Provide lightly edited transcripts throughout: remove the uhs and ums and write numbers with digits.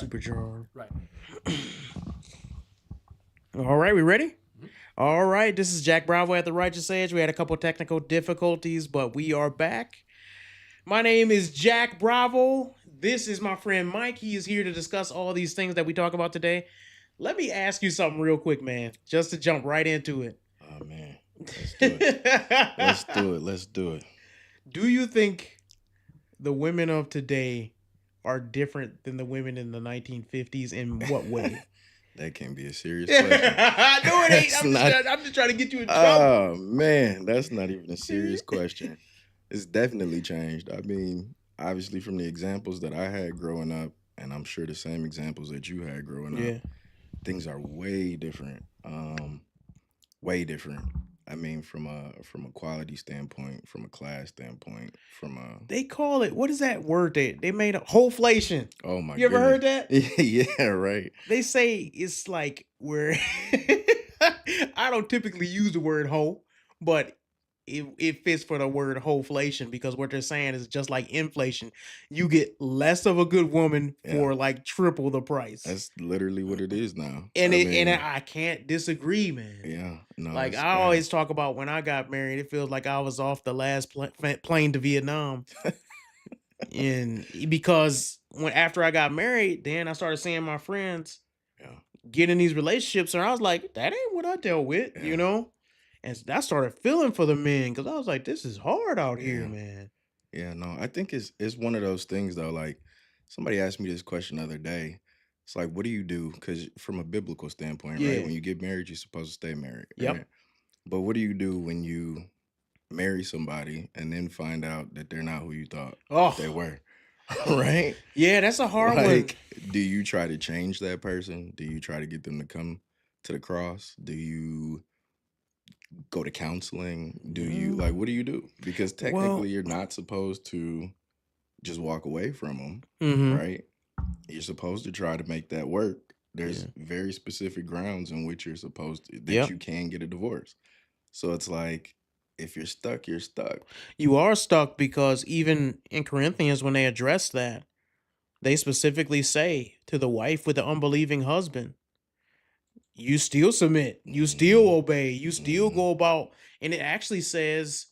Supercharged. Right. All right, we ready? All right, this is Jack Bravo at the Righteous Edge. We had a couple technical difficulties, but we are back. My name is Jack Bravo. This is my friend Mike. He is here to discuss all these things that we talk about today. Let me ask you something real quick, man, just to jump right into it. Oh man, let's do it. Let's do it. Let's do it. Do you think the women of today are different than the women in the 1950s? In what way? That can be a serious question. No, it ain't. I'm just trying to get you in trouble. Oh man, that's not even a serious question. It's definitely changed. I mean, obviously from the examples that I had growing up, and I'm sure the same examples that you had growing Yeah. up, things are way different. Way different. I mean, from a quality standpoint, from a class standpoint, from a They call it, what is that word they made up? Wholeflation. oh my You ever heard goodness. that? Yeah, right. They say it's like where I don't typically use the word whole, but it fits for the word wholeflation because what they're saying is just like inflation. You get less of a good woman for Yeah. like triple the price. That's literally what it is now. And I and mean, I can't disagree, man. yeah, no, Like it's I bad. always talk about when I got married, it feels like I was off the last plane to Vietnam. And because when after I got married, then I started seeing my friends Yeah, get in these relationships, and I was like, that ain't what I dealt with, you Yeah. know? And I started feeling for the men because I was like, this is hard out here, Yeah. man. yeah, no, I think it's one of those things though. Like somebody asked me this question the other day. It's like, what do you do? Because from a biblical standpoint, right? Yeah. When you get married, you're supposed to stay married, Yep. right? But what do you do when you marry somebody and then find out that they're not who you thought they Oh, were? Right? yeah, that's a hard one. Like, do you try to change that person? Do you try to get them to come to the cross? Do you go to counseling? Do you like what do you do? Because Well, technically you're not supposed to just walk away from them, mhm. right? You're supposed to try to make that work. There's Yeah. very specific grounds in which you're supposed to that Yep. you can get a divorce. So it's like if you're stuck, you're stuck. You are stuck because even in Corinthians, when they address that, they specifically say to the wife with the unbelieving husband, you still submit, you still Mhm. obey, you still Mhm. go about, and it actually says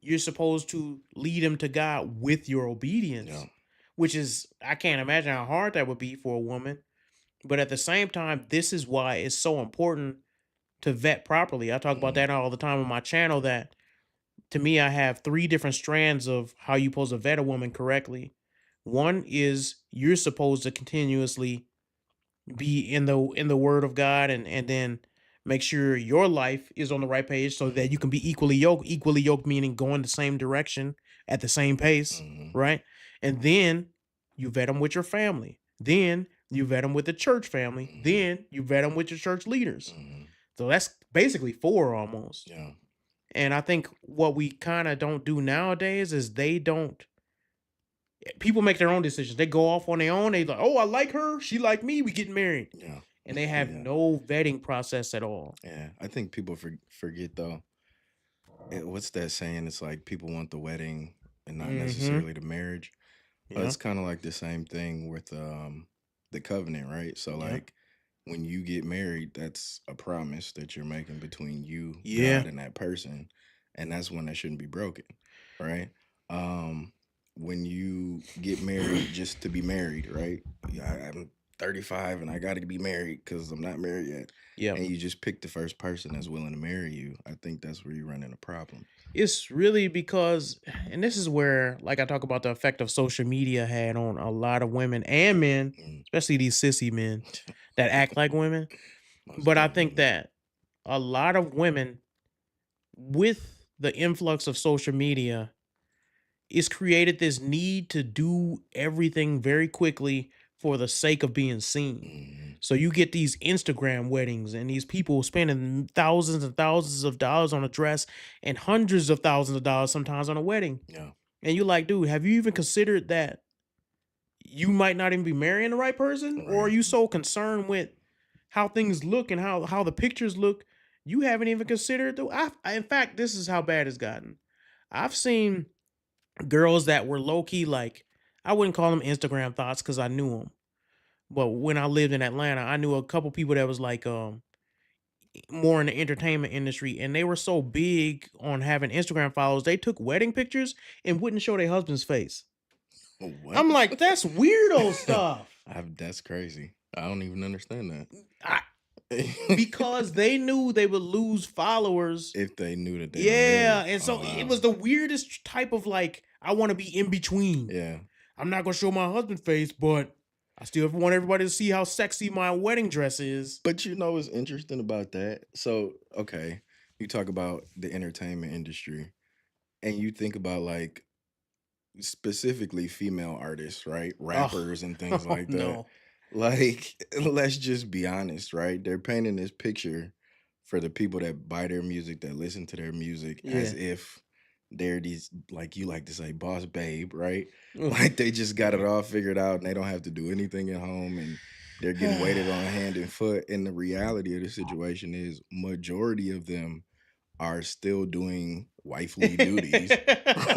you're supposed to lead them to God with your obedience, Yeah. which is, I can't imagine how hard that would be for a woman. But at the same time, this is why it's so important to vet properly. I talk about Mhm. that all the time on my channel that to me, I have three different strands of how you're supposed to vet a woman correctly. One is you're supposed to continuously be in the word of God and then make sure your life is on the right page so that you can be equally yoked meaning going the same direction at the same pace, Mhm. right? And then you vet them with your family. Then you vet them with the church family. Mhm. Then you vet them with your church leaders. Mhm. So that's basically four almost. Yeah. And I think what we kind of don't do nowadays is they don't. People make their own decisions. They go off on their own. They like, oh, I like her. She like me. We get married, Yeah. and they have Yeah. no vetting process at all. Yeah. I think people forget though. What's that saying? It's like people want the wedding and not Mm-hmm. necessarily the marriage. Yeah. It's kind of like the same thing with the covenant, right? So Yeah. like when you get married, that's a promise that you're making between you, Yeah. God, and that person, and that's one that shouldn't be broken, right? Um, when you get married just to be married, right? I'm 35 and I got to be married because I'm not married yet, Yeah. and you just pick the first person that's willing to marry you. I think that's where you run into problems. It's really because, and this is where, like I talk about the effect of social media had on a lot of women and men, Mm. especially these sissy men that act like women. Most But I think definitely. that a lot of women, with the influx of social media, it's created this need to do everything very quickly for the sake of being seen. Mhm. So you get these Instagram weddings and these people spending thousands and thousands of dollars on a dress and hundreds of thousands of dollars sometimes on a wedding. Yeah. And you're like, dude, have you even considered that you might not even be marrying the right person? Or are Right. you so concerned with how things look and how the pictures look? You haven't even considered in fact, this is how bad it's gotten. I've seen girls that were low key like I wouldn't call them Instagram thoughts because I knew them, But when I lived in Atlanta, I knew a couple people that was like more in the entertainment industry, and they were so big on having Instagram followers, they took wedding pictures and wouldn't show their husband's face. What? I'm like, that's weirdo stuff. That's crazy. I don't even understand I, that. because they knew they would lose followers. If they knew that they were Yeah, married. and Oh so it wow. was the weirdest type of like, I want to be in between. Yeah. I'm not gonna show my husband face, but I still want everybody to see how sexy my wedding dress is. But you know what's interesting about that? So, okay, you talk about the entertainment industry and you think about like specifically female artists, right? Oh, Rappers and things oh like that. no. Like, let's just be honest, right? They're painting this picture for the people that buy their music, that listen to their music, as Yeah. if they're these, like you like to say, boss babe, right? Ugh. Like they just got it all figured out and they don't have to do anything at home and they're getting waited on hand and foot. And the reality of the situation is majority of them are still doing wifely duties,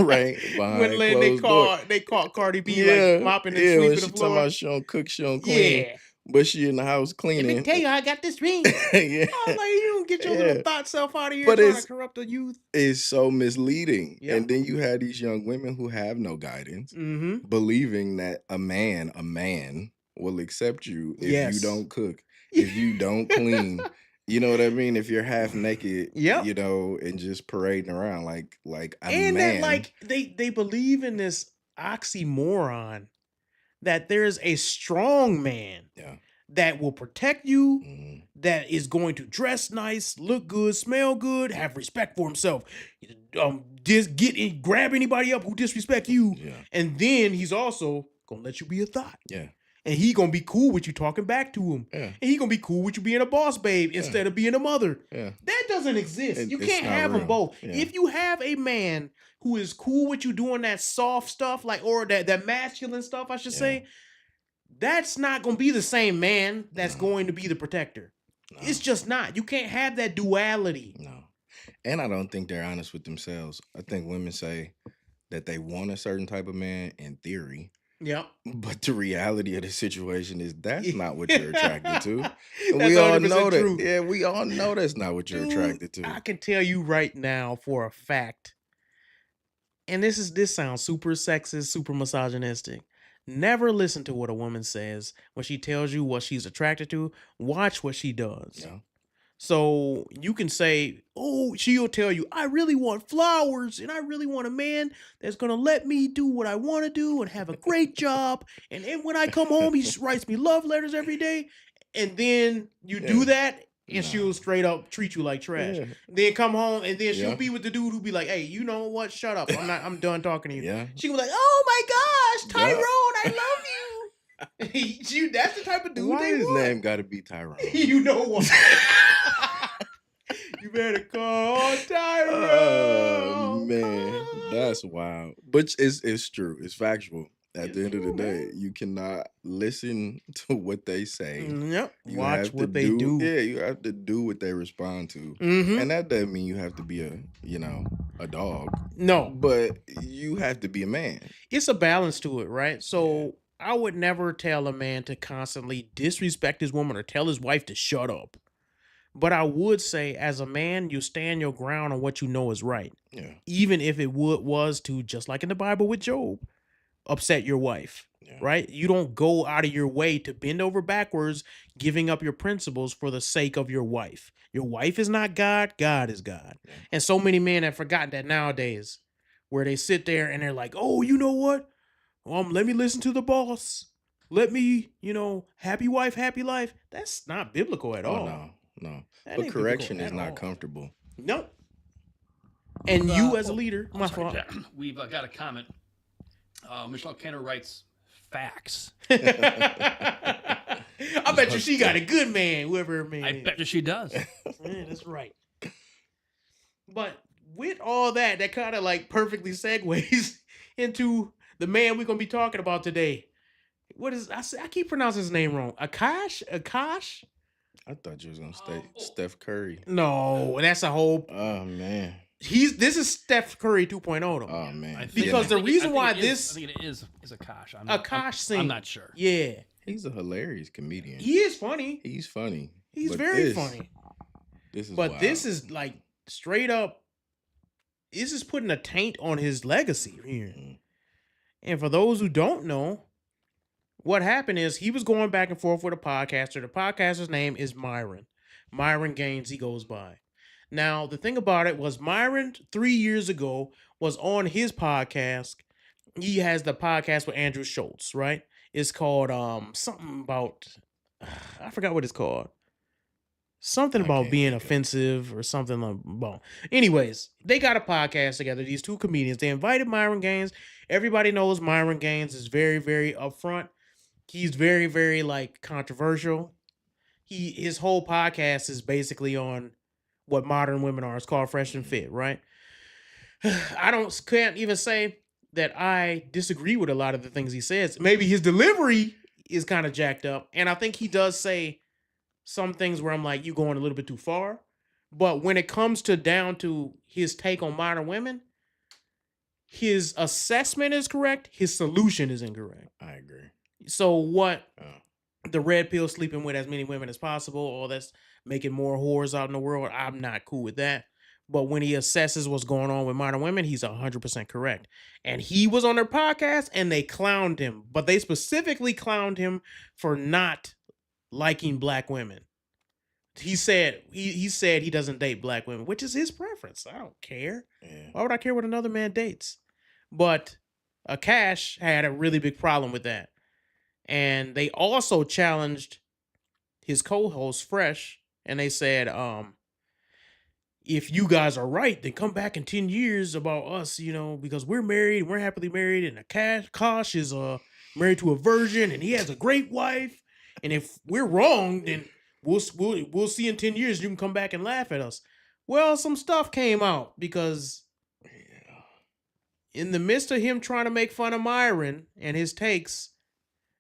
right? When Behind they closed doors. caught Cardi B like Yeah, mopping and yeah. When sweeping the she talking floor. about she don't cook, she don't clean, Yeah. but she in the house Let me cleaning. tell you, I got this ring. Yeah, Oh, like you don't get your little yeah. thought self out of here But trying to corrupt the youth. it's so misleading. Yep. And then you have these young women who have no guidance, Mm-hmm. believing that a man will accept you if you Yes. don't cook, if you don't clean. You know what I mean? If you're half naked, Yep. you know, and just parading around like a And that man. like they believe in this oxymoron that there's a strong man Yeah. that will protect you, Mhm. that is going to dress nice, look good, smell good, have respect for himself. Just grab anybody up who disrespect you, Yeah. and then he's also gonna let you be a thought. Yeah. And he gonna be cool with you talking back to him. Yeah. And he gonna be cool with you being a boss babe instead of being a mother. Yeah. That doesn't exist. You It's can't not have them real. both. Yeah. If you have a man who is cool with you doing that soft stuff, like or that masculine stuff, I should say, that's not gonna be the same man that's going to be the protector. No. It's just not. You can't have that duality. No. And I don't think they're honest with themselves. I think women say that they want a certain type of man in theory. Yep. But the reality of the situation is that's not what you're attracted to. And That's we all 100% know that. true. Yeah, we all know that's not what you're Dude, attracted to. I can tell you right now for a fact, and this sounds super sexist, super misogynistic. Never listen to what a woman says when she tells you what she's attracted to. Watch what she does. Yeah. So you can say, oh, she'll tell you, I really want flowers and I really want a man that's going to let me do what I want to do and have a great job. And then when I come home, he writes me love letters every day. And then you do that and she'll straight up treat you like trash. Yeah. Then come home and then she'll Yeah. be with the dude who be like, hey, you know what? Shut up. I'm done talking to you. Yeah. She'll be like, oh my gosh, Yeah. Tyrone, I love you. That's the type of dude Why they his want. name got to be Tyrone? You know what? You better call Tyrone. Oh man, that's wild. But it's true. It's factual. At the end of the day, you cannot listen to what they say. Yep. You Watch have to what they do. Yeah, you have to do what they respond to. Mhm. And that doesn't mean you have to be a dog. No, But you have to be a man. it's a balance to it, right? So I would never tell a man to constantly disrespect his woman or tell his wife to shut up. But I would say, as a man, you stand your ground on what you know is right, Yeah. even if it was to, just like in the Bible with Job, upset your wife. Yeah. Right? You don't go out of your way to bend over backwards, giving up your principles for the sake of your wife. Your wife is not God. God is God. Yeah. And so many men have forgotten that nowadays, where they sit there and they're like, oh, you know what? Let me listen to the boss. Let me, happy wife, happy life. That's not biblical at all. Oh no. That But ain't correction biblical is at not all. comfortable. Nope. And you as a leader, my fault. We've got a comment. Michelle Kenner writes, facts. I bet you she got a good man, whoever her man I is. bet you she does. Yeah, that's right. But with all that, that kind of like perfectly segues into the man we're gonna be talking about today. What is I keep pronouncing his name wrong? Akash? I thought you was gonna say Steph Curry. No, that's a whole. Oh man. This is Steph Curry 2.0 though. Oh man. Because the reason why I think it is Akash. Akash Singh. I'm not sure. Yeah. He's a hilarious comedian. He is funny. He's funny. He's But very funny. This is But wild. this is like straight up. This is putting a taint on his legacy here. And for those who don't know, what happened is he was going back and forth with a podcaster. The podcaster's name is Myron. Myron Gaines, he goes by. Now, the thing about it was Myron 3 years ago was on his podcast. He has the podcast with Andrew Schultz, right? It's called something about I forgot what it's called. Something I about can't being think of it. offensive or something like well. Anyways, they got a podcast together, these two comedians. They invited Myron Gaines. Everybody knows Myron Gaines is very, very upfront. He's very, very like controversial. His whole podcast is basically on what modern women are. It's called Fresh and Fit, right? Can't even say that I disagree with a lot of the things he says. Maybe his delivery is kind of jacked up, and I think he does say some things where I'm like, you going a little bit too far. But when it comes down to his take on modern women, his assessment is correct. His solution is incorrect. I agree. So what Oh. the red pill sleeping with as many women as possible, or that's making more whores out in the world, I'm not cool with that. But when he assesses what's going on with modern women, he's 100% correct. And he was on their podcast and they clowned him, but they specifically clowned him for not liking black women. He said he doesn't date black women, which is his preference. I don't care. Yeah. Why would I care what another man dates? But Akash had a really big problem with that. And they also challenged his co-host Fresh, and they said, if you guys are right, then come back in 10 years about us, because we're married, we're happily married, and Akash is married to a virgin, and he has a great wife. And if we're wrong, then we'll see in 10 years. You can come back and laugh at us. Well, some stuff came out because in the midst of him trying to make fun of Myron and his takes,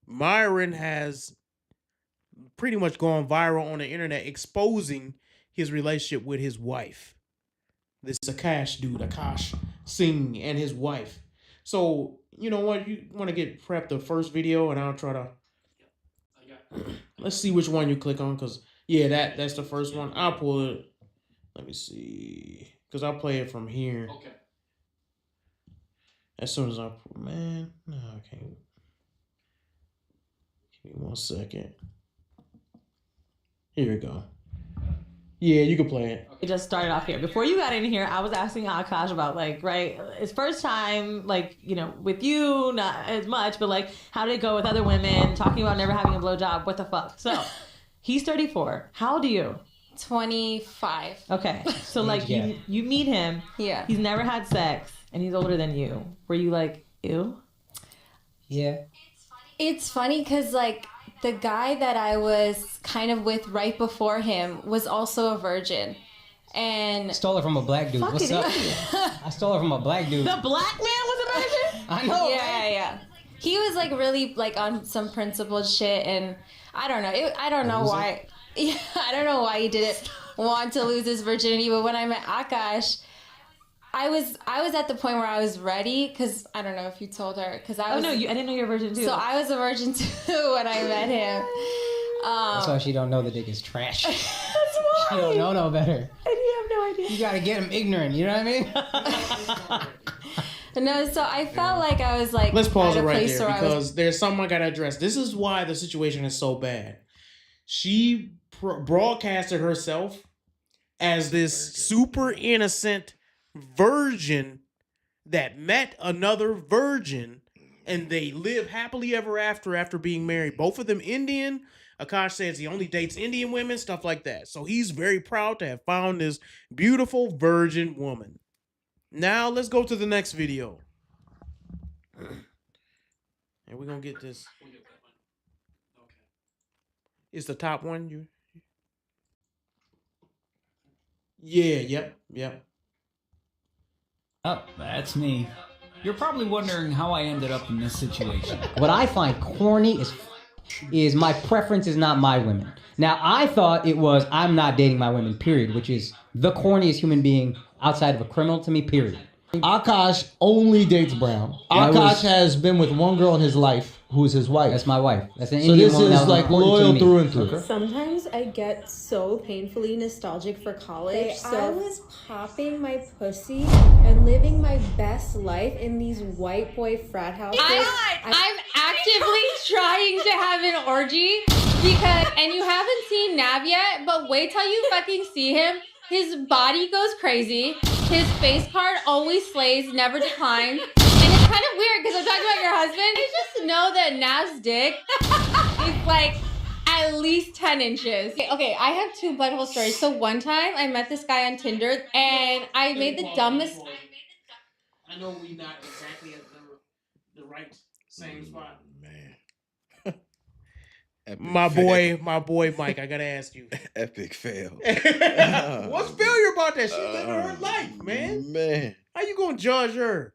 Myron has pretty much gone viral on the internet exposing his relationship with his wife. This Akash dude, Akash Singh, and his wife. So, you know what? You want to get prepped the first video, and I'll try to... Let's see which one you click on, because, yeah, that's the first one. I'll pull it. Let me see. Because I'll play it from here. Okay. As soon as no, I can't. Give me 1 second. Here we go. Yeah, you can play it. It just started off here. Before you got in here, I was asking Akash about his first time, with you, not as much, but how did it go with other women, talking about never having a blowjob, what the fuck? So, he's 34. How old are you? 25. Okay. So, you meet him. Yeah. He's never had sex, and he's older than you. Were you ew? Yeah. It's funny because, the guy that I was kind of with right before him was also a virgin. And Stole it from a black dude. Fuck What's it up? is. I stole it from a black dude. The black man was a virgin? I know. yeah. He was really on some principled shit, and I don't know. I don't know why. Yeah, I don't know why he didn't want to lose his virginity. But when I met Akash, I was at the point where I was ready, because I don't know if you told her, because I was. I didn't know you were a virgin too. So I was a virgin too when I met him. That's why she don't know the dick is trash. That's why. She don't know no better. And you have no idea. You gotta get him ignorant. You know what I mean? No, so I felt like I was Let's pause it at a right place there where because there's something I gotta address. This is why the situation is so bad. She broadcasted herself as this super innocent virgin that met another virgin, and they live happily ever after being married. Both of them Indian. Akash says he only dates Indian women, stuff like that. So he's very proud to have found this beautiful virgin woman. Now let's go to the next video. And we're gonna get this. We'll get that one. Okay. It's the top one. Yeah, yep. Oh, that's me. You're probably wondering how I ended up in this situation. What I find corny is my preference is not my women. Now, I thought it was I'm not dating my women, period, which is the corniest human being outside of a criminal to me, period. Akash only dates brown. Akash has been with one girl in his life, who's his wife. That's my wife. That's an So Indian this woman that is was like important to loyal me. through and through. Sometimes I get so painfully nostalgic for college. So I was popping my pussy and living my best life in these white boy frat houses. I'm actively trying to have an orgy because, and you haven't seen Nav yet, but wait till you fucking see him. His body goes crazy. His face card always slays, never declines. And it's kind of weird because I'm talking about your husband. I just know that Nav's dick is like at least 10 inches. Okay, I have 2 butthole stories. So one time I met this guy on Tinder and I made the dumbest. I know we not exactly at the right same spot. Man. Epic My fail. boy Mike, I gotta ask you. Epic fail. What's failure about that? She's living her life, man. Man. How you gonna judge her?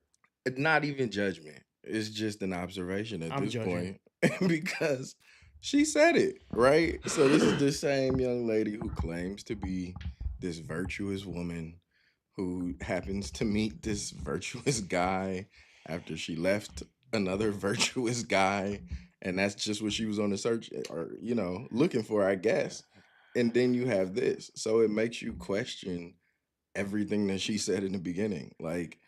Not even judgment. It's just an observation at I'm this judging. point. Because she said it, right? So this is the same young lady who claims to be this virtuous woman who happens to meet this virtuous guy after she left another virtuous guy. And that's just what she was on the search or, looking for, I guess. And then you have this. So it makes you question everything that she said in the beginning. Like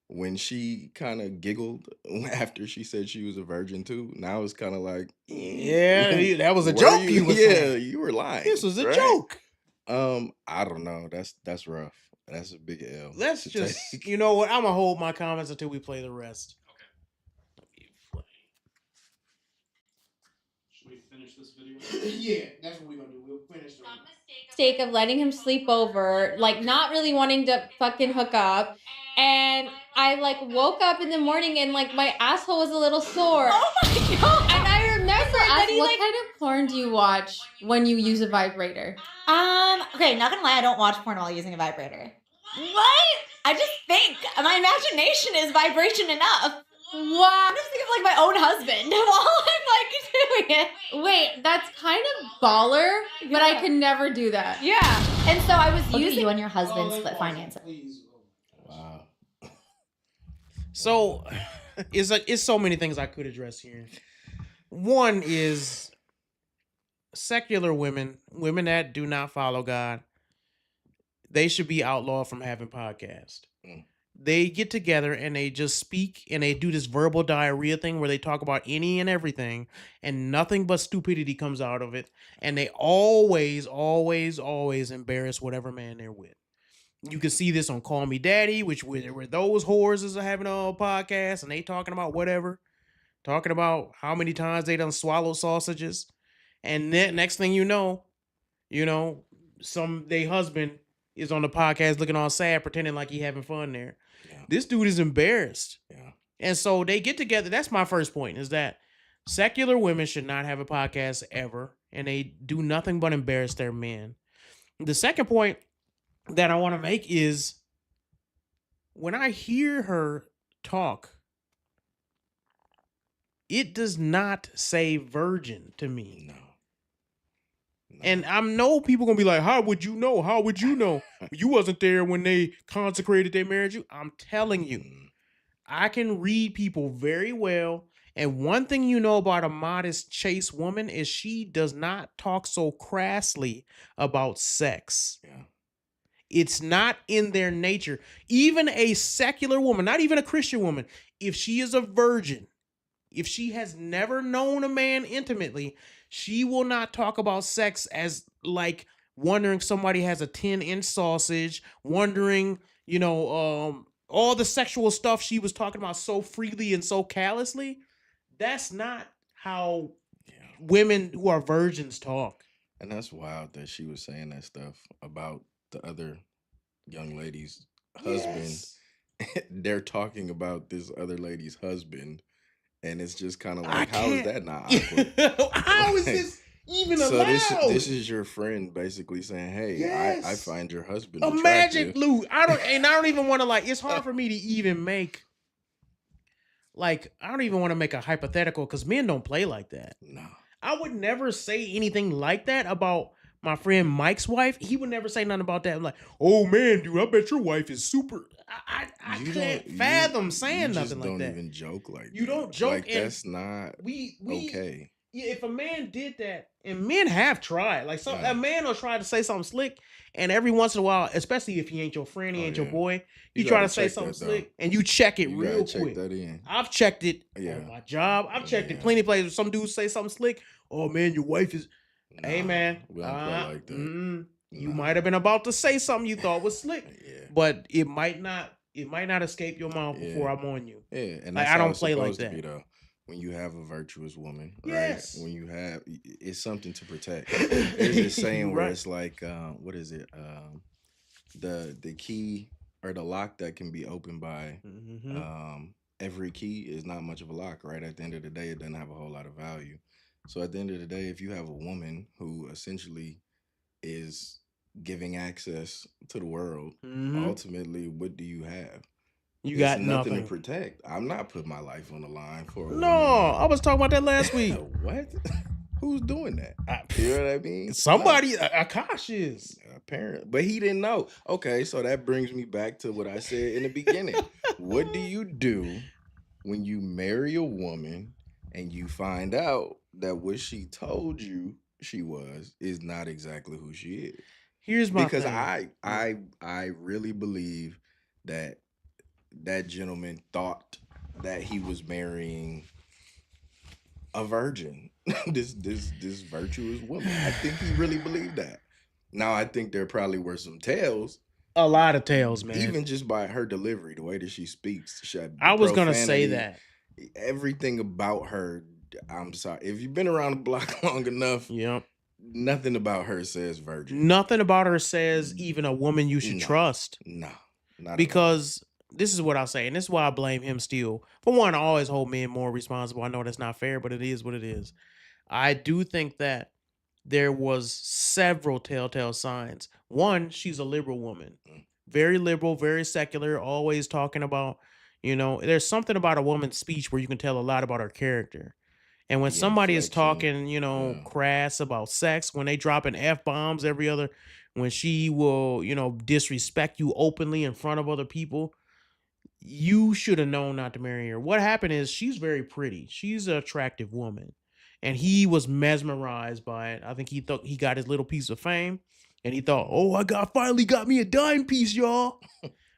when she kind of giggled after she said she was a virgin too, now it's kind of like, Yeah, that was a were joke. You was saying. you were lying. This was a right? joke. I don't know. That's rough. That's a big L. Let's to just, take. you know what? I'm gonna hold my comments until we play the rest. Should we finish this video? Yeah, that's what we're gonna do. We'll finish the Mistake of letting him sleep over, like not really wanting to fucking hook up. And I like woke up in the morning and like my asshole was a little sore. Oh my god! And I remember that he, what like- kind of porn do you watch when you use a vibrator? Okay, not gonna lie, I don't watch porn while using a vibrator. What? I just think my imagination is vibration enough. Wow. I'm just thinking of like my own husband while I'm like doing it. Wait, that's kind of baller, but I Yeah. could never do that. Yeah. And so I was Look at using you and your husband split finances. Wow. So it's so many things I could address here. One is secular women that do not follow God, they should be outlawed from having podcasts. Mm. They get together and they just speak and they do this verbal diarrhea thing where they talk about any and everything and nothing but stupidity comes out of it. And they always embarrass whatever man they're with. You can see this on Call Me Daddy, which where those whores is having a podcast and they talking about whatever, talking about how many times they done swallowed sausages. And then next thing you know, they husband is on the podcast looking all sad, pretending like he having fun there. Yeah. This dude is embarrassed. Yeah. And so they get together. That's my first point, is that secular women should not have a podcast ever. And they do nothing but embarrass their men. The second point that I want to make is when I hear her talk, it does not say virgin to me. No. And I know people gonna be like, how would you know? How would you know? You wasn't there when they consecrated their marriage. I'm telling you, I can read people very well. And one thing you know about a modest, chaste woman is she does not talk so crassly about sex. Yeah. It's not in their nature. Even a secular woman, not even a Christian woman, if she is a virgin, if she has never known a man intimately, she will not talk about sex as like wondering somebody has a 10-inch sausage, wondering, all the sexual stuff she was talking about so freely and so callously. That's not how women who are virgins talk. And that's wild that she was saying that stuff about the other young lady's husband. Yes. They're talking about this other lady's husband. And it's just kind of I like, how is can't- that not awkward? How is this even allowed? So this is your friend basically saying, hey, Yes. I find your husband Imagine, attractive. Lou. I don't even want to it's hard for me to even make I don't even want to make a hypothetical because men don't play like that. No. I would never say anything like that about my friend Mike's wife. He would never say nothing about that. I'm like, oh man, dude, I bet your wife is super. I You can't don't fathom you saying just nothing like don't that. even joke like You that. don't joke, Like and that's not we okay. yeah, if a man did that, and men have tried, like a Yeah. man will try to say something slick, and every once in a while, especially if he ain't your friend, he Oh ain't your yeah. boy, he You try gotta to say check something that though. slick, and you check it You gotta real check quick. that in. I've checked it Yeah. on my job. I've checked it Yeah. plenty of places. Where some dudes say something slick. Oh man, your wife is. Hey Nah, man, we don't play like that. you Nah. might have been about to say something you thought was slick, Yeah. but it might not. It might not escape your mouth before Yeah. I'm on you. Yeah. And Like that's I how don't it's play like supposed to be that. though. When you have a virtuous woman, right? Yes. When you have, it's something to protect. There's this You saying where right. it's like, what is it? The key or the lock that can be opened by every key is not much of a lock, right? At the end of the day, it doesn't have a whole lot of value. So at the end of the day, if you have a woman who essentially is giving access to the world, ultimately, what do you have? You It's got nothing to nothing. protect. I'm not putting my life on the line for a No, woman. I was talking about that last week. What? Who's doing that? You know what I mean? Somebody, Akash is. Apparently, but he didn't know. Okay, so that brings me back to what I said in the beginning. What do you do when you marry a woman and you find out that what she told you she was is not exactly who she is? Here's my Because thing. I really believe that that gentleman thought that he was marrying a virgin, this virtuous woman. I think he really believed that. Now I think there probably were some tales, A lot of tales, man. even just by her delivery, the way that she speaks. I was gonna say profanity, that. everything about her. I'm sorry, if you've been around the block long enough, Yep. nothing about her says virgin. Nothing about her says even a woman you should No. trust. No, not Because this is what I'll say, and this is why I blame him still. For one, I always hold men more responsible. I know that's not fair, but it is what it is. I do think that there was several telltale signs. One, she's a liberal woman. Very liberal, very secular, always talking about, there's something about a woman's speech where you can tell a lot about her character. And when The somebody is inflection, talking, yeah. crass about sex, when they dropping F bombs every other, when she will, disrespect you openly in front of other people, you should have known not to marry her. What happened is she's very pretty. She's an attractive woman. And he was mesmerized by it. I think he thought he got his little piece of fame. And he thought, oh, finally got me a dime piece, y'all.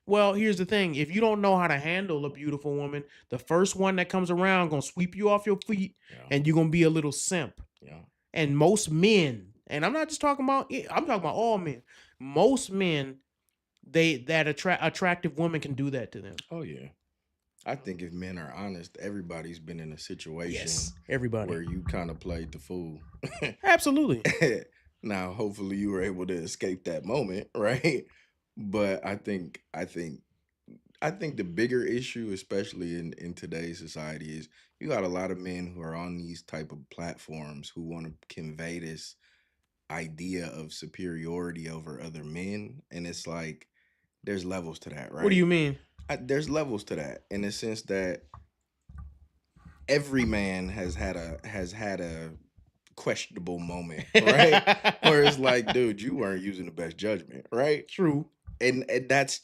Well, here's the thing. If you don't know how to handle a beautiful woman, the first one that comes around gonna sweep you off your feet, and you're gonna be a little simp. Yeah. And most men, and I'm not just talking about I'm talking about all men. Most men, attractive woman can do that to them. Oh yeah. I think if men are honest, everybody's been in a situation Yes, everybody. where you kind of played the fool. Absolutely. Now, hopefully you were able to escape that moment, right? But I think the bigger issue, especially in today's society, is you got a lot of men who are on these type of platforms who want to convey this idea of superiority over other men, and it's like there's levels to that, right? What do you mean? There's levels to that in the sense that every man has had a questionable moment, right? Where it's like, dude, you weren't using the best judgment, right? True. And that's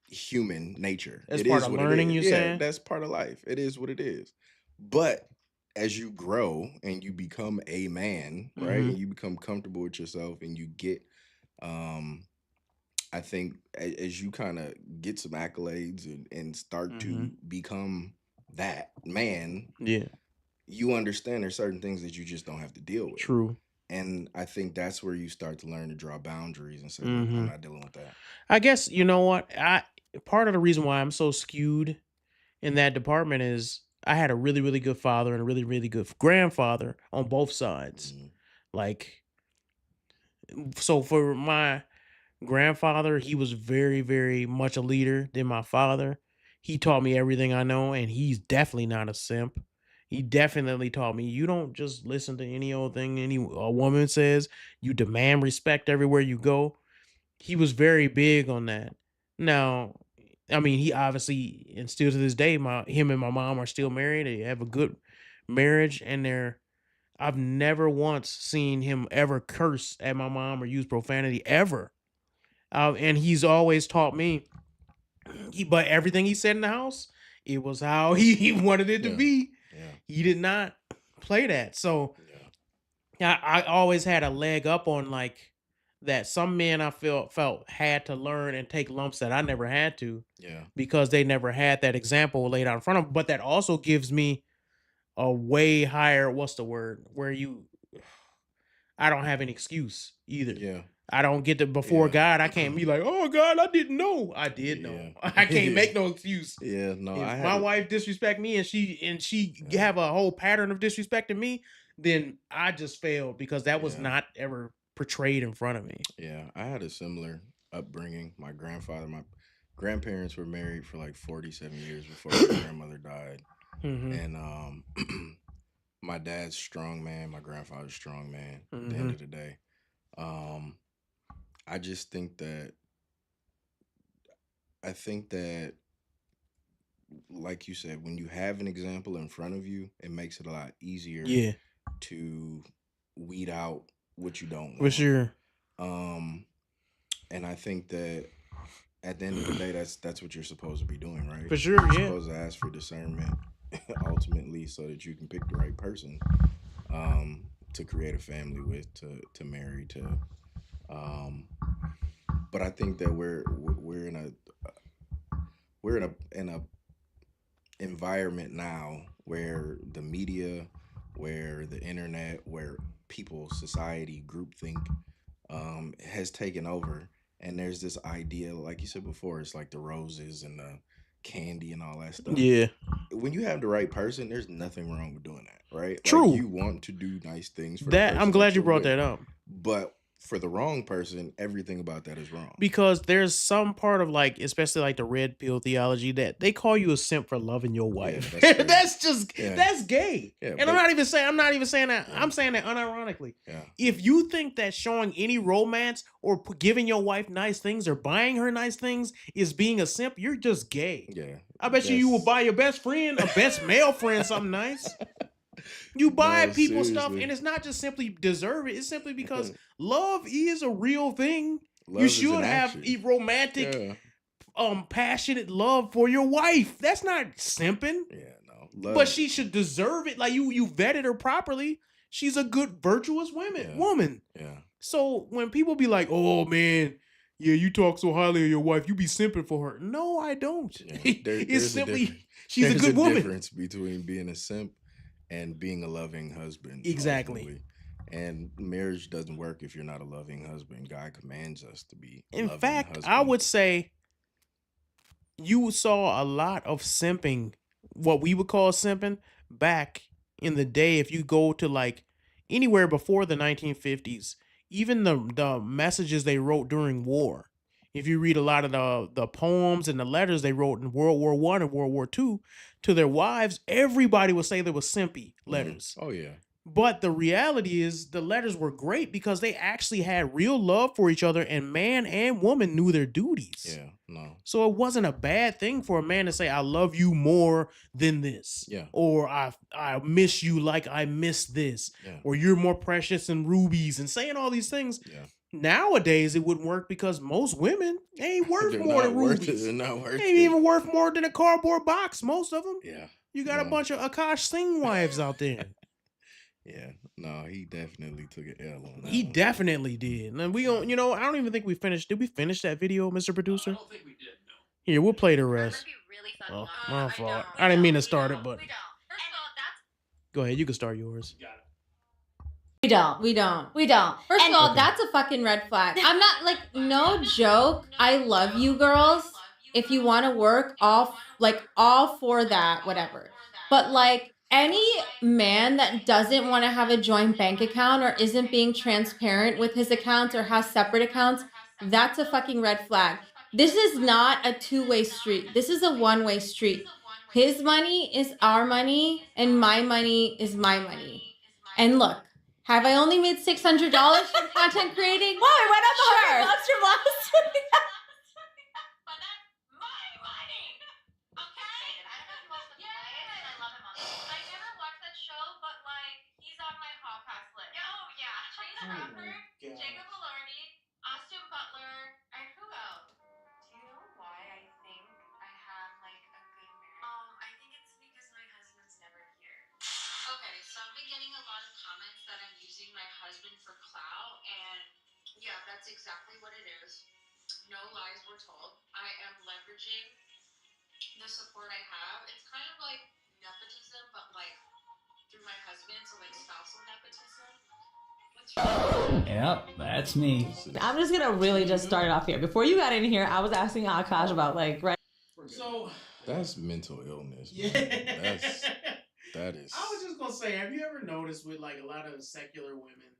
human nature. That's It part is of what it learning, is. you Yeah, saying? that's part of life. It is what it is. But as you grow and you become a man, right? Mhm. And you become comfortable with yourself and you get I think as you kind of get some accolades and start to become that man, Yeah. you understand there's certain things that you just don't have to deal with. True. And I think that's where you start to learn to draw boundaries and say, look, I'm not dealing with that. I guess you know what? Part of the reason why I'm so skewed in that department is I had a really, really good father and a really, really good grandfather on both sides. Like, so for my grandfather, he was very, very much a leader than my father. He taught me everything I know, and he's definitely not a simp. He definitely taught me you don't just listen to any old thing a woman says. You demand respect everywhere you go. He was very big on that. Now, I mean, he obviously, and still to this day, him and my mom are still married. They have a good marriage, and I've never once seen him ever curse at my mom or use profanity ever. And he's always taught me But everything he said in the house, it was how he wanted it to Yeah. be. Yeah. He did not play that. So Yeah. I always had a leg up on like that. Some men I felt had to learn and take lumps that I never had to Yeah. because they never had that example laid out in front of them. But that also gives me a way higher, what's the word, where you I don't have an excuse either. Yeah. I don't get to before Yeah. God. I can't be like, oh God, I didn't know. I did know. Yeah. I can't make no excuse. Yeah. No, I If had my it. wife disrespect me and she Yeah. have a whole pattern of disrespecting me, then I just failed because that was Yeah. not ever portrayed in front of me. Yeah. I had a similar upbringing. My grandparents were married for like 47 years before my grandmother died. Mm-hmm. And my dad's strong man, my grandfather's strong man. At the Mm-hmm. end of the day, I just think that like you said, when you have an example in front of you, it makes it a lot easier Yeah, to weed out what you don't for want. sure. And I think that at the end of the day, that's what you're supposed to be doing, right? For sure, You're yeah. supposed to ask for discernment ultimately so that you can pick the right person to create a family with, to marry to. But I think that we're in a environment now where the media, where the internet, where people, society, groupthink has taken over. And there's this idea, like you said before, it's like the roses and the candy and all that stuff. Yeah, When you have the right person, there's nothing wrong with doing that, right? Like true. you want to do nice things for the That I'm person glad that you you're brought with. that up. But for the wrong person, everything about that is wrong. Because there's some part of like, especially like the red pill theology, that they call you a simp for loving your Yeah, wife. that's crazy. That's just Yeah. that's gay. Yeah, And I'm not even saying that. Yeah. I'm saying that unironically. Yeah. If you think that showing any romance or giving your wife nice things or buying her nice things is being a simp, you're just gay. Yeah. I bet you will That's- buy your best friend, a best male friend, something nice. You buy No, people stuff, seriously. and it's not just simply deserve it. It's simply because love is a real thing. Love You is an should have action. a romantic, Yeah. passionate love for your wife. That's not simping, Yeah, no. Love. but she should deserve it. Like you vetted her properly. She's a good, virtuous woman. Yeah. So when people be like, "Oh man, yeah, you talk so highly of your wife, you be simping for her." No, I don't. Yeah. It's there's a simply difference. she's There's a good woman. difference between being a simp and being a loving husband. Exactly. ultimately. And marriage doesn't work if you're not a loving husband. God commands us to be. In loving fact, I husband. would say you saw a lot of simping, what we would call simping, back in the day. If you go to like anywhere before the 1950s, even the messages they wrote during war. If you read a lot of the poems and the letters they wrote in World War I and World War II to their wives, everybody would say they were simpy letters. Oh yeah. But the reality is the letters were great because they actually had real love for each other and man and woman knew their duties. Yeah. No. So it wasn't a bad thing for a man to say, I love you more than this. Yeah. Or I miss you like I miss this. Yeah. Or you're more precious than rubies and saying all these things. Yeah. Nowadays it wouldn't work because most women ain't worth They're more not than worth it. rubies. They're not worth They ain't it. even worth more than a cardboard box, most of them. Yeah. You got a No. bunch of Akash Singh wives out there. Yeah. No, he definitely took an L on that. He one. definitely did. And we don't, I don't even think we finished. Did we finish that video, Mr. Producer? I don't think we did. No. Here, we'll play the rest. Oh, my fault. I didn't mean to start it, but go ahead. You can start yours. You got it. We don't. We don't. We don't. First of all, that's a fucking red flag. I'm not like, no joke. I love you girls. If you want to work, all for that, whatever. But like any man that doesn't want to have a joint bank account or isn't being transparent with his accounts or has separate accounts, that's a fucking red flag. This is not a two-way street. This is a one-way street. His money is our money and my money is my money. And look, have I only made $600 from content creating? Whoa, it went up Sure. $100 from last week. Jacob Austin Butler, and who else? So I've been getting a lot of comments that I'm using my husband for clout, and yeah, that's exactly what it is. No lies were told. I am leveraging the support I have. It's kind of like nepotism, but like through my husband, so like spousal nepotism. What's your Yep, that's me. I'm just gonna really just start it off here. Before you got in here, I was asking Akash about like, right? So That's mental illness. yeah, That is. I was just gonna say, have you ever noticed with like a lot of secular women,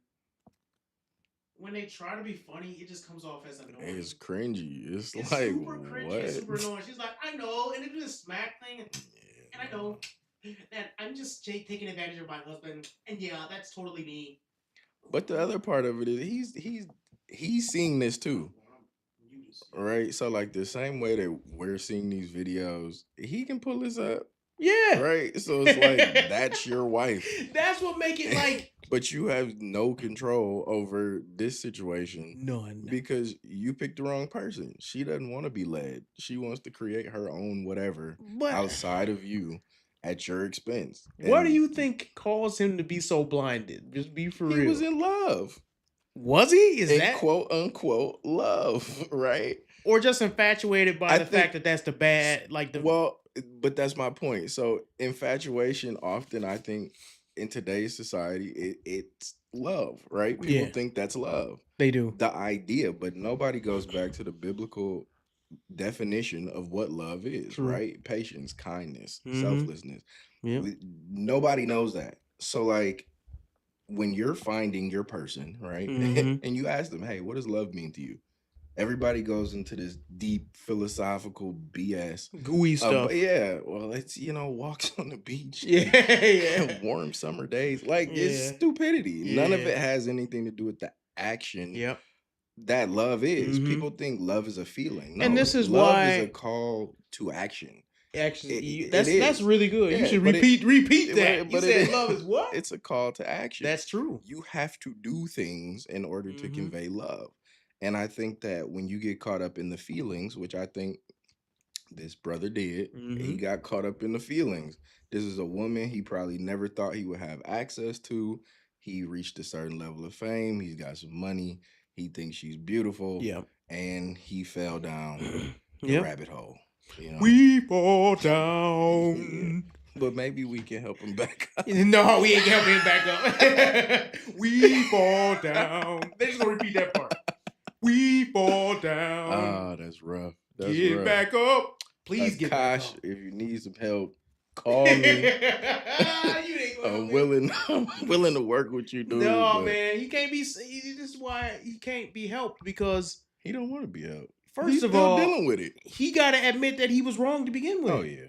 when they try to be funny, it just comes off as annoying. It's cringy. It's like super cringy, what? and super annoying. She's like, I know, and they do this smack thing, and I know that I'm just taking advantage of my husband, and yeah, that's totally me. But the other part of it is he's seeing this too, right? So like the same way that we're seeing these videos, he can pull this up, Yeah. right? So it's like that's your wife. That's what make it like. But you have no control over this situation. None. Because you picked the wrong person. She doesn't want to be led. She wants to create her own whatever But outside of you at your expense. what do And you think caused him to be so blinded? Just be for he real. was in love. Was he? Is In that quote unquote love, right? or just infatuated by I the think- fact that that's the bad, like the Well, but that's my point. So infatuation often, I think, in today's society, it's love, right? People Yeah. think that's love. they do. The idea, but nobody goes back to the biblical definition of what love is, True. right? Patience, kindness, Mhm. selflessness. Yep. Nobody knows that. So like when you're finding your person, right? Mhm. And you ask them, hey, what does love mean to you? Everybody goes into this deep philosophical BS. Gooey stuff. Yeah, well, it's walks on the beach. Yeah, yeah. Warm summer days. Like it's Yeah. stupidity. None of Yeah. it has anything to do with the action Yep. that love is. Mhm. People think love is a feeling. No, And this is love why- is a call to action. Actually, It that's is. really good. Yeah, you should but it- repeat that. but you it said is- love is what? It's a call to action. That's true. You have to do things in order to Mhm. convey love. And I think that when you get caught up in the feelings, which I think this brother did, he Mhm. got caught up in the feelings. This is a woman he probably never thought he would have access to. He reached a certain level of fame. He's got some money. He thinks she's beautiful. Yep. And he fell down the Yep. rabbit hole. We fall down. But maybe we can help him back up. No, we ain't helping him back up. We fall down. They just gonna repeat that part. We fall down. Oh, that's rough. That's Get rough. back up. Please get back Akash, up. if you need some help, call me. You ain't gonna I'm willing to work with you, dude. No, but man, he can't be. This is why he can't be helped because He don't want to be helped. first He's of still all, dealing with it. he got to admit that he was wrong to begin with. Oh yeah.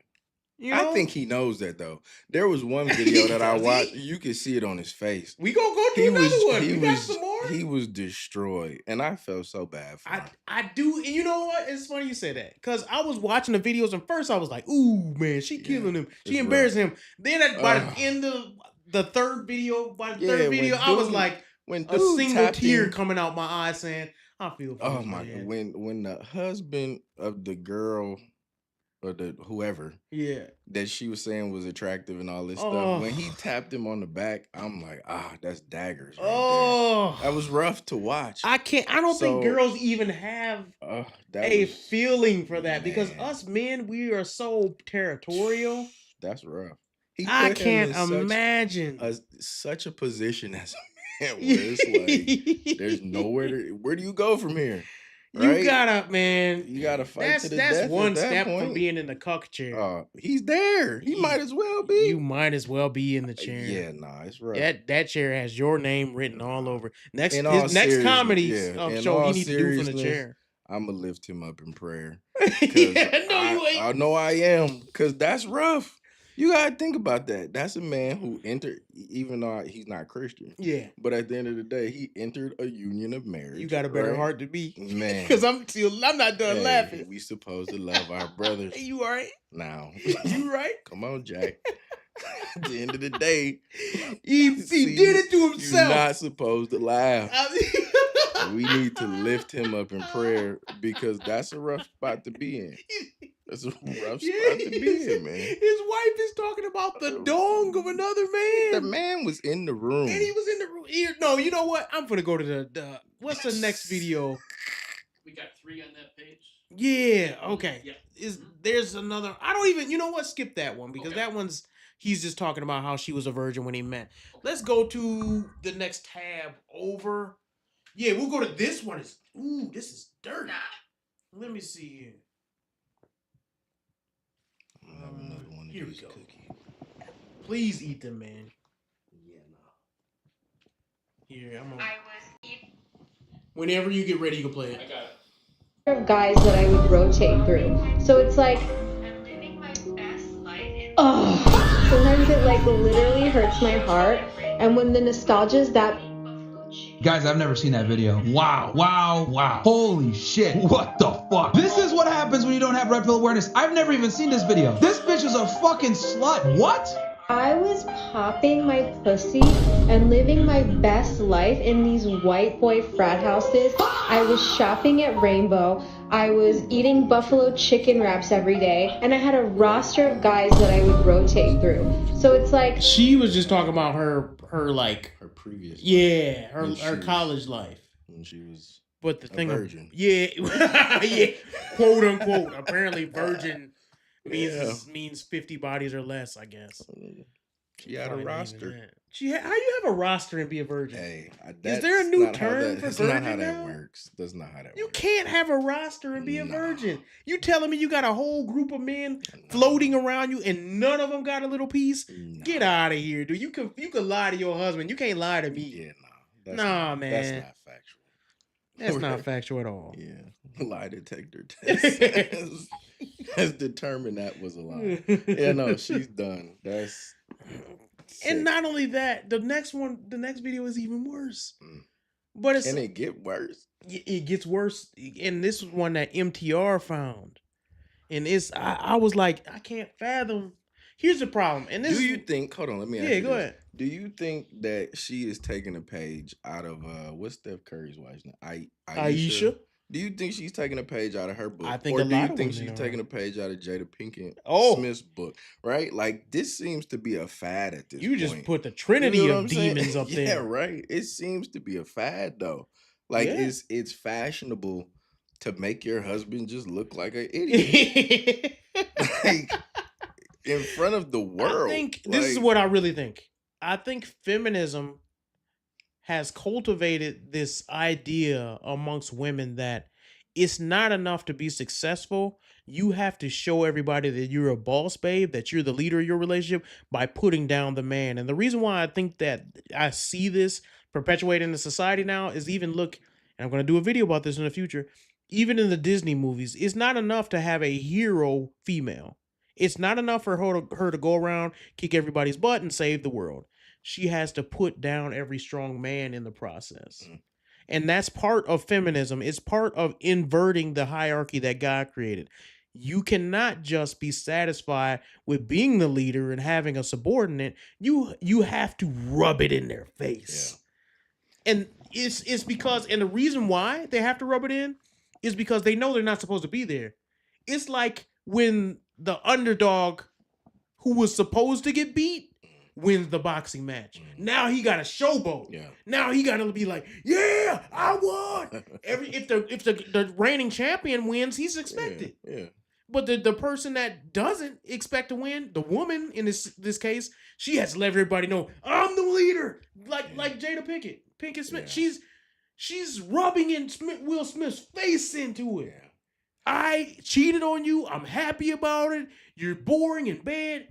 You know? I think he knows that though. There was one video that I Does he? watched. You could see it on his face. we gonna go do another one. He We got was some more. he was destroyed, and I felt so bad for him. I do, and you know what? It's funny you say that because I was watching the videos, and first I was like, "Ooh, man, she killing him. She it's embarrassed him." Then by Ugh. the end of the third video, Yeah, third video, when I was dude- like When a dude single tapped tear in- coming out my eye, saying, "I feel." For Oh this my man." god! When the husband of the girl or the whoever Yeah. that she was saying was attractive and all this Oh. stuff, when he tapped him on the back, I'm like, that's daggers. Right Oh, there. That was rough to watch. I can't. I don't think So- girls even have That a was, feeling for that because man. us men, we are so territorial. that's rough. He I put him can't in such imagine. such a position as a man where it's like there's nowhere to. Where do you go from here? Right? You gotta, man. You gotta fight That's to the that's death one at that step from point. being in the cuck chair. He's there. He might as well be. You might as well be in the chair. Yeah, it's rough. That chair has your name written all over. Next In all his next seriousness, comedy yeah, in show all he need to do from the seriousness, chair. I'm gonna lift him up in prayer. Yeah, no, you ain't. I know I am, because that's rough. You gotta think about that. That's a man who entered, even though he's not Christian. Yeah, But at the end of the day, he entered a union of marriage. you got a better right? heart to be, Man. because I'm not done Hey, laughing. We supposed to love our brothers You all right? now. You right? Come on, Jack. At the end of the day, He see, did it to you're himself. not supposed to laugh. I- We need to lift him up in prayer because that's a rough spot to be in. That's a rough spot to be in, man. His wife is talking about the dong of another man. The man was in the room. And he was in the room. No, you know what? I'm gonna go to the what's the next video? We got 3 on that page. Yeah, okay. Yeah. There's another? I don't even. You know what? Skip that one because Okay. that one's. He's just talking about how she was a virgin when he met. Let's go to the next tab over. Yeah, we'll go to this one. Ooh, this is dirty. Let me see here. I'll have another one of Here we these go. cookies. Please eat them, man. Yeah, no. Here, I'm gonna. I was Whenever you get ready, you can play I it. got it. Of guys that I would rotate through. So it's like, I'm living my best life. oh, sometimes it like literally hurts my heart. And when the nostalgia is that. Guys, I've never seen that video. Wow. Holy shit. What the fuck? This is what happens when you don't have red pill awareness. I've never even seen this video. This bitch is a fucking slut. What? I was popping my pussy and living my best life in these white boy frat houses. I was shopping at Rainbow. I was eating buffalo chicken wraps every day. And I had a roster of guys that I would rotate through. So it's like. She was just talking about her like. Her previous life. Yeah, When she her was- college life. When she was But the a thing, virgin. yeah, quote unquote. Apparently, virgin means 50 bodies or less. I guess. She had a Probably not even roster. that. How you have a roster and be a virgin? Hey, Is there a new that's not how term that- for that's not how virgin that now? works. That's not how that You works. can't have a roster and be a Nah. virgin. You telling me you got a whole group of men floating around you and none of them got a little piece? Nah. Get out of here, dude. You can lie to your husband. You can't lie to me. Yeah, nah. Nah, That's man. not factual. That's not factual at all. Yeah. Lie detector test has determined that was a lie. Yeah, no, she's done. That's sick. And not only that, the next video is even worse. But it's Can it get worse? it gets worse. And this is one that MTR found. And I was like, I can't fathom. Here's the problem. And this Do you think? Hold on, let me ask you go this. ahead. Do you think that she is taking a page out of what's Steph Curry's wife's name? Aisha? Do you think she's taking a page out of her book? I think or a do lot you of think women she's are. taking a page out of Jada Pinkett Oh. Smith's book? Right? Like this seems to be a fad at this You point. just put the trinity You know what of I'm saying? demons up Yeah, there. right. It seems to be a fad though. Like Yeah. it's fashionable to make your husband just look like an idiot. Like in front of the world. I think this is Like, what I really think. I think feminism has cultivated this idea amongst women that it's not enough to be successful. You have to show everybody that you're a boss babe, that you're the leader of your relationship by putting down the man. And the reason why I think that I see this perpetuating in the society now is even look, and I'm going to do a video about this in the future, even in the Disney movies, it's not enough to have a hero female. It's not enough for her to go around, kick everybody's butt, and save the world. She has to put down every strong man in the process. And that's part of feminism. It's part of inverting the hierarchy that God created. You cannot just be satisfied with being the leader and having a subordinate. You have to rub it in their face. And it's because, and the reason why they have to rub it in is because they know they're not supposed to be there. It's like when the underdog who was supposed to get beat wins the boxing match. Now he got a showboat. Yeah. Now he got to be like, yeah, I won. If the reigning champion wins, he's expected. Yeah. But the person that doesn't expect to win, the woman in this case, she has to let everybody know I'm the leader. Like Jada Pinkett Smith. Yeah. She's rubbing in Will Smith's face into it. I cheated on you. I'm happy about it. You're boring in bed.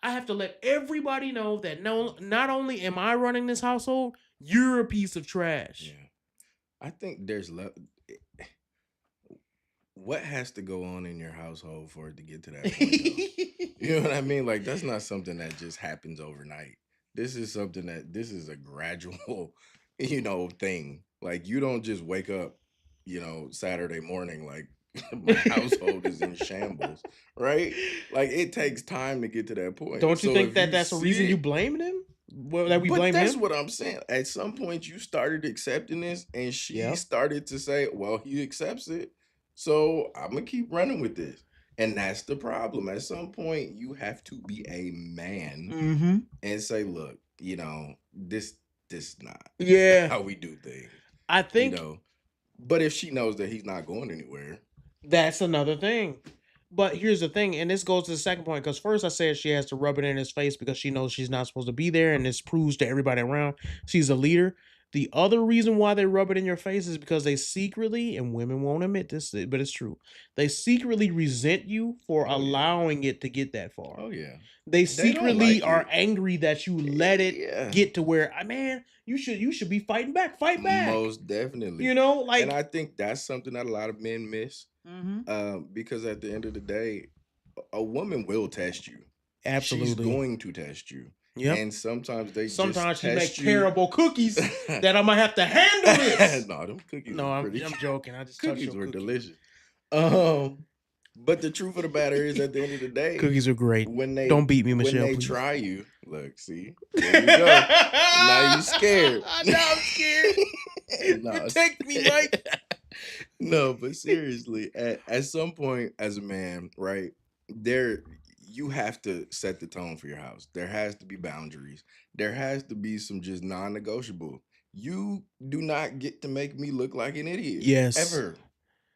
I have to let everybody know that not only am I running this household, you're a piece of trash. Yeah. I think there's what has to go on in your household for it to get to that point? Though? You know what I mean? Like that's not something that just happens overnight. This is a gradual, thing. Like you don't just wake up, Saturday morning like my household is in shambles, right? Like it takes time to get to that point. Don't you So think if that that's the reason see you it- blame him? Well, that we but blame that's him? what I'm saying. At some point, you started accepting this, and she Yep. started to say, "Well, he accepts it, so I'm gonna keep running with this." And that's the problem. At some point, you have to be a man Mm-hmm. and say, look, this not Yeah. how we do things. I You think know. But if she knows that he's not going anywhere, that's another thing. But here's the thing, and this goes to the second point, because first I said she has to rub it in his face because she knows she's not supposed to be there, and this proves to everybody around she's a leader. The other reason why they rub it in your face is because they secretly, and women won't admit this, but it's true, they secretly resent you for Oh, yeah. allowing it to get that far. oh yeah. They They don't secretly like are it. angry that you let it Yeah. get to where, man, you should be fighting back, fight back. Most definitely. You know, like, And I think that's something that a lot of men miss. Because at the end of the day, a woman will test you. She's absolutely. going to test you. Yep. And sometimes they Sometimes just she make test you. terrible cookies that I'm gonna have to handle this. No, them cookies No, were I'm pretty joking. I just touched cookies your were cookie. delicious. But the truth of the matter is, at the end of the day, Cookies are great. when they Don't beat me, when Michelle, they please. try you, look, see, there you go. Now you scared. Now I'm scared. No, Protect me, Mike. no, but seriously, at some point as a man, right, you have to set the tone for your house. There has to be boundaries. There has to be some just non-negotiable. You do not get to make me look like an idiot. Yes.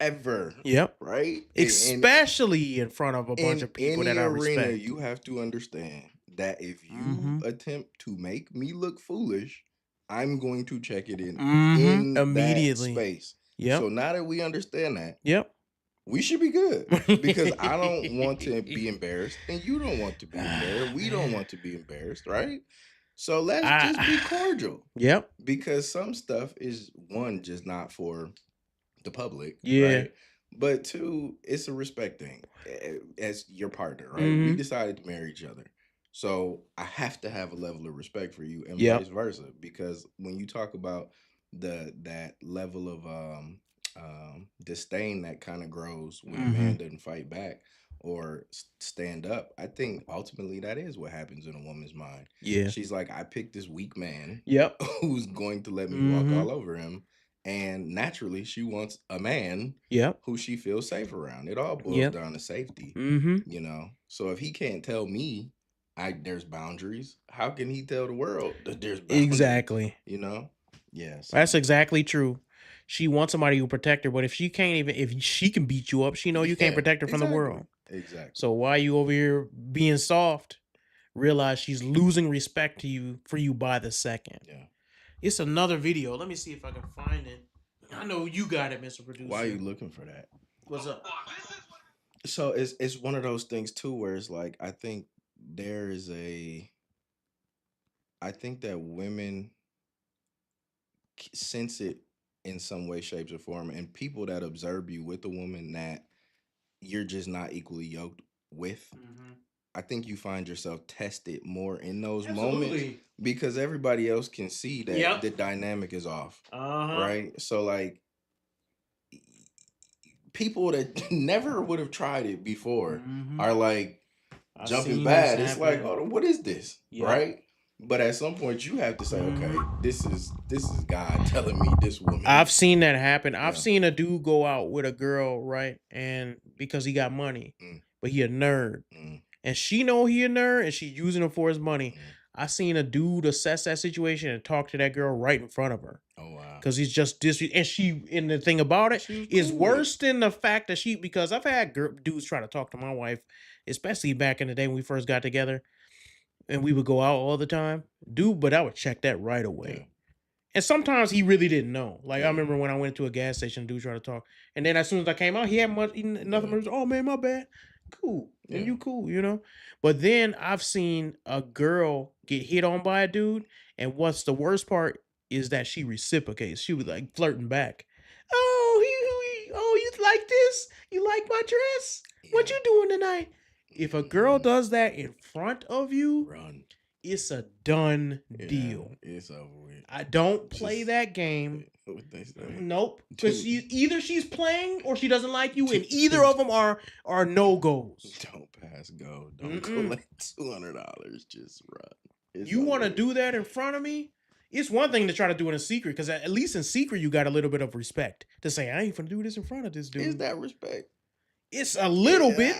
Ever. Yep. Right? Especially in front of a bunch of people that I arena, respect. you have to understand that if you Mhm. attempt to make me look foolish, I'm going to check it in Immediately. that space. Yep. So now that we understand that, Yep. we should be good, because I don't want to be embarrassed and you don't want to be embarrassed. We don't want to be embarrassed, right? So let's just be cordial, Yep. because some stuff is, one, just not for the public, Yeah. right? But two, it's a respect thing as your partner, right? We Mhm. decided to marry each other. So I have to have a level of respect for you, and Yep. vice versa. Because when you talk about that level of disdain that kind of grows when a man doesn't fight back or stand up, I think ultimately that is what happens in a woman's mind. Yeah. She's like, I picked this weak man Yep. who's going to let me walk all over him. And naturally, she wants a man Yep. who she feels safe around. It all boils Yep. down to safety, Mhm. you know? So if he can't tell me there's boundaries, how can he tell the world that there's boundaries? Exactly. You know? Yes. That's exactly true. She wants somebody who protect her, but if she can beat you up, she know you can't protect her from the world. Exactly. So why you over here being soft? Realize she's losing respect for you by the second. Yeah. It's another video. Let me see if I can find it. I know you got it, Mr. Producer. Why are you looking for that? What's up? So it's one of those things too, where it's like, I think that women sense it in some way, shapes, or form, and people that observe you with a woman that you're just not equally yoked with, I think you find yourself tested more in those moments, because everybody else can see that the dynamic is off, right? So like, people that never would have tried it before are like jumping bad. It's like, oh, what is this, right? But at some point, you have to say, okay, this is God telling me this woman. I've seen that happen. I've seen a dude go out with a girl, right? And because he got money, but he a nerd. And she know he a nerd, and she using him for his money. I seen a dude assess that situation and talk to that girl right in front of her. Oh wow! Because he's just and the thing about it is worse than the fact that because I've had dudes try to talk to my wife, especially back in the day when we first got together, and we would go out all the time, but I would check that right away. Yeah. And sometimes he really didn't know. Like I remember when I went to a gas station, dude tried to talk, and then as soon as I came out, he had nothing. Oh man, my bad. Cool. And you cool, you know? But then I've seen a girl get hit on by a dude, and what's the worst part is that she reciprocates. She was like flirting back. Oh, you like this? You like my dress? What you doing tonight? If a girl does that in front of you, run. It's a done deal. It's over with. I don't play that game. Nope. Because either she's playing or she doesn't like you, and either of them are no goes. Don't pass go. Don't collect $200. Just run. You want to do that in front of me? It's one thing to try to do it in secret, because at least in secret you got a little bit of respect to say, I ain't gonna do this in front of this dude. Is that respect? It's a little bit.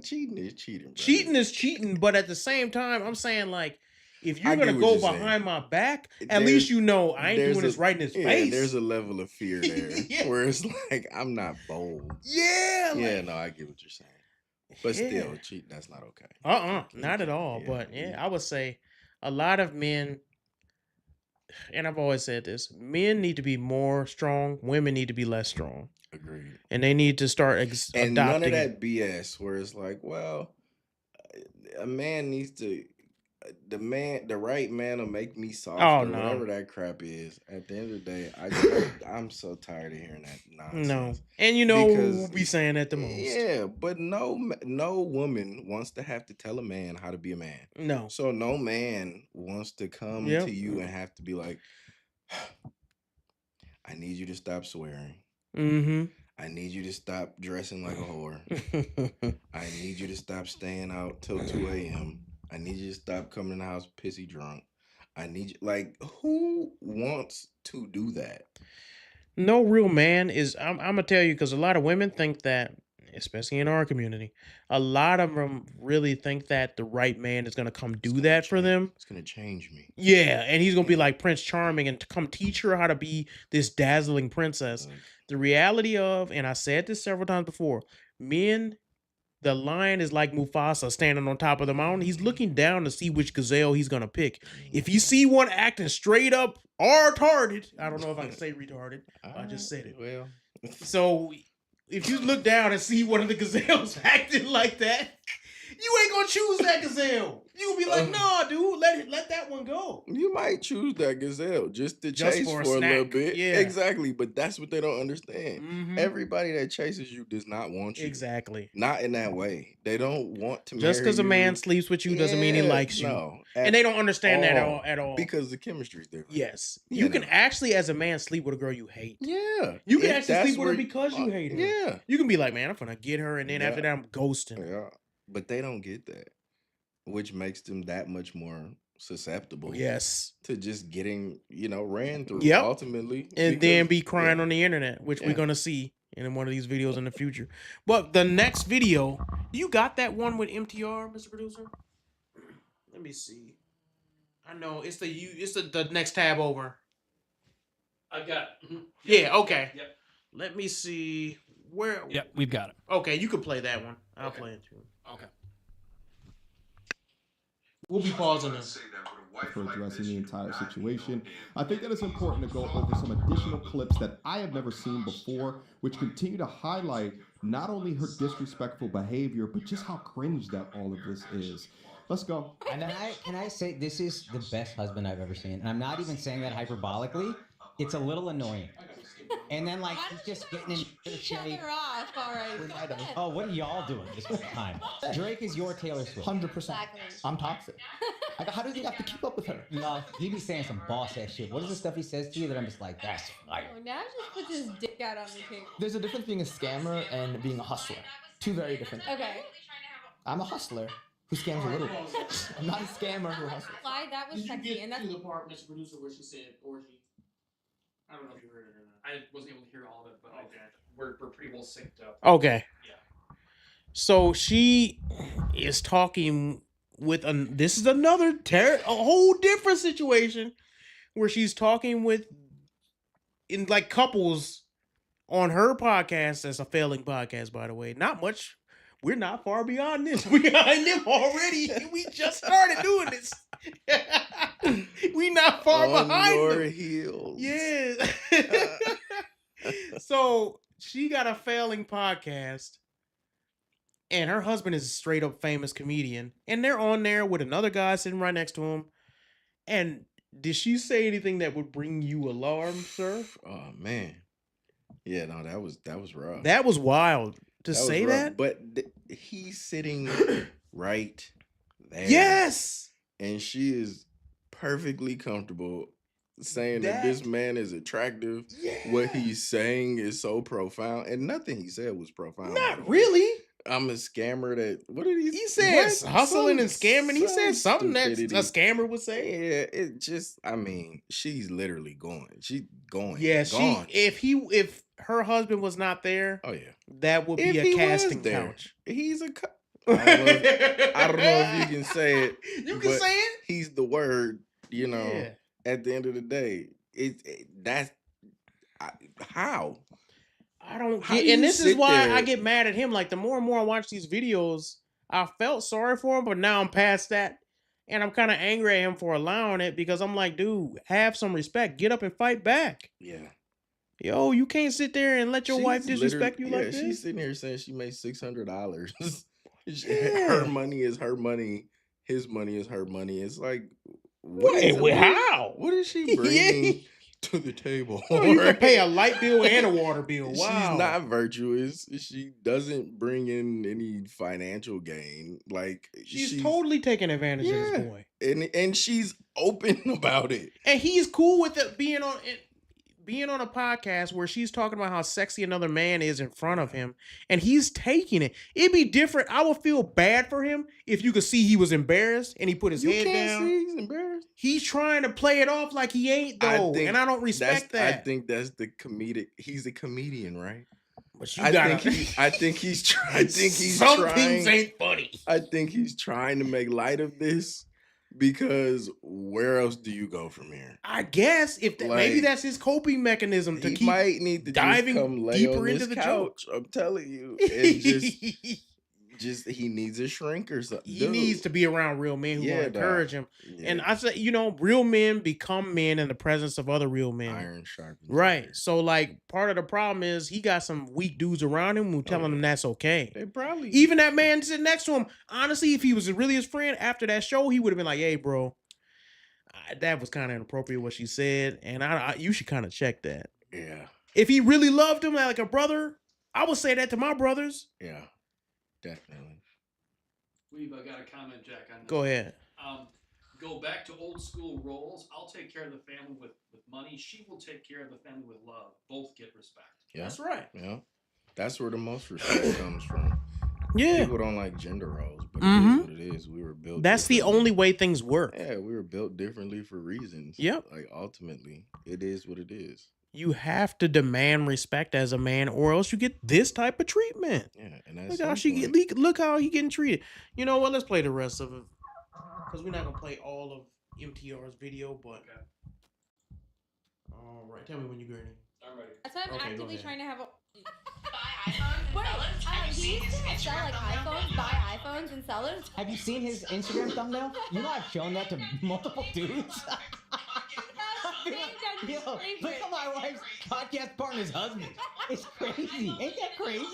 Cheating is cheating. Brother. Cheating is cheating, but at the same time, I'm saying like, if you're I gonna get what go you're saying. behind my back, at least you know I ain't doing this right in his face. There's a level of fear there where it's like I'm not bold. Yeah. Yeah, no, I get what you're saying. But still, cheating, that's not okay. Not at all. But I would say a lot of men, and I've always said this, men need to be more strong, women need to be less strong. Agreed. And they need to start and adopting. None of that BS where it's like, well, a man needs to, the right man will make me soft or whatever that crap is. At the end of the day, I'm so tired of hearing that nonsense. No. And you know we'll be saying that the most. Yeah, but no woman wants to have to tell a man how to be a man. No. So no man wants to come to you and have to be like, I need you to stop swearing. Mm-hmm. I need you to stop dressing like a whore. I need you to stop staying out till 2 a.m. I need you to stop coming in the house pissy drunk. I need you, like, who wants to do that? No real man is, I'm going to tell you, because a lot of women think that, especially in our community, a lot of them really think that the right man is going to come do that for them. It's going to change me. Yeah, and he's going to be like Prince Charming and to come teach her how to be this dazzling princess. The reality of, and I said this several times before, men, the lion is like Mufasa standing on top of the mountain. He's looking down to see which gazelle he's going to pick. If you see one acting straight up retarded, I don't know if I can say retarded, I just said it. Well, so if you look down and see one of the gazelles acting like that, you ain't gonna choose that gazelle. You'll be like, nah, dude, let that one go. You might choose that gazelle just to chase for a little bit. Yeah. Exactly. But that's what they don't understand. Mm-hmm. Everybody that chases you does not want you. Exactly. Not in that way. They don't want to marry you. Just because a man sleeps with you doesn't mean he likes you. No. And they don't understand that at all. Because the chemistry's different. Yes. You can actually, as a man, sleep with a girl you hate. Yeah. You can actually sleep with her because you hate her. Yeah. You can be like, man, I'm gonna get her, and then after that, I'm ghosting. Yeah. But they don't get that, which makes them that much more susceptible. Yes. To just getting, ran through ultimately. And then be crying on the internet, which we're going to see in one of these videos in the future. But the next video, you got that one with MTR, Mr. Producer? Let me see. I know, it's the next tab over. I got it. Yeah, okay. Yep. Let me see where. Yep, we've got it. Okay, you can play that one. I'll play it too. Okay. We'll be pausing this. For addressing the entire situation. I think that it's important to go over some additional clips that I have never seen before, which continue to highlight not only her disrespectful behavior, but just how cringe that all of this is. Let's go. And can I say this is the best husband I've ever seen? And I'm not even saying that hyperbolically. It's a little annoying. And then like he's just getting in Shut her off already. Oh, what are y'all doing this whole time? Drake is your Taylor Swift. 100%. Exactly. I'm toxic. Like, how does he have to keep up with her? No, he be saying some boss ass shit. What is the stuff he says to you that I'm just like, that's fire? Oh, now just puts his dick out on the table. There's a difference being a scammer and being a hustler. Two very different things. Okay. I'm a hustler who scams a little bit. I'm not a scammer who hustles. Clyde, that was sexy, and that's the part, Mr. Producer, where she said orgy. I don't know if you heard it or not. I wasn't able to hear all of it, but we're pretty well synced up. Okay. Yeah. So she is talking with this is another a whole different situation where she's talking with in like couples on her podcast. That's a failing podcast, by the way. Not much. We're not far beyond this. We're behind them already. We just started doing this. We not far behind your them. heels. Yeah. So she got a failing podcast, and her husband is a straight up famous comedian, and they're on there with another guy sitting right next to him. And did she say anything that would bring you alarm, sir? Oh man, yeah, no, that was rough. That was wild to say that. But he's sitting right there. Yes, and she is perfectly comfortable saying that this man is attractive. Yeah. What he's saying is so profound, and nothing he said was profound. Not really. I'm a scammer that. What did he? He said hustling and scamming. He said something that a scammer would say. Yeah, it just. I mean, she's literally going. She's going. Yeah, gone. if her husband was not there, Oh yeah. that would If be he a was casting there, couch. he's a. I don't know if you can say it. You can but say it. He's the word. You know. Yeah. At the end of the day, that's how. I don't How get, do and you this is sit why I there? get mad at him. Like the more and more I watch these videos, I felt sorry for him, but now I'm past that, and I'm kind of angry at him for allowing it because I'm like, dude, have some respect. Get up and fight back. Yeah. Yo, you can't sit there and let your wife She's disrespect you literally- like She's this. sitting here saying she makes $600. Yeah. Her money is her money. His money is her money. It's like, what how? What is she bringing to the table? Oh, you can Right? pay a light bill and a water bill. Wow. She's not virtuous. She doesn't bring in any financial gain. Like She's totally taking advantage of this boy. and she's open about it. And he's cool with it being on a podcast where she's talking about how sexy another man is in front of him, and he's taking it. It'd be different. I would feel bad for him if you could see he was embarrassed and he put his head down. See he's embarrassed. He's trying to play it off like he ain't though, and I don't respect that. I think that's the comedic. He's a comedian, right? But you I gotta. think he's trying. Some things ain't funny. I think he's trying to make light of this because where else do you go from here? I guess if that, maybe that's his coping mechanism to He keep might need to diving just come lay deeper on into this the joke. couch. I'm telling you, and just he needs a shrink or something. He needs to be around real men who will encourage him. Yeah. And I say, real men become men in the presence of other real men. Iron sharpens Right. So, like, part of the problem is he got some weak dudes around him who telling him that's okay. They probably Even that man sitting next to him, honestly, if he was really his friend after that show, he would have been like, hey, bro, that was kind of inappropriate what she said. And you should kind of check that. Yeah. If he really loved him like a brother, I would say that to my brothers. Yeah. Definitely. We've got a comment, Jack, on this. Go ahead. Go back to old school roles. I'll take care of the family with money. She will take care of the family with love. Both get respect. Yeah. That's right. Yeah. That's where the most respect comes from. Yeah. People don't like gender roles, but it is what it is. We were built. That's the only way things work. Yeah, we were built differently for reasons. Yep. Like ultimately, it is what it is. You have to demand respect as a man, or else you get this type of treatment. Yeah, and that's Look how he getting treated. You know what? Let's play the rest of it because we're not gonna play all of MTR's video. But all right, tell me when you're ready. I'm ready. That's why I'm Okay, go actively ahead. trying to have a. Buy iPhones and sell it. Have you He seen used his to sell Instagram like thumbnail? iPhones, buy iPhones and sell it. Have you seen his Instagram thumbnail? You know I've shown that to multiple dudes. Yo, look at my wife's podcast partner's husband. It's crazy. Ain't that crazy?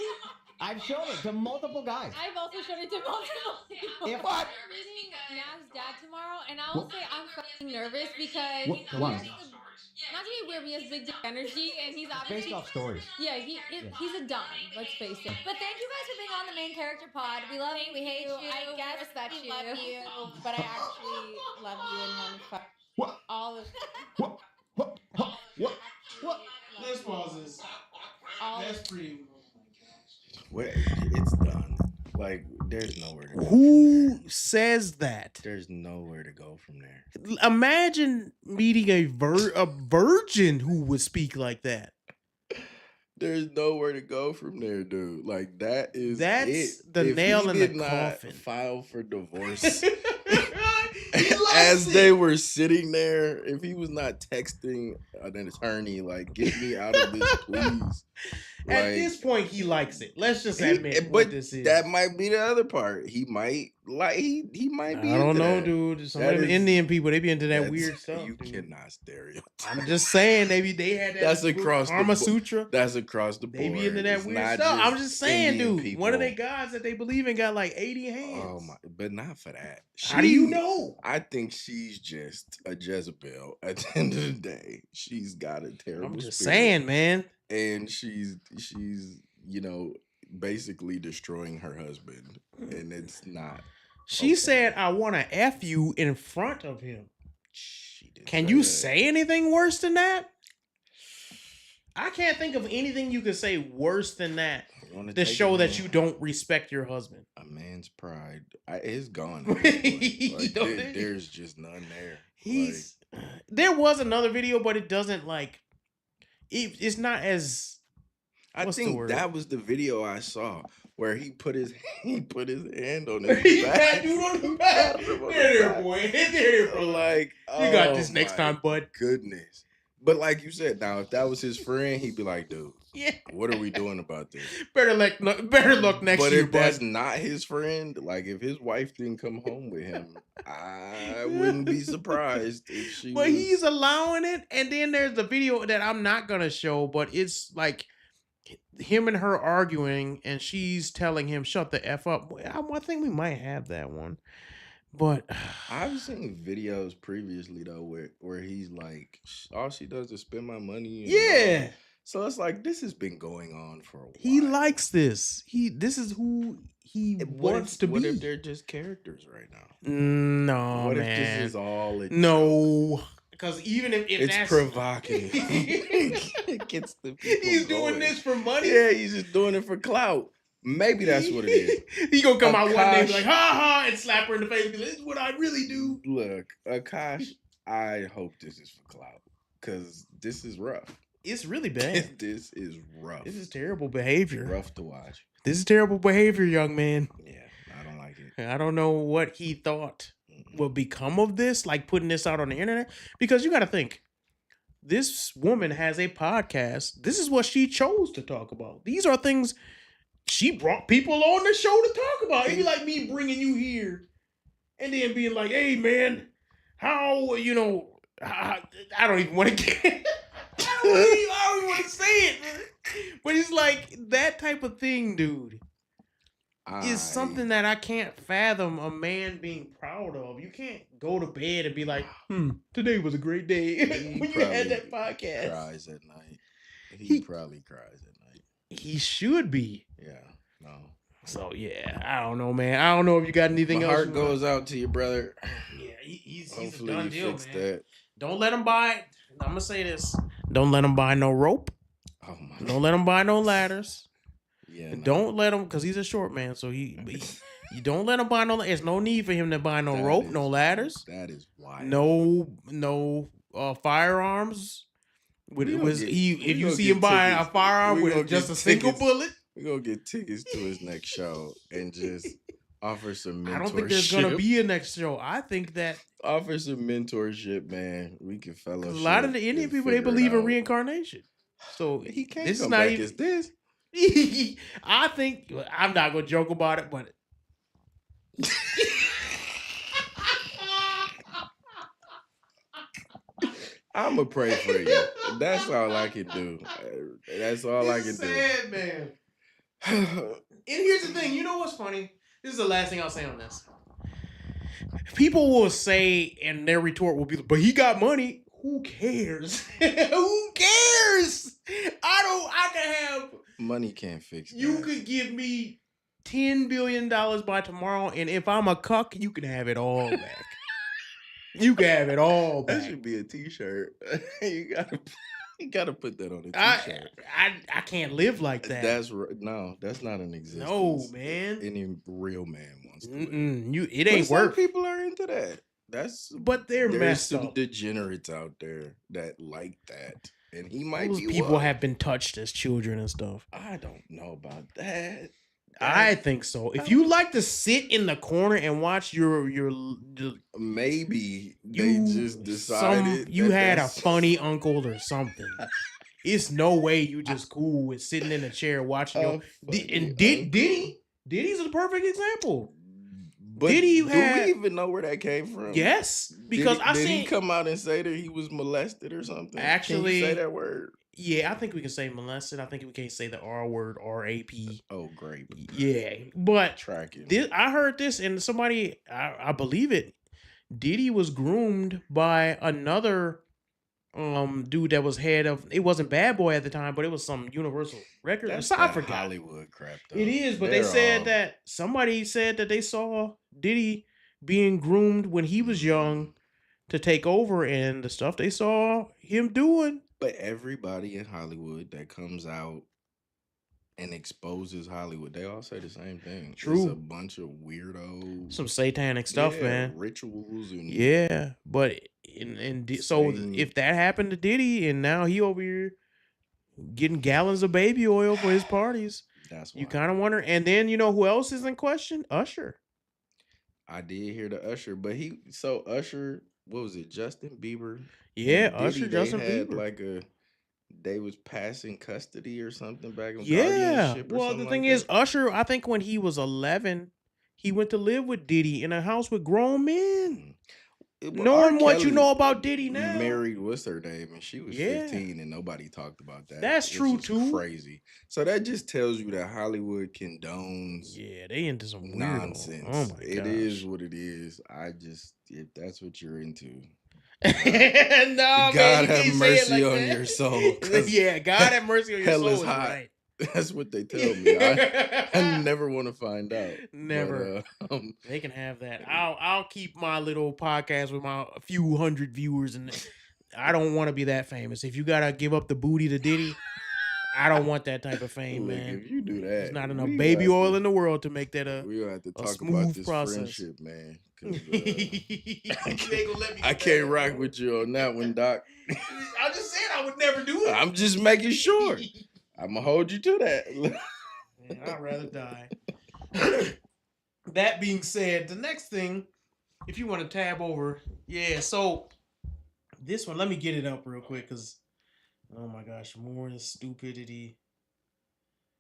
I've shown it to multiple guys. I've also shown it to multiple people. If what? I'm meeting Nav's dad tomorrow, and I will say I'm fucking nervous because Why? not to be weird, he has big dick energy, and he's obviously Based off stories. Yeah, he's a dime. Let's face it. But thank you guys for being on the main character pod. We love you. We hate you. I guess respect you. Love you, but I actually love you and want to fuck What? all of. What? Let's pause this. That's pretty. Wait, it's done. Like, there's nowhere to go. Who says that? There's nowhere to go from there. Imagine meeting a virgin who would speak like that. There's nowhere to go from there, dude. Like that's That's it. the If nail he in the did not coffin. File for divorce. As they were sitting there, if he was not texting an attorney, like, get me out of this, please. At Like, this point, he likes it. Let's just admit but what this is. that might be the other part. He might like he might be. I don't into know, that. dude. Some That of them is- Indian people, they be into that that's- weird stuff. You dude. cannot stereotype. I'm just saying, they had that. That's across the Karma board. Sutra. That's across the board. They be into that It's weird not stuff. I'm just saying, Indian dude. people. One of their gods that they believe in got like 80 hands. Oh my! But not for that. How do you know? I think she's just a Jezebel. At the end of the day, she's got a terrible. I'm just spirit, saying, man. and she's basically destroying her husband, and it's not. She said, "I want to f you in front of him." She did Can say you that. say anything worse than that? I can't think of anything you could say worse than that You wanna to take show a that man- you don't respect your husband. A man's pride is gone. at this point. Like, Don't there's just none there. He's there was another video, but it doesn't like it's not as I What's the think word? that was the video I saw where he put his hand on He his pat back. dude on the back. Tapped him on the There, back. boy. There, bro. Like, You got oh this next my time, bud. goodness. But like you said, now if that was his friend, he'd be like, dude, Yeah. what are we doing about this? Better luck next But year, if that's bud. not his friend, like if his wife didn't come home with him, I wouldn't be surprised if she But was. he's allowing it, and then there's the video that I'm not gonna show, but it's like him and her arguing, and she's telling him, "Shut the f up." I think we might have that one, but I've seen videos previously though where he's like, all she does is spend my money. And yeah, so it's like this has been going on for a while. he likes this. This is who he wants to What be. if they're just characters right now? No, What man. if this is all a No, because even if it's that's provocative. It gets the people he's going. doing this for money. Yeah, he's just doing it for clout. Maybe that's what it is. He gonna come out one day and be Akash- like, ha ha, and slap her in the face and be like, this is what I really do. Look, Akash, I hope this is for clout because this is rough. It's really bad. This is rough. This is terrible behavior. Rough to watch. This is terrible behavior, young man. Yeah, I don't like it. I don't know what he thought would become of this, like putting this out on the internet. Because you got to think, this woman has a podcast. This is what she chose to talk about. These are things she brought people on the show to talk about. It'd be like me bringing you here and then being like, hey, man, how, I don't even want to get I don't even want to say it, man. But it's like that type of thing, dude, is something that I can't fathom a man being proud of. You can't go to bed and be like, today was a great day when you had that podcast. Cries at night. He probably cries at night. He should be. Yeah, no. So yeah, I don't know, man. I don't know if you got anything My else. heart goes out to your brother. Yeah, he's Hopefully a done you deal, fix man. that. Don't let him buy. I'm gonna say this. Don't let him buy no rope. Oh my. Don't let him buy no ladders. Yeah. And don't let him, because he's a short man. So you don't let him buy no. There's no need for him to buy no rope, no ladders. That is wild. No firearms. If you gonna see get him buying a tickets. firearm We with gonna just get a single tickets. bullet, We're gonna get tickets to his next show and just offer some mentorship. I don't think there's gonna be a next show. I think that offer some mentorship, man. We can a fellowship. lot of the Indian people, they believe in reincarnation. So He can't this come is not back even. as this. I think I'm not gonna joke about it, but I'ma pray for you. That's all I can do. That's all I can do. sad, man. And here's the thing. You know what's funny? This is the last thing I'll say on this. People will say, and their retort will be, "But he got money. Who cares? Who cares? I can have. Money can't fix that. You could give me $10 billion by tomorrow, and if I'm a cuck, you can have it all back. You can have it all That back. should be a T-shirt. You gotta put that on a T-shirt. I can't live like that. That's not an existence. No, man. Any real man wants to. It ain't Some work. people are into that. But they're there's messed some up. degenerates out there that like that, and he might Those be people one. have been touched as children and stuff. I don't know about that. I think so. If you like to sit in the corner and watch your maybe they just decided you that had a that's- funny uncle or something. It's no way you just cool with sitting in a chair watching your. Diddy's a perfect example. But Diddy do had- we even know where that came from? Yes, because did he come out and say that he was molested or something? Actually, Can you say that word? Yeah, I think we can say molested. I think we can't say the R word, R-A-P. Oh, great. Yeah, but tracking. I heard this, and somebody, I believe it. Diddy was groomed by another dude that was head of. It wasn't Bad Boy at the time, but it was some Universal Record. That's I that forgot. Hollywood crap. Though. It is, but They're they said all- that somebody said that they saw Diddy being groomed when he was young to take over, and the stuff they saw him doing. But everybody in Hollywood that comes out and exposes Hollywood, they all say the same thing. True. It's a bunch of weirdos. Some satanic stuff, Yeah, man. Rituals and Yeah, but so Same. if that happened to Diddy and now he over here getting gallons of baby oil for his parties. That's You why. kind of wonder. And then you know who else is in question? Usher. I did hear the Usher, but Usher, what was it? Justin Bieber Yeah, and Usher, Diddy, they Justin had Bieber. they was passing custody or something back in Yeah. guardianship or Well, the something like thing is, that. Usher, I think when he was 11, he went to live with Diddy in a house with grown men. But R. Knowing what you Kelly know about Diddy now. married what's her name, and she was Yeah. 15, and nobody talked about that. That's true, which is too. Crazy. So that just tells you that Hollywood condones Yeah, they into some weirdo. nonsense. Oh my It gosh. is what it is. If that's what you're into, No, man, God you have can't say it mercy like on that. your soul. 'cause Yeah, God have mercy on your hell soul is is hot. right. That's what they tell me. I never want to find out. Never. But, They can have that. I'll keep my little podcast with my few hundred viewers, and I don't want to be that famous. If you gotta give up the booty to Diddy, I don't want that type of fame, look, man. if you do that, There's not enough we baby gonna have oil to- in the world to make that we gonna have to a talk about smooth this process. friendship, man. 'cause, You ain't gonna let me I do can't that, rock bro. with you on that one, Doc. I just said I would never do it. I'm just making sure. I'm gonna hold you to that. Man, I'd rather die. That being said, the next thing, if you want to tab over, yeah, so this one, let me get it up real quick, because, oh my gosh, more stupidity.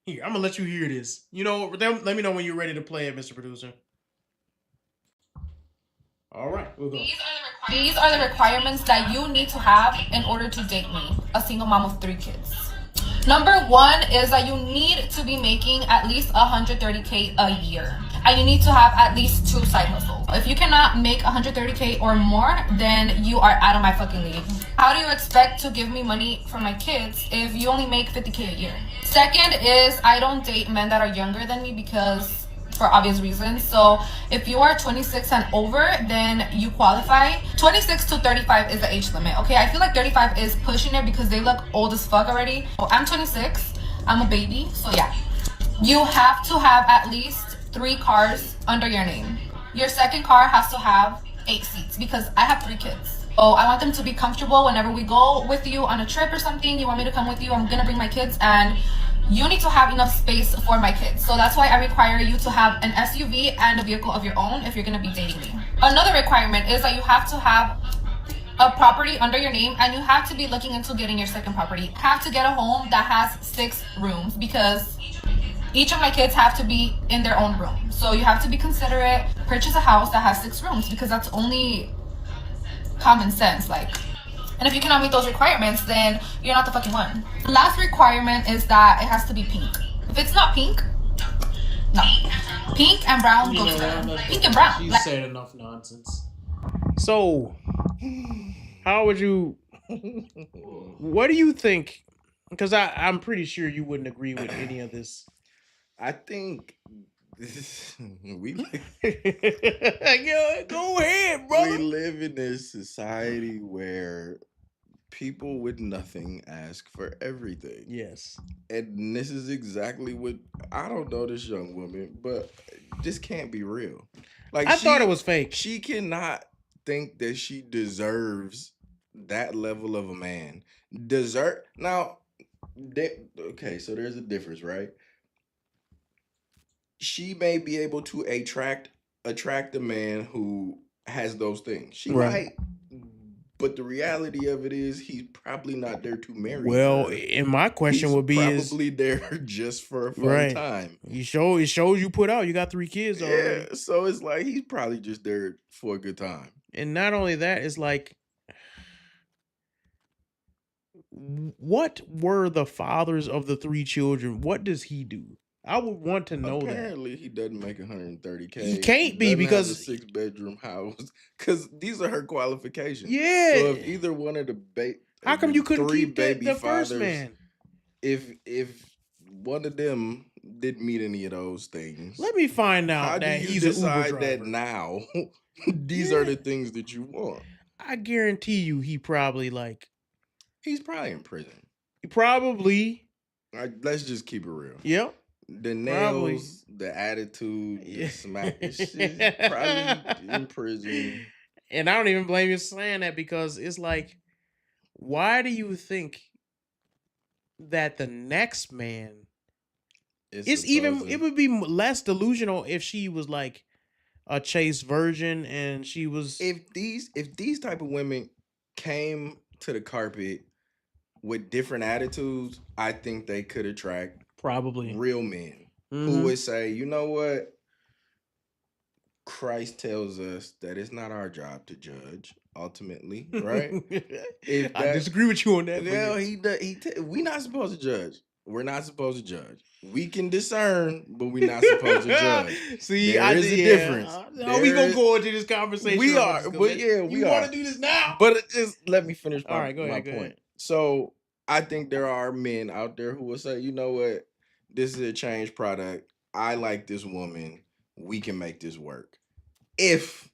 Here, I'm going to let you hear this. You know, let me know when you're ready to play it, Mr. Producer. All right, we'll go. These are the requirements that you need to have in order to date me, a single mom of 3 kids. Number 1 is that you need to be making at least $130K a year. And you need to have at least 2 side hustles. If you cannot make $130K or more, then you are out of my fucking league. How do you expect to give me money for my kids if you only make $50K a year? Second is I don't date men that are younger than me because for obvious reasons. So if you are 26 and over, then you qualify. 26 to 35 is the age limit. Okay, I feel like 35 is pushing it because they look old as fuck already. Well, I'm 26, I'm a baby, so yeah. You have to have at least 3 cars under your name. Your second car has to have 8 seats because I have 3 kids. Oh, I want them to be comfortable whenever we go with you on a trip or something. You want me to come with you? I'm gonna bring my kids, and you need to have enough space for my kids. So that's why I require you to have an SUV and a vehicle of your own if you're gonna be dating me. Another requirement is that you have to have a property under your name, and you have to be looking into getting your second property. You have to get a home that has 6 rooms because each of my kids have to be in their own room. So you have to be considerate, purchase a house that has 6 rooms because that's only common sense, like. And if you cannot meet those requirements, then you're not the fucking one. Last requirement is that it has to be pink. If it's not pink, no. Pink and brown go together. Pink and brown. She said enough nonsense. So, how would you? What do you think? Because I'm pretty sure you wouldn't agree with any of this. I think we go ahead, brother. We live in this society where people with nothing ask for everything. Yes. And this is exactly what I don't know this young woman, but this can't be real. Like I thought it was fake. She cannot think that she deserves that level of a man. Okay, so there's a difference, right? She may be able to attract a man who has those things. She might, but the reality of it is he's probably not there to marry Well, her. and my question would be probably there just for a fun time. It shows you put out. You got 3 kids already. Yeah, so it's like he's probably just there for a good time. And not only that, it's like, what were the fathers of the 3 children? What does he do? I would want to know that. Apparently, he doesn't make 130K. He can't be doesn't because have a 6-bedroom house. Because these are her qualifications. Yeah. So if either one of the how come you couldn't 3 keep baby the fathers, first man? If one of them didn't meet any of those things, Let me find out how that do you he's an Uber decide driver. that now? These are the things that you want. I guarantee you, he's probably in prison. Probably. Let's just keep it real. Yep. The nails, the attitude, the smack. She's probably in prison. And I don't even blame you saying that because it's like, why do you think that the next man, It's it's even supposed it to. would be less delusional if she was like a chaste virgin and she was If these type of women came to the carpet with different attitudes, I think they could attract probably. real men who Mhm. would say, you know what? Christ tells us that it's not our job to judge ultimately, right? If I that, disagree with you on that, but well, yeah. he does. We not supposed to judge. We're not supposed to judge. We can discern, but we're not supposed to judge. See, There I is did. a Yeah. difference. How we There gonna is. go into this conversation? We about are, this, but yeah, we you want are. to do this now? But just let me finish All my right, go my ahead. Go point. ahead. So I think there are men out there who will say, you know what, this is a changed product. I like this woman. We can make this work. If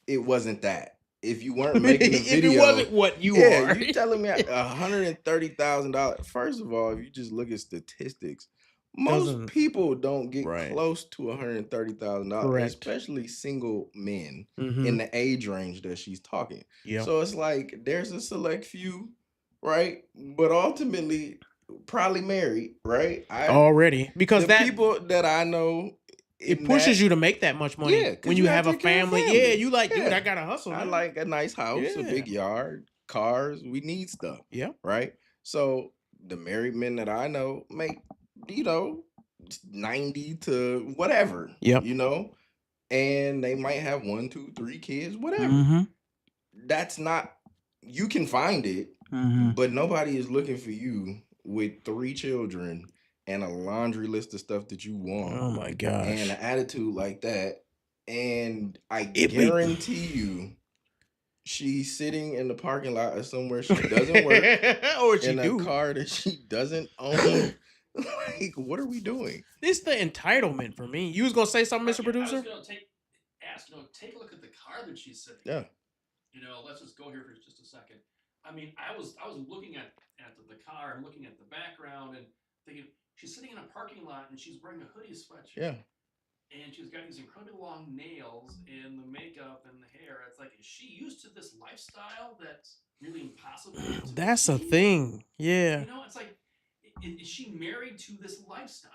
it wasn't that, if you weren't making a If it video, wasn't what you yeah, are, you telling me $130,000. First of all, if you just look at statistics, most doesn't people don't get right? close to $130,000, Correct. especially single men Mm-hmm. in the age range that she's talking. Yeah. So it's like there's a select few, right? But ultimately, probably married, right? Already, because The people that I know, it in pushes that, you to make that much money yeah, when because you you have have to a take care of family. Yeah, family. you like, dude, Yeah. I gotta hustle. I Now. like a nice house, a Yeah. big yard, cars. We need stuff, Yeah. right? So the married men that I know make, you know, 90 to whatever, Yep. you know, and they might have 1, 2, 3 kids, whatever. Mm-hmm. That's not, you can find it, Mm-hmm. but nobody is looking for you with 3 children and a laundry list of stuff that you want Oh my and gosh. an attitude like that. And I It guarantee you, she's sitting in the parking lot of somewhere she doesn't work, or she in a do. car that she doesn't own. Like, what are we doing? This the entitlement for me. You was gonna say something, Mr. I Producer? was going to ask, take a look at the car that she's sitting in. Yeah. You know, let's just go here for just a second. I mean, I was looking at the car and looking at the background and thinking she's sitting in a parking lot and she's wearing a hoodie sweatshirt. Yeah. And she's got these incredibly long nails and the makeup and the hair. It's like, is she used to this lifestyle that's really impossible to That's a achieve? thing. Yeah. You know, it's like, is she married to this lifestyle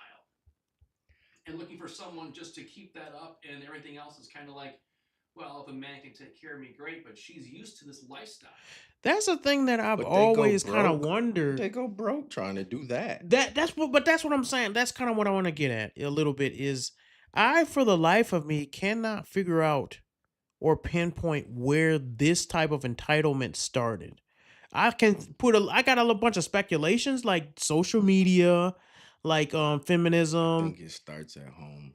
and looking for someone just to keep that up, and everything else is kind of like, well, if a man can take care of me, great, but she's used to this lifestyle. That's a thing that I've But they go always kind of broke. wondered. They go broke trying to do that. That's what I'm saying. That's kind of what I want to get at a little bit is I, for the life of me, cannot figure out or pinpoint where this type of entitlement started. I got a bunch of speculations like social media, like I feminism. think it starts at home.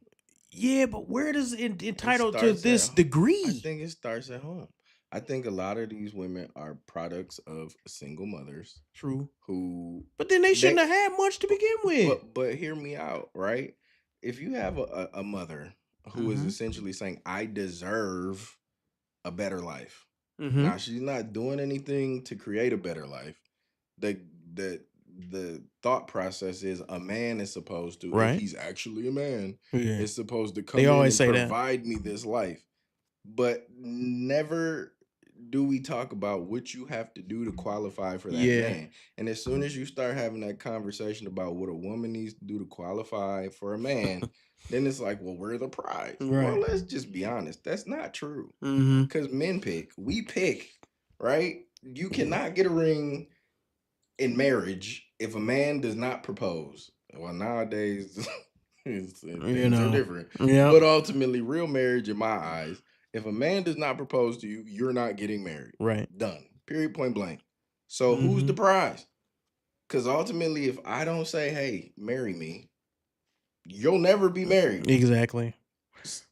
Yeah, but where does it entitled to starts this at- I degree? think it starts at home. I think a lot of these women are products of single mothers True. who, But then they shouldn't have had much to begin with. but hear me out, right? If you have a mother who is Mhm. essentially saying, I deserve a better life. Mhm. Now she's not doing anything to create a better life. The thought process is a man is supposed to, Right. if he's actually a man, Yeah. is supposed to come They in always and say that. provide me this life. But never do we talk about what you have to do to qualify for that Yeah. man. And as soon as you start having that conversation about what a woman needs to do to qualify for a man, then it's like, well, we're the prize. Right. Well, let's just be honest. That's not true. Mm-hmm. Because men pick. We pick, right? You cannot get a ring in marriage if a man does not propose. Well, nowadays, things are different. Yeah. But ultimately, real marriage, in my eyes, if a man does not propose to you, you're not getting married. Right. Done. Period, point blank. So who's the prize? Because ultimately, if I don't say, hey, marry me, you'll never be married. Exactly.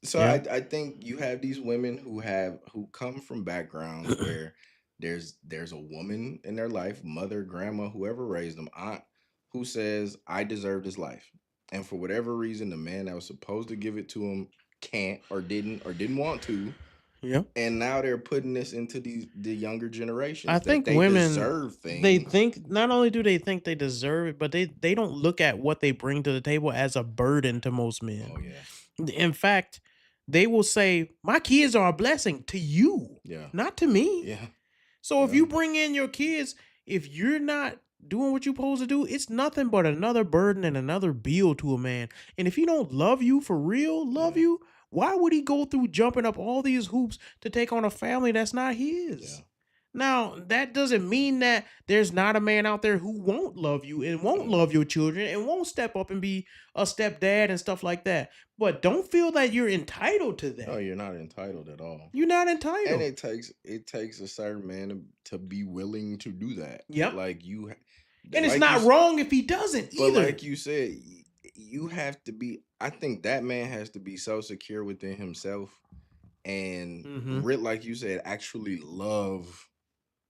So Yeah. I think you have these women who come from backgrounds where there's a woman in their life, mother, grandma, whoever raised them, aunt, who says, I deserve this life. And for whatever reason, the man that was supposed to give it to him can't or didn't want to. Yeah. And now they're putting this into the younger generations. I that think they women deserve things. They think not only do they think they deserve it, but they don't look at what they bring to the table as a burden to most men. Oh yeah. In fact, they will say, "My kids are a blessing to you, Yeah. not to me." Yeah. So if you bring in your kids, if you're not doing what you supposed to do, it's nothing but another burden and another bill to a man. And if he don't love you for real, you, why would he go through jumping up all these hoops to take on a family that's not his? Yeah. Now, that doesn't mean that there's not a man out there who won't love you and won't love your children and won't step up and be a stepdad and stuff like that. But don't feel that you're entitled to that. No, you're not entitled at all. You're not And entitled. it takes a certain man to be willing to do that. Yep. Like you, And it's like not you, wrong if he doesn't but either. like you said, you have to be. I think that man has to be so secure within himself, and Mhm. like you said, actually love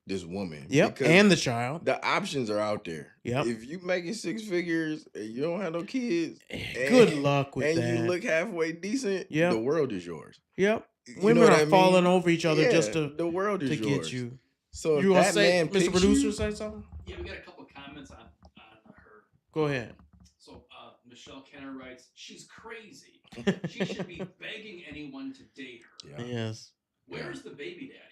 this woman. Yep. Because And the child. the options are out there. Yep. If you making 6 figures and you don't have no kids, Good luck with and that. you look halfway decent, Yep. the world is yours. Yep. You know Women what are I mean? falling over each other Yeah, just to the world is to yours. get you. So if You gonna that say, man Mr. picks Producer, you, say something? Yeah, we got a couple of comments on her. Go ahead. So Michelle Kenner writes, she's crazy. She should be begging anyone to date her. Yes. Where's the baby daddy?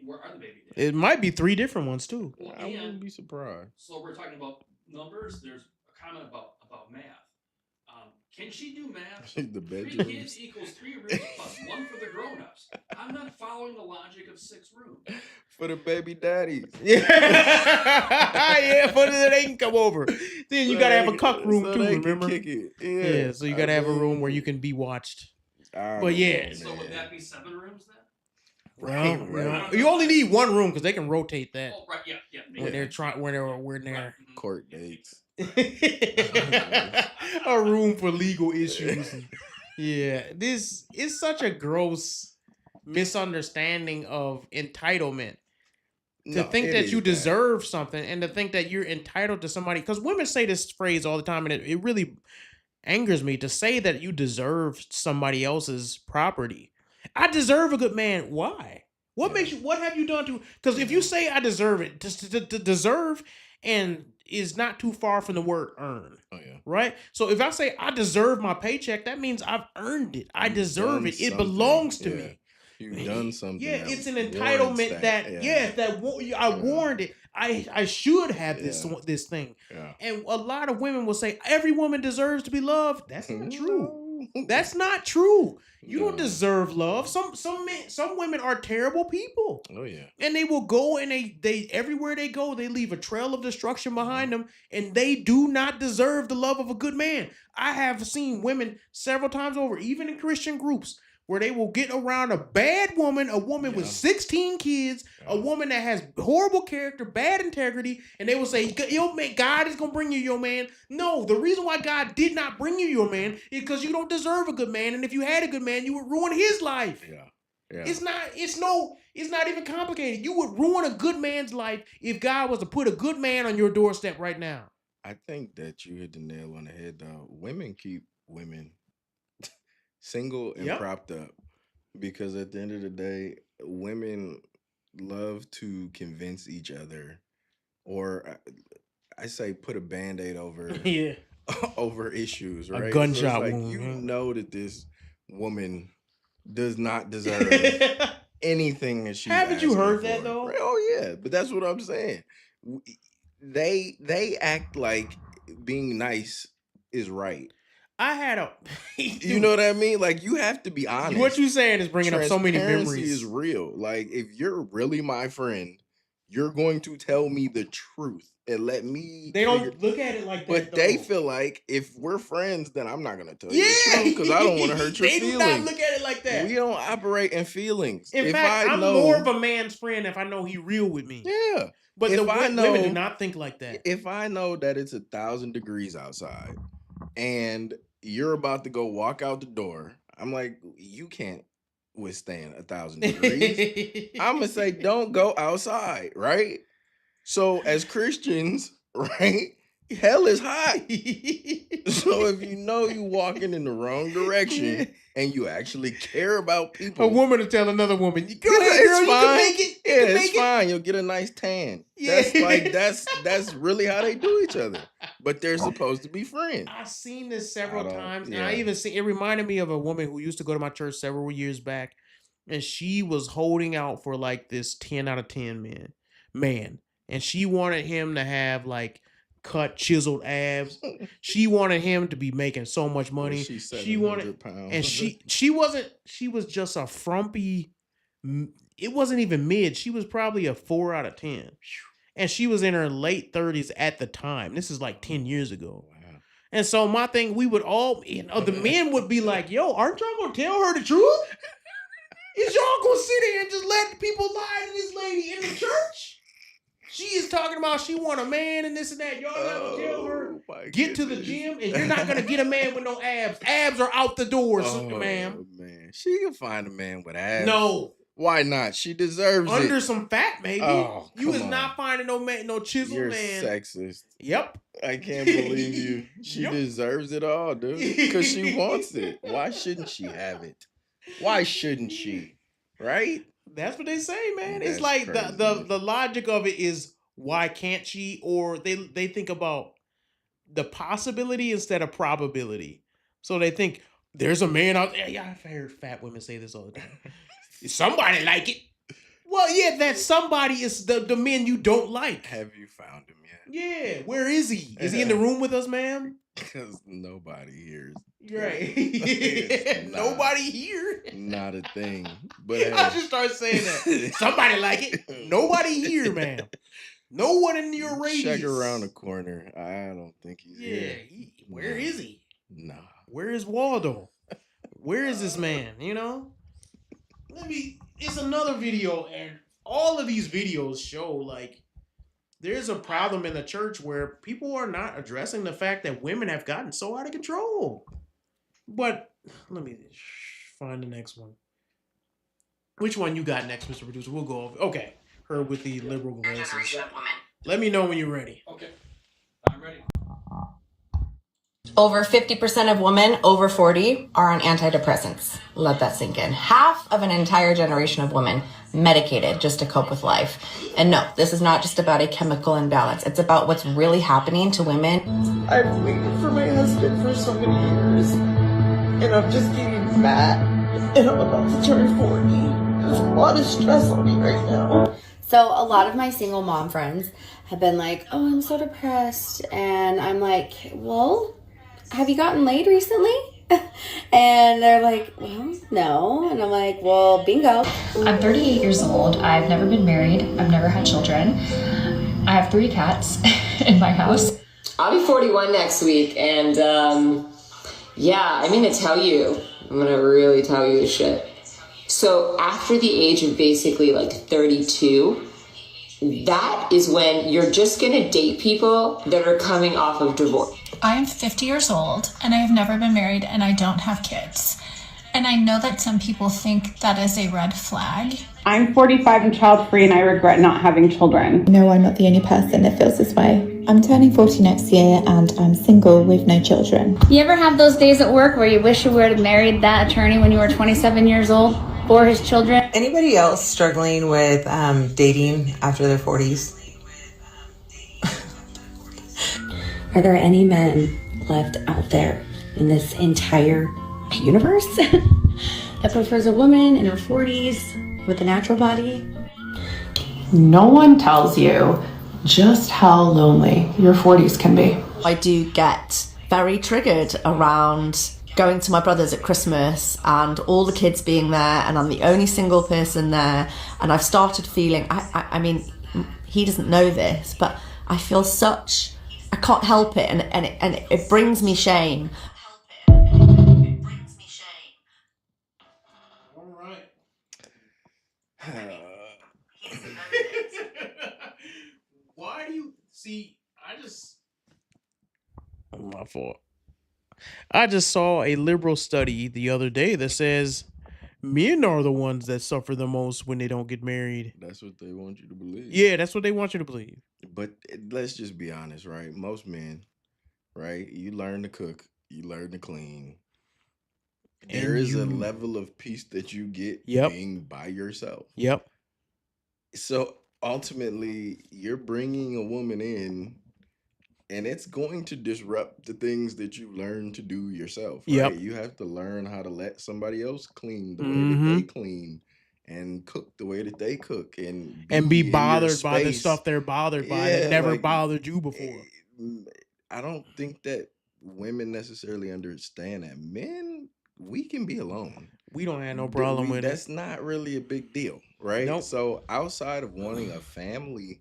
Where are the baby daddies? It might be 3 different ones too. Well, I wouldn't and be surprised. so we're talking about numbers. There's a comment about math. Can she do math? The 3 bedrooms. kids equals 3 rooms plus 1 for the grown-ups. I'm not following the logic of 6 rooms. For the baby daddies. Yeah, but they can come over. Then you So gotta have they a cuck can- room so too, they can remember? kick it. Yeah, so you gotta have a room where you can be watched. But yeah, So would that be 7 rooms then? well, Right. you only need 1 room because they can rotate that Oh, right, yeah. when they're trying when they're Court dates. a room for legal issues. Yeah, this is such a gross misunderstanding of entitlement. To No, think it that is you that. deserve something and to think that you're entitled to somebody, because women say this phrase all the time, and it really angers me to say that you deserve somebody else's property. I deserve a good man. Why? What makes you? What have you done to? Because if you say I deserve it, to deserve and is not too far from the word earn. Oh yeah. Right. So if I say I deserve my paycheck, that means I've earned it. I You've deserve done it. It something. belongs to Yeah. me. You've done something. Yeah, that it's an warrants entitlement that I warned it. I should have this thing. Yeah. And a lot of women will say every woman deserves to be loved. That's not true. That's not true. You don't deserve love. Some women are terrible people. Oh yeah. And they will go and they everywhere they go, they leave a trail of destruction behind them, and they do not deserve the love of a good man. I have seen women several times over, even in Christian groups, where they will get around a bad woman, a woman with 16 kids, a woman that has horrible character, bad integrity, and they will say, "Yo, man, God is gonna bring you your man." No, the reason why God did not bring you your man is because you don't deserve a good man, and if you had a good man, you would ruin his life. Yeah. Yeah. It's not even complicated. You would ruin a good man's life if God was to put a good man on your doorstep right now. I think that you hit the nail on the head though. Women keep women single and Yep. propped up because at the end of the day, women love to convince each other, or I say put a band-aid over Yeah. over issues, A right? gunshot so it's wound, you huh? know that this woman does not deserve anything that she Haven't you heard that, though? Right? Oh yeah, but that's what I'm saying. They act like being nice is right. I had a You know what I mean? Like you have to be honest. What you saying is bringing up so many Transparency memories. is real. Like if you're really my friend, you're going to tell me the truth and let me. They don't look at it like that. But though. they feel like if we're friends, then I'm not gonna tell you Yeah, the truth because I don't want to hurt your they feelings. do not look at it like that. We don't operate in feelings. In if fact, I I'm know, more of a man's friend if I know he real with me. Yeah. But If the I women know- do not think like that. If I know that it's 1,000 degrees outside and you're about to go walk out the door, I'm like, you can't withstand 1,000 degrees. I'm gonna say, don't go outside, right? So as Christians, right? Hell is hot. So if you know you walking in the wrong direction and you actually care about people, A woman to tell another woman, "Go yeah, ahead, girl, you can make it. You Yeah, can it's make it." fine. You'll get a nice tan. Yeah. That's like that's really how they do each other. But they're supposed to be friends. I've seen this several I don't- times, and yeah. I even see it reminded me of a woman who used to go to my church several years back, and she was holding out for like this 10 out of 10 man. and she wanted him to have like cut, chiseled abs. She wanted him to be making so much money. She She wanted, 700 pounds. and she wasn't. She was just a frumpy. It wasn't even mid. She was probably a 4 out of 10, and she was in her late 30s at the time. This is like 10 years ago. Wow. And so my thing, we would all, the men would be like, "Yo, aren't y'all gonna tell her the truth? Is y'all gonna sit here and just let people lie to this lady in the church? She is talking about she want a man and this and that. Y'all not gonna tell her get to the gym, and you're not gonna get a man with no abs. Abs are out the door, ma'am. Man, she can find a man with abs. No, why not? She deserves it. under some fat, maybe. Oh, you is come not on. finding no man, no chiseled You're man. sexist. Yep. I can't believe you. She Yep. deserves it all, dude. Because she wants it. Why shouldn't she have it? Why shouldn't she? Right? That's what they say, man. It's That's like crazy. the logic of it is why can't she? Or they think about the possibility instead of probability. So they think there's a man out there. Yeah, I've heard fat women say this all the time. Somebody like it. Well, yeah, that somebody is the men you don't like. Have you found him yet? Yeah, where is he? Is he in the room with us, ma'am? Because nobody hears. Right. It's Nobody here. Not a thing. But I should start saying that. Somebody like it. Nobody here, ma'am. No one in your radius. Check around the corner. I don't think he's here. Where is he? Nah. Where is Waldo? Where is this man? You know? It's another video, and all of these videos show like there's a problem in the church where people are not addressing the fact that women have gotten so out of control. But let me find the next one. Which one you got next, Mr. Producer? We'll go over. Okay. Her with the liberal glasses. Let me know when you're ready. Okay. I'm ready. Over 50% of women over 40 are on antidepressants. Let that sink in. Half of an entire generation of women medicated just to cope with life. And no, this is not just about a chemical imbalance. It's about what's really happening to women. I've waited for my husband for so many years, and I'm just getting fat, and I'm about to turn 40. There's a lot of stress on me right now. So a lot of my single mom friends have been like, "Oh, I'm so depressed," and I'm like, "Well, have you gotten laid recently?" And they're like, "Well, no." And I'm like, "Well, bingo." I'm 38 years old. I've never been married. I've never had children. I have 3 cats in my house. I'll be 41 next week, and yeah, I'm gonna tell you. I'm gonna really tell you the shit. So after the age of basically like 32, that is when you're just gonna date people that are coming off of divorce. I am 50 years old and I have never been married and I don't have kids. And I know that some people think that is a red flag. I'm 45 and child-free and I regret not having children. No, I'm not the only person that feels this way. I'm turning 40 next year and I'm single with no children. You ever have those days at work where you wish you would have married that attorney when you were 27 years old for his children? Anybody else struggling with dating after their 40s? Are there any men left out there in this entire universe that prefers a woman in her 40s with a natural body? No one tells you just how lonely your 40s can be. I do get very triggered around going to my brother's at Christmas and all the kids being there and I'm the only single person there, and I've started feeling, I mean, he doesn't know this, but I feel such, I can't help it, and it brings me shame. All right. Why do you see? My fault. I just saw a liberal study the other day that says men are the ones that suffer the most when they don't get married. That's what they want you to believe. Yeah, that's what they want you to believe. But let's just be honest, right? Most men, right? You learn to cook, you learn to clean. There is a level of peace that you get being by yourself. Yep. So ultimately, you're bringing a woman in, and it's going to disrupt the things that you learn to do yourself. Right? Yep. You have to learn how to let somebody else clean the way that they clean and cook the way that they cook and be in your bothered by the space. stuff they're bothered by that Yeah, never like bothered you before. I don't think that women necessarily understand that men, we can be alone. We don't have no problem with it. That's not really a big deal, right? Nope. So outside of wanting a family,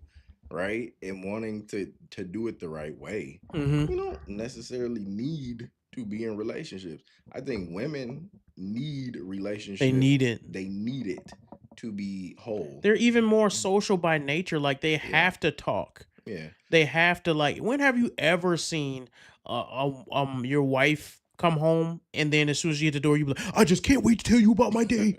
right, and wanting to do it the right way, Mhm. you don't necessarily need to be in relationships. I think women need relationships. They need it. They need it to be whole. They're even more social by nature. Like they have to talk. Yeah. They have to like. When have you ever seen your wife come home and then as soon as you hit the door, you be like, I just can't wait to tell you about my day.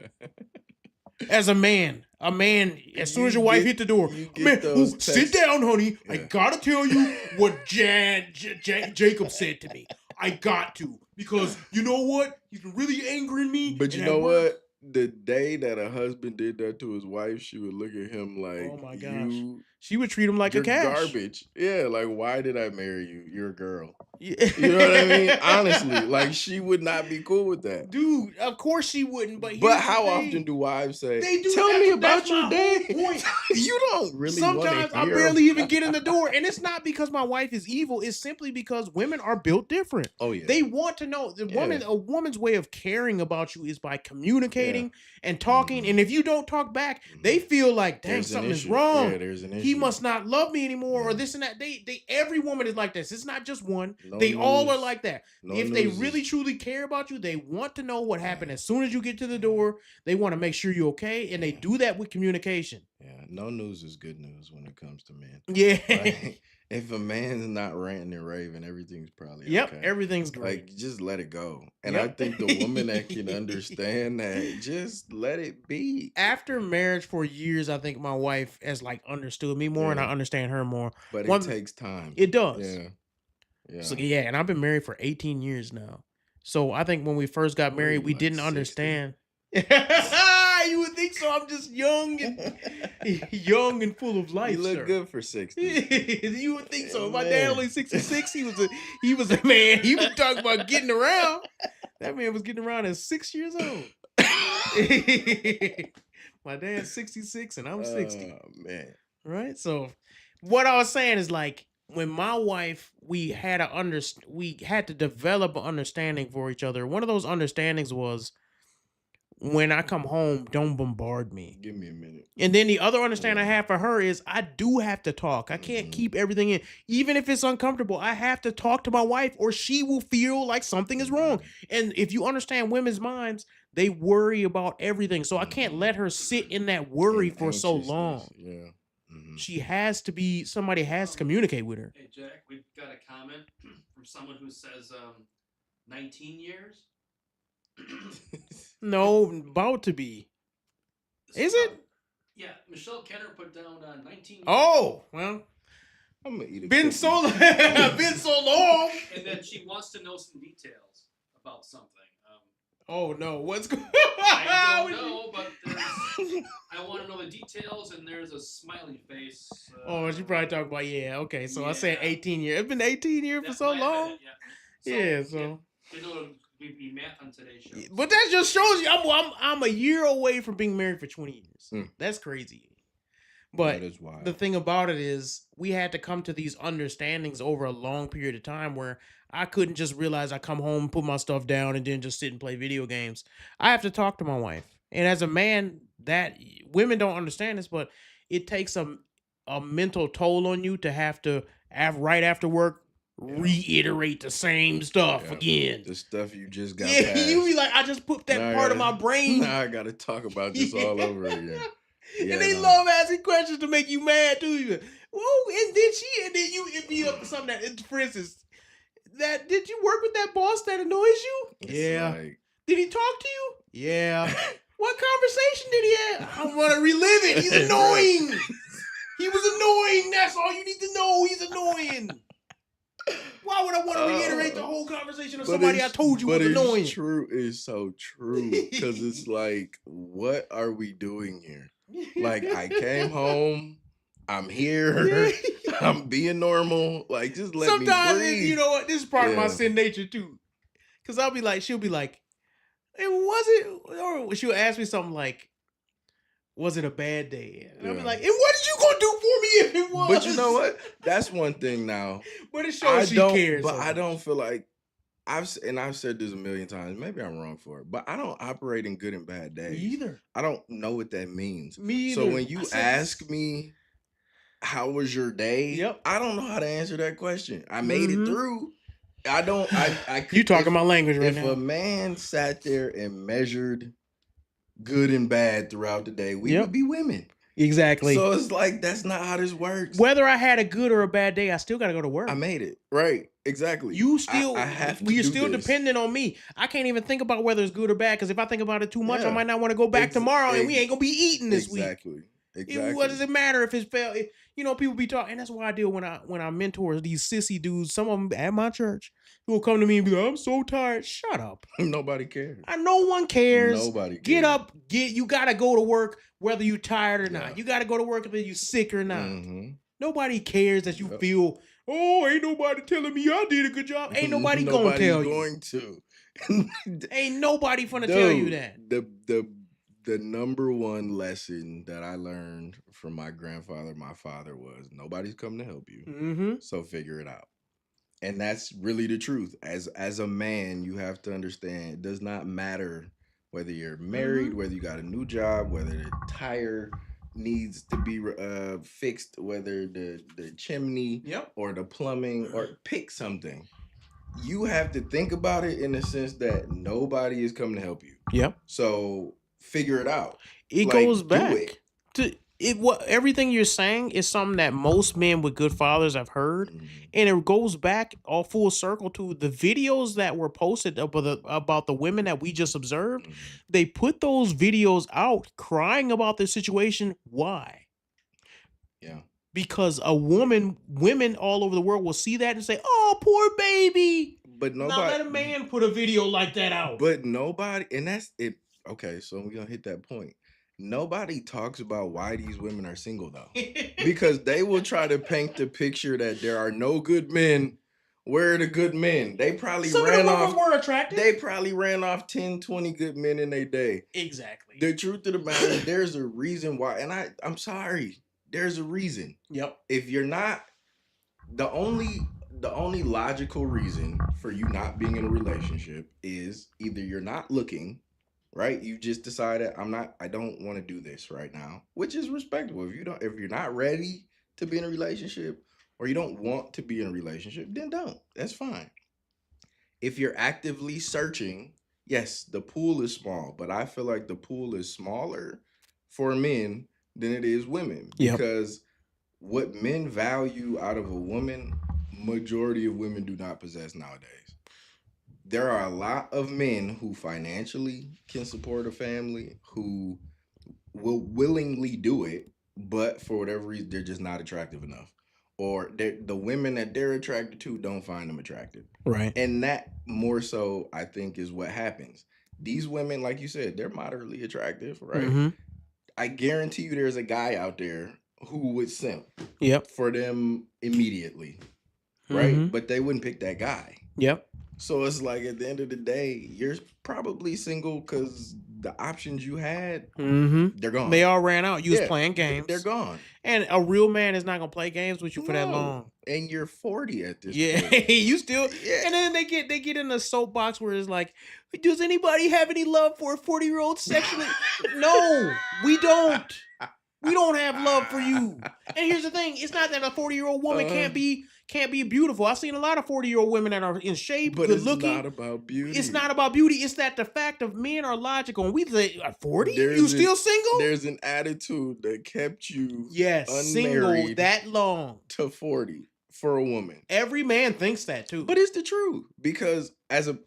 As a man, as soon as your wife hit the door, man, sit down, honey. I gotta tell you what Jacob said to me. I got to, because you know what? He's been really angering me. But you know what? The day that a husband did that to his wife, she would look at him like, oh my gosh, she would treat him like a cash. Garbage. Yeah, like, why did I marry you? You're a girl. Yeah. You know what I mean? Honestly, like, she would not be cool with that. Dude, of course she wouldn't. But how often do wives say, they do, tell me about your day? Point. You don't really Sometimes I barely even get in the door. And it's not because my wife is evil. It's simply because women are built different. Oh, yeah. They want to know. A woman's way of caring about you is by communicating and talking. And if you don't talk back, they feel like, dang, something is wrong. Yeah, there's an issue. He must not love me anymore or this and that. Every woman is like this. It's not just one. They all are like that. If they really truly care about you, they want to know what happened as soon as you get to the door. They want to make sure you're okay, and they do that with communication. Yeah, no news is good news when it comes to men. Yeah. Like, if a man's not ranting and raving, everything's probably okay. Everything's great. Like, just let it go. And I think the woman that can understand that, just let it be. After marriage for years, I think my wife has like understood me more, and I understand her more. But it takes time. It does. Yeah. Yeah. So, and I've been married for 18 years now. So I think when we first got married, we didn't understand. You would think so. I'm just young and full of life. You look good for 60. You would think so. My dad only 66. He was a man. He was talking about getting around. That man was getting around at 6 years old. My dad's 66 and I'm 60. Oh man. Right? So what I was saying is, like, when my wife, we had to develop an understanding for each other. One of those understandings was, when I come home, don't bombard me. Give me a minute. And then the other understanding I have for her is, I do have to talk. I can't keep everything in. Even if it's uncomfortable, I have to talk to my wife or she will feel like something is wrong. And if you understand women's minds, they worry about everything. So I can't let her sit in that worry for so long. Yeah. Somebody has to communicate with her. Hey, Jack, we've got a comment from someone who says 19 years. No, about to be. Is it? Yeah, Michelle Kenner put down 19 years. Oh, well. I'm gonna eat it. Been so long. And then she wants to know some details about something. Oh no, what's going on? I don't know, but I want to know the details, and there's a smiley face. She probably talking about, okay. So I said 18 years. It's been 18 years for so long. So. You know, we'd be math on today's show. But that just shows you I'm a year away from being married for 20 years. That's crazy. But that is wild. The thing about it is, we had to come to these understandings over a long period of time where I couldn't just realize I come home, put my stuff down, and then just sit and play video games. I have to talk to my wife. And as a man, that women don't understand this, but it takes a mental toll on you to have to, right after work, reiterate the same stuff again. The stuff you just got past. You be like, I just put that part of my brain. Now I gotta talk about this all over again. And they love asking questions to make you mad too. Whoa, and then it'd be up to something that, for instance, did you work with that boss that annoys you? Yeah. Did he talk to you? Yeah. What conversation did he have? I want to relive it. He's annoying. He was annoying. That's all you need to know. He's annoying. Why would I want to reiterate the whole conversation of somebody I told you was annoying? It's true. It's so true. Because it's like, what are we doing here? Like, I came home. I'm here. I'm being normal. Like, just let me breathe. Sometimes, you know what? This is part of my sin nature, too. Because she'll be like, it wasn't, or she'll ask me something like, Was it a bad day? And I'll be Yeah. like, and what are you gonna do for me if it was? But you know what? That's one thing now. But it shows she cares. But so I much. don't feel like I've said this a million times. Maybe I'm wrong for it, but I don't operate in good and bad days. Me either. I don't know what that means. Me either. So when you I said ask me, how was your day? Yep. I don't know how to answer that question. I made it through. I don't. I You talking my language right if now. a man sat there and measured good and bad throughout the day, we would be women. Exactly. So it's like that's not how this works. Whether I had a good or a bad day, I still got to go to work. I made it right. Exactly. You still, I have to. you're do still this. dependent on me. I can't even think about whether it's good or bad because if I think about it too much, I Yeah. might not want to go back tomorrow, and we ain't gonna be eating this week. Exactly. What does it matter if it's failed? You know, people be talking, and that's what I deal when I mentor these sissy dudes. Some of them at my church who will come to me and be like, "I'm so tired." Shut up. Nobody cares. No one cares. Nobody cares. Get up. You gotta go to work whether you tired or not. You gotta go to work whether you sick or not. Nobody cares that you feel. Oh, ain't nobody telling me I did a good job. Ain't nobody gonna tell you. Going to. Ain't nobody gonna tell you that. The number one lesson that I learned from my grandfather, my father, was nobody's coming to help you. Mm-hmm. So figure it out. And that's really the truth. As a man, you have to understand it does not matter whether you're married, whether you got a new job, whether the tire needs to be fixed, whether the chimney or the plumbing, or pick something. You have to think about it in the sense that nobody is coming to help you. Yep. So figure it out. It goes back to it. What everything you're saying is something that most men with good fathers have heard, and it goes back all full circle to the videos that were posted about the women that we just observed. They put those videos out crying about their situation. Why? Yeah. Because women all over the world will see that and say, "Oh, poor baby." But nobody. Now let a man put a video like that out. But nobody, and that's it. Okay, so we're gonna hit that point. Nobody talks about why these women are single though, because they will try to paint the picture that there are no good men. Where are the good men? They probably ran off. Were attractive. They probably ran off 10, 20 good men in their day. Exactly. The truth of the matter is, there's a reason why, and I'm sorry. There's a reason. Yep. If you're not, the only logical reason for you not being in a relationship is either you're not looking, right? You just decided I don't want to do this right now, which is respectable. If you're not ready to be in a relationship or you don't want to be in a relationship, then don't. That's fine. If you're actively searching, yes, the pool is small, but I feel like the pool is smaller for men than it is women. Because what men value out of a woman, majority of women do not possess nowadays. There are a lot of men who financially can support a family, who will willingly do it, but for whatever reason, they're just not attractive enough. Or the women that they're attracted to don't find them attractive. Right. And that more so, I think, is what happens. These women, like you said, they're moderately attractive, right? Mm-hmm. I guarantee you there's a guy out there who would simp for them immediately, right? Mm-hmm. But they wouldn't pick that guy. Yep. So it's like at the end of the day, you're probably single because the options you had, they're gone. They all ran out. You was playing games. They're gone. And a real man is not gonna play games with you for that long. And you're 40 at this point. point. You still. And then they get in the soapbox where it's like, does anybody have any love for a 40-year-old sexually? No, we don't. We don't have love for you. And here's the thing: it's not that a 40-year-old woman can't be beautiful. I've seen a lot of 40-year-old women that are in shape, but good looking. It's not about beauty. It's not about beauty. It's that the fact of men are logical. And we say, at 40, you still single? There's an attitude that kept you single that long to 40 for a woman. Every man thinks that too. But it's the truth. Because as a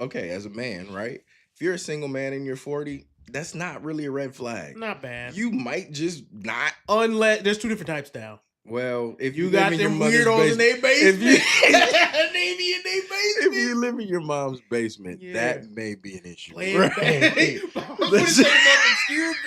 man, right? If you're a single man and you're 40, that's not really a red flag. Not bad. You might just not. Unless there's two different types now. Well, if you got them weirdos in their basement, they be in their basement. If you live in your mom's basement, that may be an issue. Playing obscure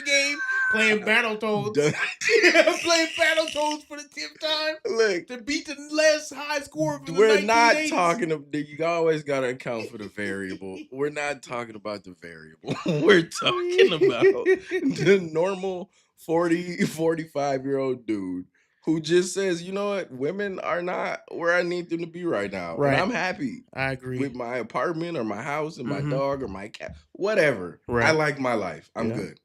game, playing Battletoads. Playing Battletoads for the 10th time. Look, to beat the last high score from the 1980s. We're not talking you always got to account for the variable. We're not talking about the variable. We're talking about the normal 45-year-old dude who just says, you know what, women are not where I need them to be right now. Right. And I'm happy. I agree. With my apartment or my house and my Mhm. dog or my cat, whatever. Right. I like my life. I'm Yeah. good.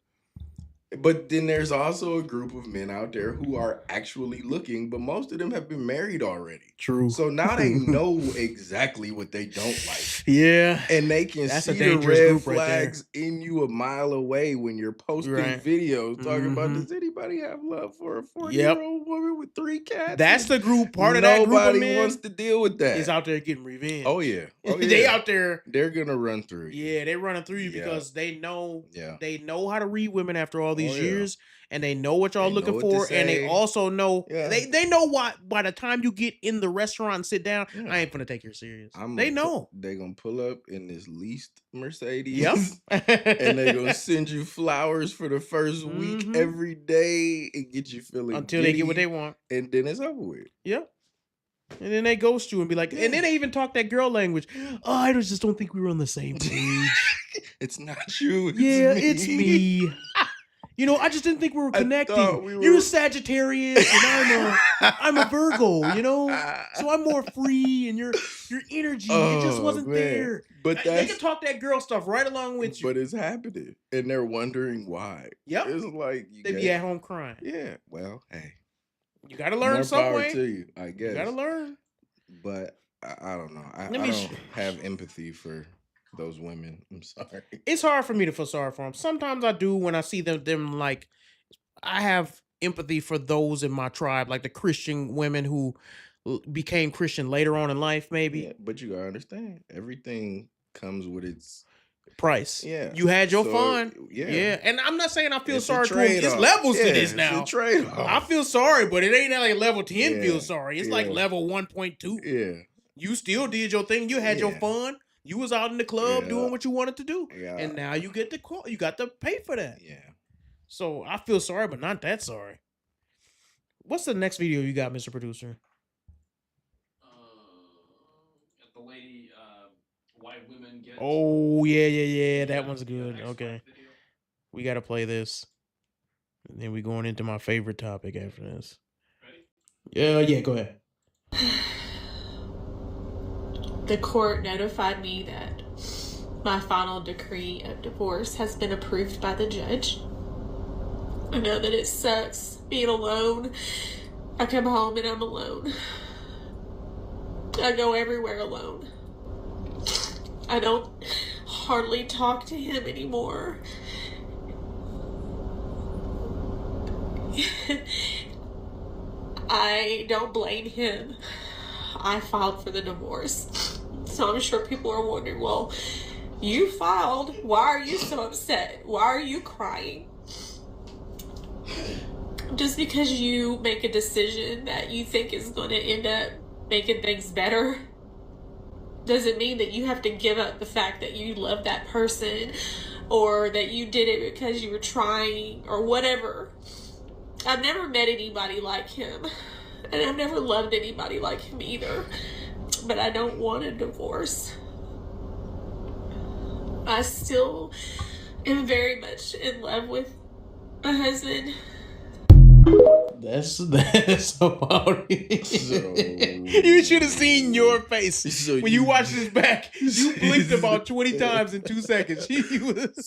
But then there's also a group of men out there who are actually looking, but most of them have been married already. True. So now they know exactly what they don't like. Yeah. And they can That's a see the dangerous red group right there. flags in you a mile away when you're posting Right. videos talking about, Mhm. does anybody have love for a 40-year-old woman with 3 cats? That's the group. Part of that group of Nobody men wants to deal with that. is out there getting revenge. Oh yeah. Oh, They yeah. out there. They're gonna run through you. Yeah, they running through you Yeah. because they know Yeah. they know how to read women after all these Oh, yeah. years, and they know what y'all They know looking what to for, and they say. also know Yeah. they know what by the time you get in the restaurant and sit down, I ain't gonna take you serious. They know. They gonna pull up in this leased Mercedes. Yep. And they gonna send you flowers for the first week Mhm. every day and get you feeling Until they get what giddy, they want. and then it's over with. Yep. And then they ghost you and be like, and then they even talk that girl language. Oh, I just don't think we were on the same page. It's not you. It's Yeah, me. it's me. You know, I just didn't think we were I connecting. thought we You're were- a Sagittarius and I'm a Virgo, you know? So I'm more free and your energy, it just Oh, wasn't man. there. But They that's can talk that girl stuff right along with you. but it's happening, and they're wondering why. Yep. It's like you They be got- at home crying. Yeah. Well, hey, You gotta learn more some power way. to you, I guess. You gotta learn. But I don't know. I Let me don't have empathy for those women. I'm sorry. It's hard for me to feel sorry for them. Sometimes I do when I see them like I have empathy for those in my tribe, like the Christian women who became Christian later on in life, maybe. Yeah, but you gotta understand, everything comes with its Price. Yeah. You had your So, fun. yeah. And I'm not saying I feel It's a sorry to them. It's trade-off. levels Yeah, to this it's a now. trade-off. I feel sorry, but it ain't like level 10 Yeah, feel sorry. It's like yeah. level 1.2. Yeah. You still did your thing. You had your Yeah. fun. You was out in the club Yeah. doing what you wanted to do. Yeah. And now you get the you got to pay for that. Yeah. So I feel sorry, but not that sorry. What's the next video you got, Mr. Producer? The lady, why women get. Oh, yeah. That one's good. Okay. We got to play this. And then we going into my favorite topic after this. Yeah, go ahead. The court notified me that my final decree of divorce has been approved by the judge. I know that it sucks being alone. I come home and I'm alone. I go everywhere alone. I don't hardly talk to him anymore. I don't blame him. I filed for the divorce. So I'm sure people are wondering, well, you filed. Why are you so upset? Why are you crying? Just because you make a decision that you think is going to end up making things better doesn't mean that you have to give up the fact that you love that person or that you did it because you were trying or whatever. I've never met anybody like him, and I've never loved anybody like him either, but I don't want a divorce. I still am very much in love with my husband. That's about it. You should have seen your face when you watched this back. You blinked about 20 times in 2 seconds.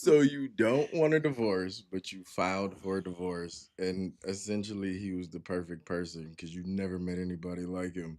So you don't want a divorce, but you filed for a divorce, and essentially he was the perfect person because you never met anybody like him.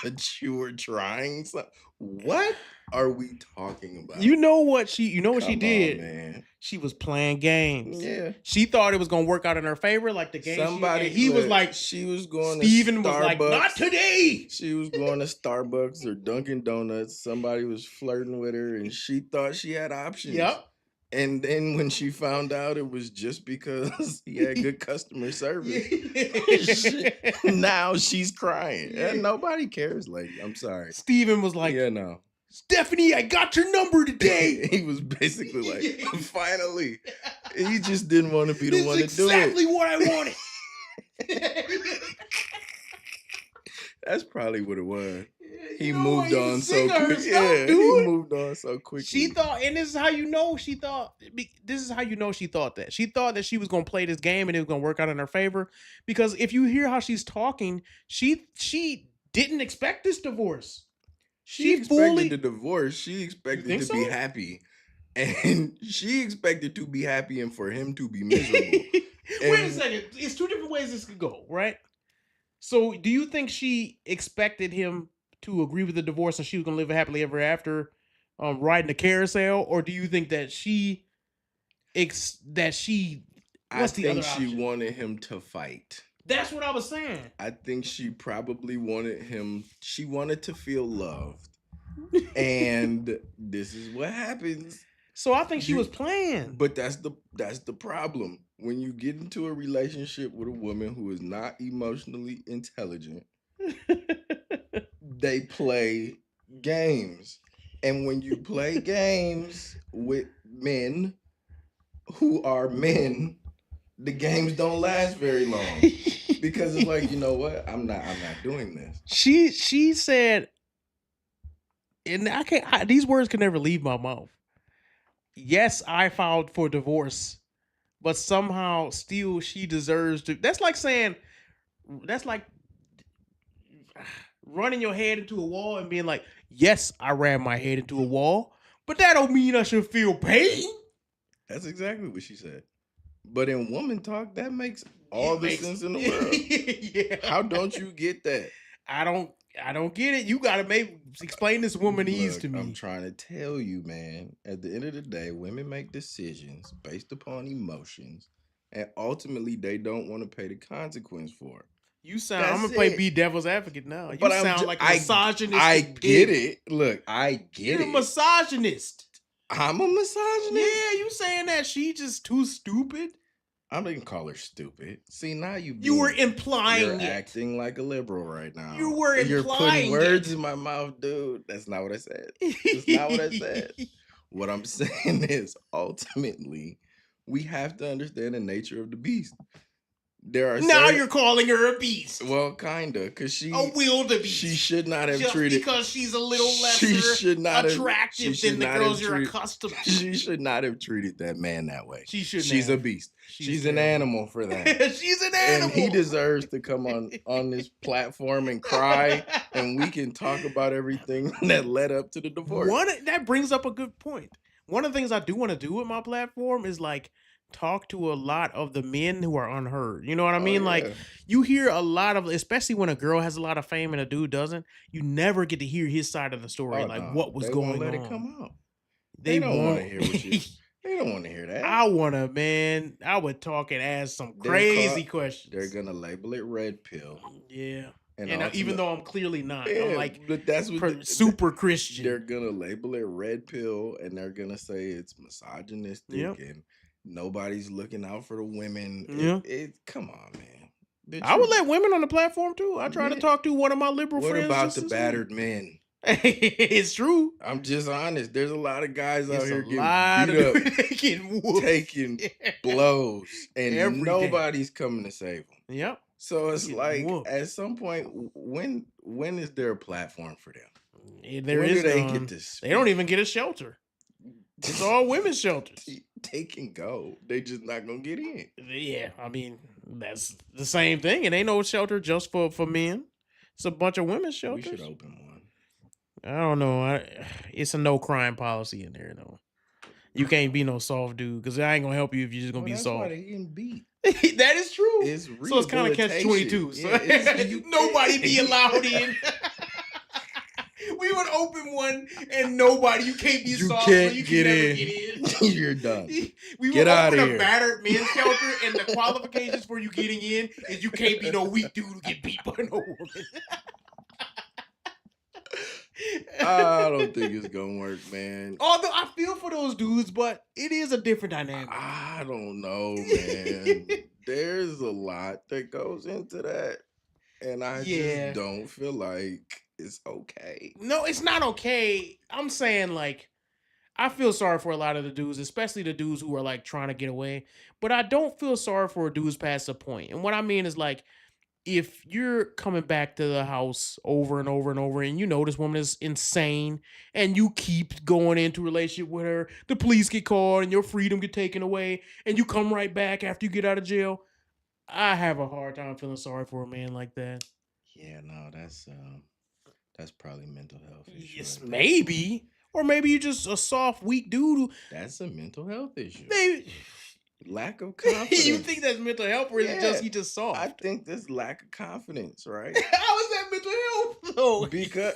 But you were trying something. What are we talking about? You know what she Come did? on, man. She was playing games. Yeah. She thought it was gonna work out in her favor, like the game. He was like, she was going. Steven to was like, Starbucks. not today. She was going to Starbucks or Dunkin' Donuts. Somebody was flirting with her, and she thought she had options. Yep. And then when she found out it was just because he had good customer service, now she's crying. And nobody cares. Like, I'm sorry. Steven was like, yeah, no. Stephanie, I got your number today. He was basically like, finally. He just didn't want to be the one to do it. Exactly what I wanted. That's probably what it was. He You know what? moved He's on so sick of her quick. stuff, Yeah, he dude. moved on so quickly. She thought, and this is how you know she thought. This is how you know she thought that. She thought that she was gonna play this game and it was gonna work out in her favor. Because if you hear how she's talking, she didn't expect this divorce. She expected the divorce. She expected think to be so? happy. And she expected to be happy and for him to be miserable. Wait a second. It's two different ways this could go, right? So, do you think she expected him to agree with the divorce and she was gonna live happily ever after, riding the carousel, or do you think that she what's I the other think she option? wanted him to fight. That's what I was saying. I think she probably wanted him. She wanted to feel loved. And this is what happens. So I think she was playing. But that's the problem. When you get into a relationship with a woman who is not emotionally intelligent, they play games. And when you play games with men who are men, the games don't last very long. Because it's like, you know what? I'm not doing this. She said, and I can't. These words can never leave my mouth. Yes, I filed for divorce, but somehow still she deserves to. That's like saying, that's like running your head into a wall and being like, yes, I ran my head into a wall, but that don't mean I should feel pain. That's exactly what she said. But in woman talk, that makes all the sense in the world. Yeah. How don't you get that? I don't get it. You gotta explain this womanese to me. I'm trying to tell you, man. At the end of the day, women make decisions based upon emotions, and ultimately they don't want to pay the consequence for it. You sound. I'm gonna play be devil's advocate now. You But sound like a misogynist. I get it. Look, I get You're it. a misogynist. I'm a misogynist. Yeah, you saying that she just too stupid? I didn't call her stupid. See, now You were implying you're it. acting like a liberal right now. You were You're implying putting words it. in my mouth, dude. That's not what I said. That's not what I said. What I'm saying is, ultimately, we have to understand the nature of the beast. There are Now you're calling her a beast. Well, kinda, because she A wildebeest. She should not have Just treated because she's a little lesser she should not attractive have, she than the should not girls have you're treated- accustomed to. She should not have treated that man that way. She shouldn't She's a have. beast. She's She's an animal for that. She's an animal. And he deserves to come on this platform and cry, and we can talk about everything that led up to the divorce. That brings up a good point. One of the things I do want to do with my platform is like talk to a lot of the men who are unheard. You know what I mean? yeah. Like you hear a lot of, especially when a girl has a lot of fame and a dude doesn't, you never get to hear his side of the story, Oh, like no. what was They going won't let on. it come out. They don't want to won't. hear what you. They don't want to hear that. I wanna, man. I would talk and ask some They're crazy called- questions. They're gonna label it red pill. Yeah. And And even ultimate- though I'm clearly not, Yeah, I'm like but that's what super Christian. They're gonna label it red pill, and they're gonna say it's misogynistic, Yep. and nobody's looking out for the women. Yeah. Come on, man. The I would truth- let women on the platform too. I try to Yeah. talk to one of my liberal What friends. about just the this battered men? week. It's true. I'm just honest. There's a lot of guys out It's here a getting lot beat of up, getting whooped. taking blows, and Every day. nobody's coming to save them. Yep. So it's Getting like, whooped. at some point, when is there a platform for them? There When is do they none. get to They don't even get a shelter. It's all women's shelters. They can go. They just not gonna get in. Yeah, I mean that's the same thing. It ain't no shelter just for men. It's a bunch of women's We shelters. should open one. I don't know. It's a no crime policy in there though. You can't be no soft dude because I ain't gonna help you if you're just gonna Well, be that's soft. why they getting beat. That is true. It's So it's kind of catch 22. So nobody be allowed in. We would open one and nobody. You can't be You soft. can't so you get can never in. get in. You're done. We Get would outta open here. a battered men's shelter, and the qualifications for you getting in is you can't be no weak dude who get beat by no woman. I don't think it's gonna work, man. Although I feel for those dudes, but it is a different dynamic. I don't know, man. There's a lot that goes into that, and I Yeah. just don't feel like it's okay. No, it's not okay. I'm saying like I feel sorry for a lot of the dudes, especially the dudes who are like trying to get away. But I don't feel sorry for dudes past a point. And what I mean is like if you're coming back to the house over and over and over, and you know this woman is insane, and you keep going into a relationship with her, the police get called and your freedom get taken away, and you come right back after you get out of jail, I have a hard time feeling sorry for a man like that. Yeah, no, that's probably mental health issue. Yes, maybe. Or maybe you're just a soft, weak dude who That's a mental health issue. maybe Lack of confidence. you think that's mental health, or is it just he just soft? I think this lack of confidence, right? How is that mental health? No. Because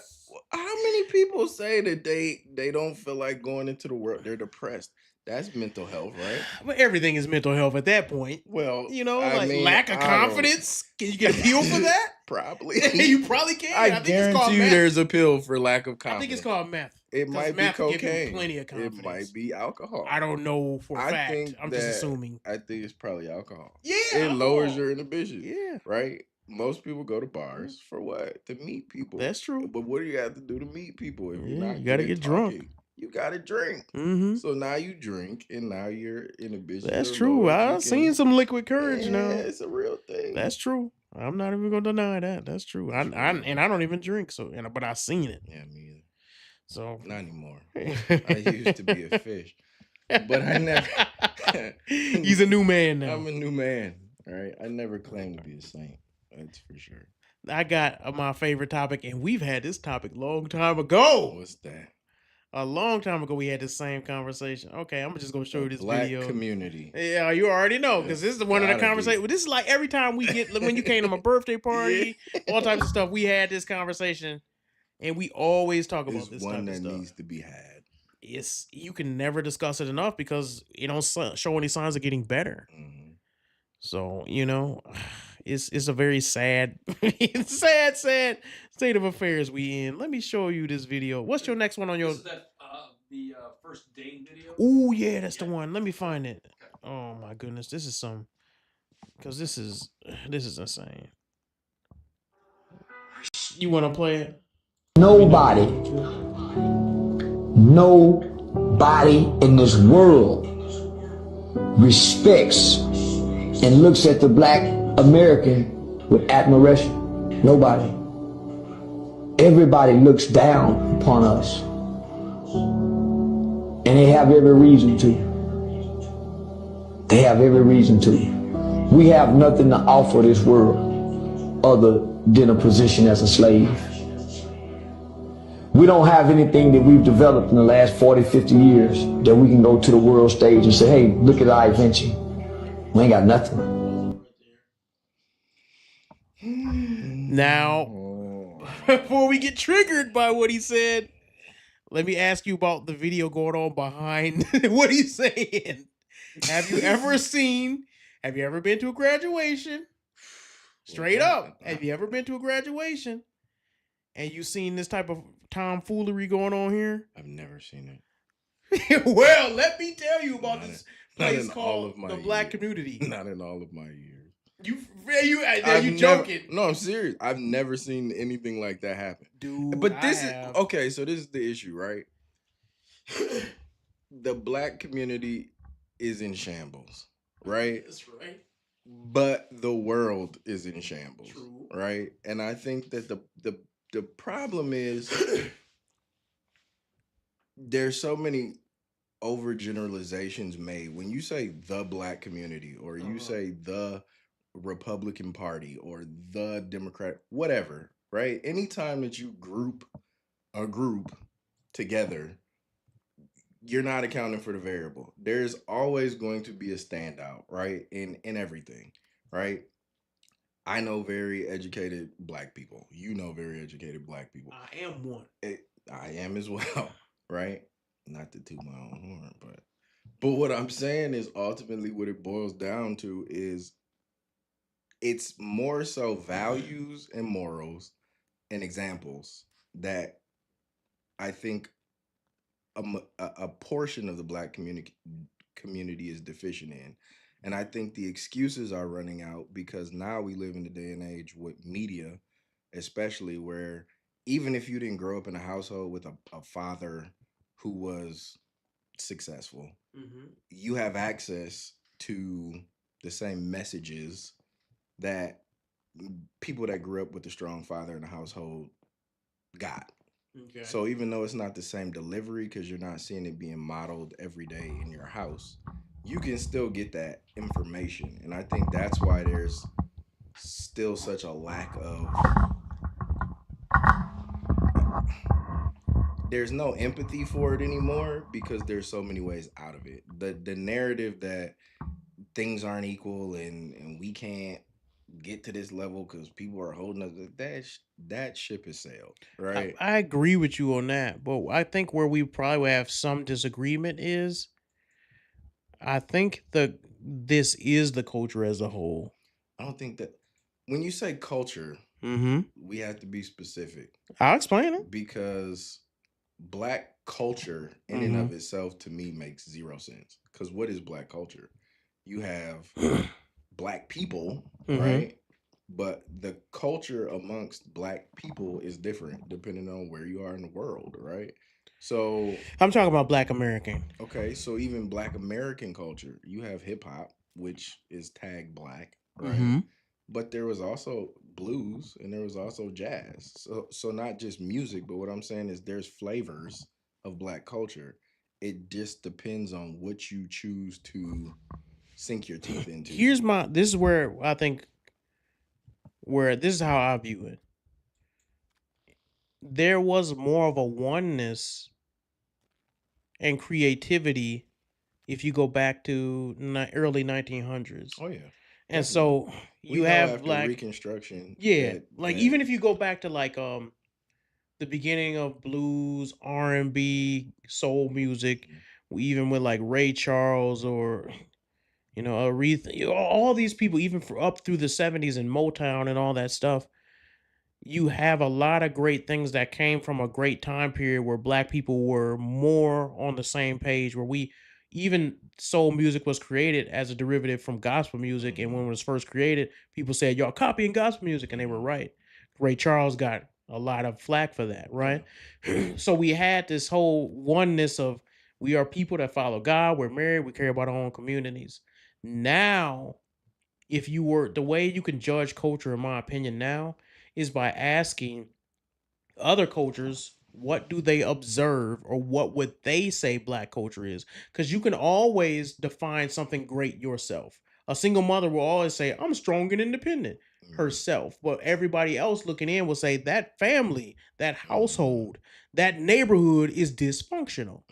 how many people say that they don't feel like going into the world? They're depressed. That's mental health, right? But everything is mental health at that point. Well, You know, I like mean, lack of I don't- confidence. Can you get a pill for that? Probably. You probably can. I think it's called guarantee you meth. there's a pill for lack of I confidence. think it's called meth. It 'Cause might be meth give you cocaine. plenty of confidence. It might be alcohol. I don't know for a I fact. think I'm just that- assuming. I think it's probably alcohol. Yeah, It lowers alcohol. your inhibition. Yeah. Right? Most people go to bars for what? To meet people. That's true. But what do you have to do to meet people if you're Yeah, not you gotta good at get drunk. talking? You gotta drink. Mm-hmm. So now you drink, and now your inhibition. That's true. I've seen some liquid courage now. It's a real thing. That's true. I'm not even gonna deny that. That's true. I don't even drink, but I seen it. Yeah, me either. So Not anymore. I used to be a fish, but I never. He's a new man now. I'm a new man. All right. I never claimed to be a saint. That's for sure. I got my favorite topic, and we've had this topic long time ago. What's that? A long time ago, we had this same conversation. Okay, I'm just gonna show you this Black video. community. Yeah, you already know because this is one of the Gotta be. conversations. This is like every time we get when you came to my birthday party, all types of stuff. We had this conversation, and we always talk about It's this one type that of stuff. needs to be had. It's you can never discuss it enough because it don't show any signs of getting better. Mhm. So it's a very sad, sad state of affairs we in. Let me show you this video. What's your next one on your? This is that the first date video. Oh yeah, that's the one. Let me find it. Oh my goodness, this is some. Because this is insane. You want to play it? Nobody in this world respects and looks at the black American with admiration. Nobody. Everybody looks down upon us. And they have every reason to. They have every reason to. We have nothing to offer this world other than a position as a slave. We don't have anything that we've developed in the last 40, 50 years that we can go to the world stage and say, hey, look at our invention. We ain't got nothing. Now, before we get triggered by what he said, let me ask you about the video going on behind what he's saying. Have you ever been to a graduation? Straight up. Have you ever been to a graduation and you seen this type of tomfoolery going on here? I've never seen it. Well, let me tell you about this Not place in all called of my the Black years. Community. Not in all of my years. You I've joking. No, I'm serious. I've never seen anything like that happen. Dude, But this I is have. okay, so this is the issue, right? The black community is in shambles, right? That's right. But the world is in shambles. True. Right? And I think that the problem is there's so many overgeneralizations made. When you say the black community or you say the Republican Party or the Democrat, whatever, right? Anytime that you group a group together, you're not accounting for the variable. There's always going to be a standout, right? In everything, right? I know very educated black people. You know very educated black people. I am one. I am as well, right? Not to toot my own horn, but what I'm saying is ultimately what it boils down to is it's more so values and morals and examples that I think a portion of the black community is deficient in. And I think the excuses are running out because now we live in the day and age with media, especially where even if you didn't grow up in a household with a father who was successful, you have access to the same messages that people that grew up with a strong father in the household got. Okay. So even though it's not the same delivery because you're not seeing it being modeled every day in your house, you can still get that information. And I think that's why there's still such a lack of there's no empathy for it anymore because there's so many ways out of it. The narrative that things aren't equal and we can't get to this level because people are holding us that ship has sailed, right? I agree with you on that, but I think where we probably have some disagreement is I think this is the culture as a whole. I don't think that when you say culture, Mm-hmm. we have to be specific I'll explain it. because black culture in and Mm-hmm. of itself to me makes zero sense. Because what is black culture? You have black people, Mm-hmm. right? But the culture amongst black people is different depending on where you are in the world, right? So, I'm talking about Black American. okay, so even black American culture, you have hip hop, which is tagged black, right? Mm-hmm. But there was also blues and there was also jazz. So not just music, but what I'm saying is there's flavors of black culture. It just depends on what you choose to sink your teeth into. This is where I think where this is how I view it. There was more of a oneness and creativity if you go back to early 1900s. Oh yeah. And Definitely. so We you know have after like Reconstruction yeah, that like even if you go back to like the beginning of blues, R&B, soul music, even with like Ray Charles or Aretha, all these people even for up through the 70s and Motown and all that stuff, you have a lot of great things that came from a great time period where black people were more on the same page where we even soul music was created as a derivative from gospel music, and when it was first created people said y'all copying gospel music, and they were right. Ray Charles got a lot of flack for that, right? So we had this whole oneness of we are people that follow God, we're married, we care about our own communities. Now if you were the way you can judge culture in my opinion now is by asking other cultures what do they observe or what would they say black culture is, because you can always define something great yourself. A single mother will always say I'm strong and independent herself, but everybody else looking in will say that family, that household, that neighborhood is dysfunctional.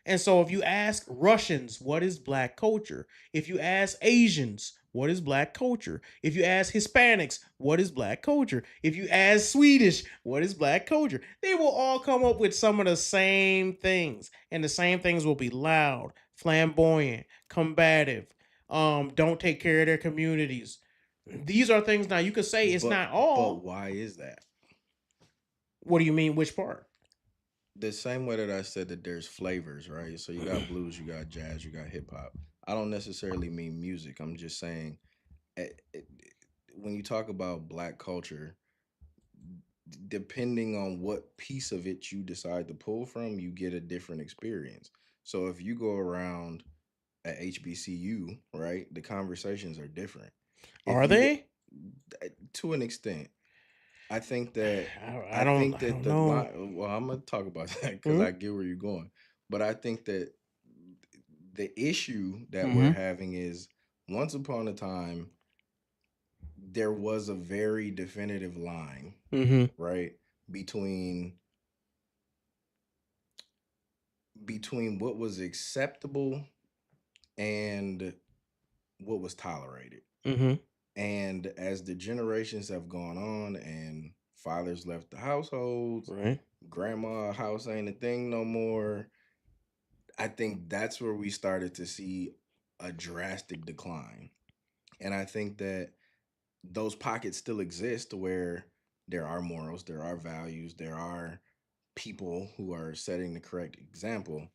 And so if you ask Russians, what is black culture? If you ask Asians, what is black culture? If you ask Hispanics, what is black culture? If you ask Swedish, what is black culture? They will all come up with some of the same things. And the same things will be loud, flamboyant, combative, don't take care of their communities. These are things now you could say it's not all. But why is that? What do you mean? Which part? The same way that I said that there's flavors, right? So you got blues, you got jazz, you got hip hop. I don't necessarily mean music. I'm just saying when you talk about black culture, depending on what piece of it you decide to pull from, you get a different experience. So if you go around at HBCU, right, the conversations are different. Are they? To an extent. I think that I don't the know. line. Well, I'm gonna talk about that because I get where you're going, but I think that the issue that we're having is once upon a time there was a very definitive line, right, between what was acceptable and what was tolerated. And as the generations have gone on and fathers left the households, right, grandma house ain't a thing no more, I think that's where we started to see a drastic decline. And I think that those pockets still exist where there are morals, there are values, there are people who are setting the correct example.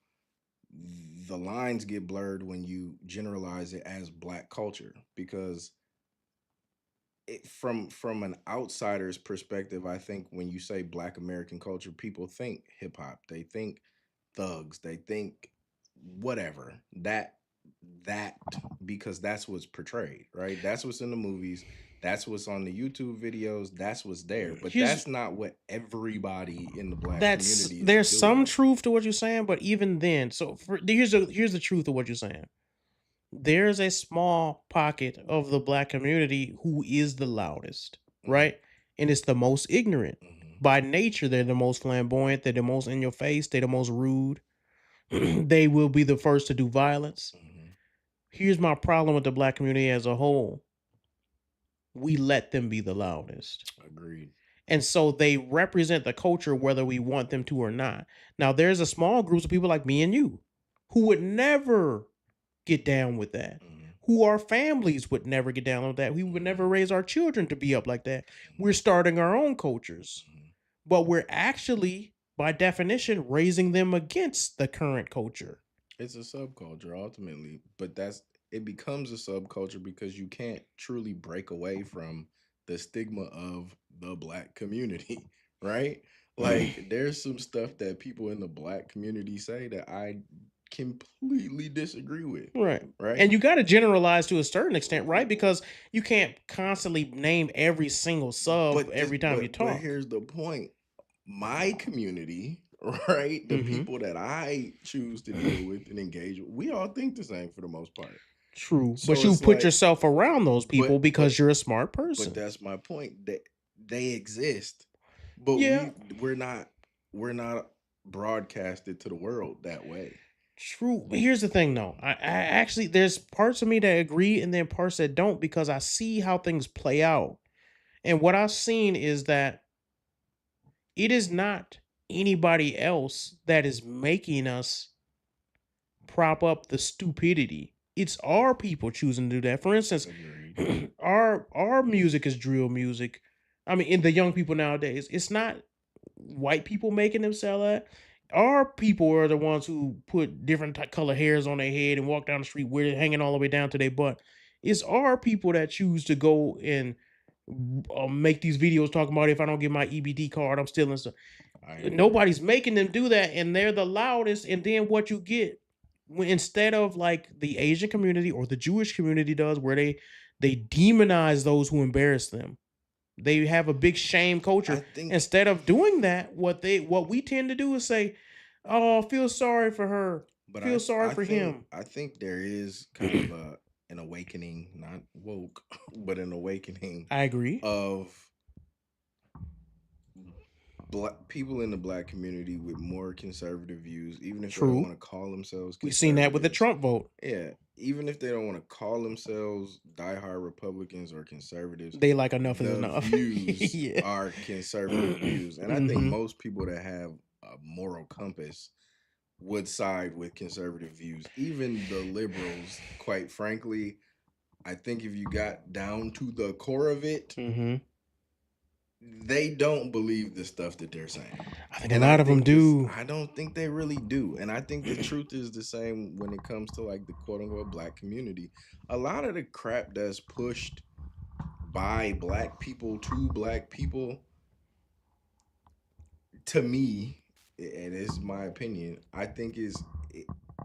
The lines get blurred when you generalize it as black culture because from an outsider's perspective, I think when you say black American culture, people think hip hop, they think thugs, they think whatever that because that's what's portrayed, right? That's what's in the movies, That's what's on the YouTube videos. That's what's there. But Here's- that's not what everybody in the black That's community is there's doing. some truth to what you're saying, but even then, so here's the truth of what you're saying. There's a small pocket of the black community who is the loudest, right? And it's the most ignorant. By nature, they're the most flamboyant, they're the most in your face, they're the most rude. They will be the first to do violence. Here's my problem with the black community as a whole. We let them be the loudest. Agreed. And so they represent the culture whether we want them to or not. Now, there's a small group of people like me and you who would never get down with that. Who our families would never get down with that. We would never raise our children to be up like that. We're starting our own cultures. But we're actually, by definition, raising them against the current culture. It's a subculture ultimately, but it becomes a subculture because you can't truly break away from the stigma of the black community, right? Like there's some stuff that people in the black community say that I completely disagree with. Right. Right. And you got to generalize to a certain extent, right? Because you can't constantly name every single sub every time you talk. But here's the point. My community, right? The people that I choose to deal with and engage with, we all think the same for the most part. True. So But you it's put like- yourself around those people because you're a smart person. But that's my point. That they exist. But Yeah. we're not broadcasted to the world that way. True. But here's the thing though. I actually there's parts of me that agree and then parts that don't because I see how things play out. And what I've seen is that it is not anybody else that is making us prop up the stupidity. It's our people choosing to do that. For instance, our music is drill music. I mean, in the young people nowadays, it's not white people making them sell that. Our people are the ones who put different color hairs on their head and walk down the street with it hanging all the way down to their butt. It's our people that choose to go and make these videos talking about if I don't get my EBT card, I'm stealing stuff. Nobody's making them do that, and they're the loudest. And then what you get, instead of like the Asian community or the Jewish community does, where they demonize those who embarrass them. They have a big shame culture. Instead of doing that, what we tend to do is say, "Oh, feel sorry for her. Feel sorry for him." I think there is kind of an awakening, not woke, but an awakening. I agree. Of people in the black community with more conservative views, even if they don't want to call themselves. We've seen that with the Trump vote. Yeah, even if they don't want to call themselves diehard Republicans or conservatives, they like enough is enough. Views are conservative views, and I think most people that have a moral compass would side with conservative views. Even the liberals, quite frankly, I think if you got down to the core of it, they don't believe the stuff that they're saying. I think a lot of them do. I don't think they really do. And I think the truth is the same when it comes to like the quote unquote black community. A lot of the crap that's pushed by black people to black people, to me, and it's my opinion, I think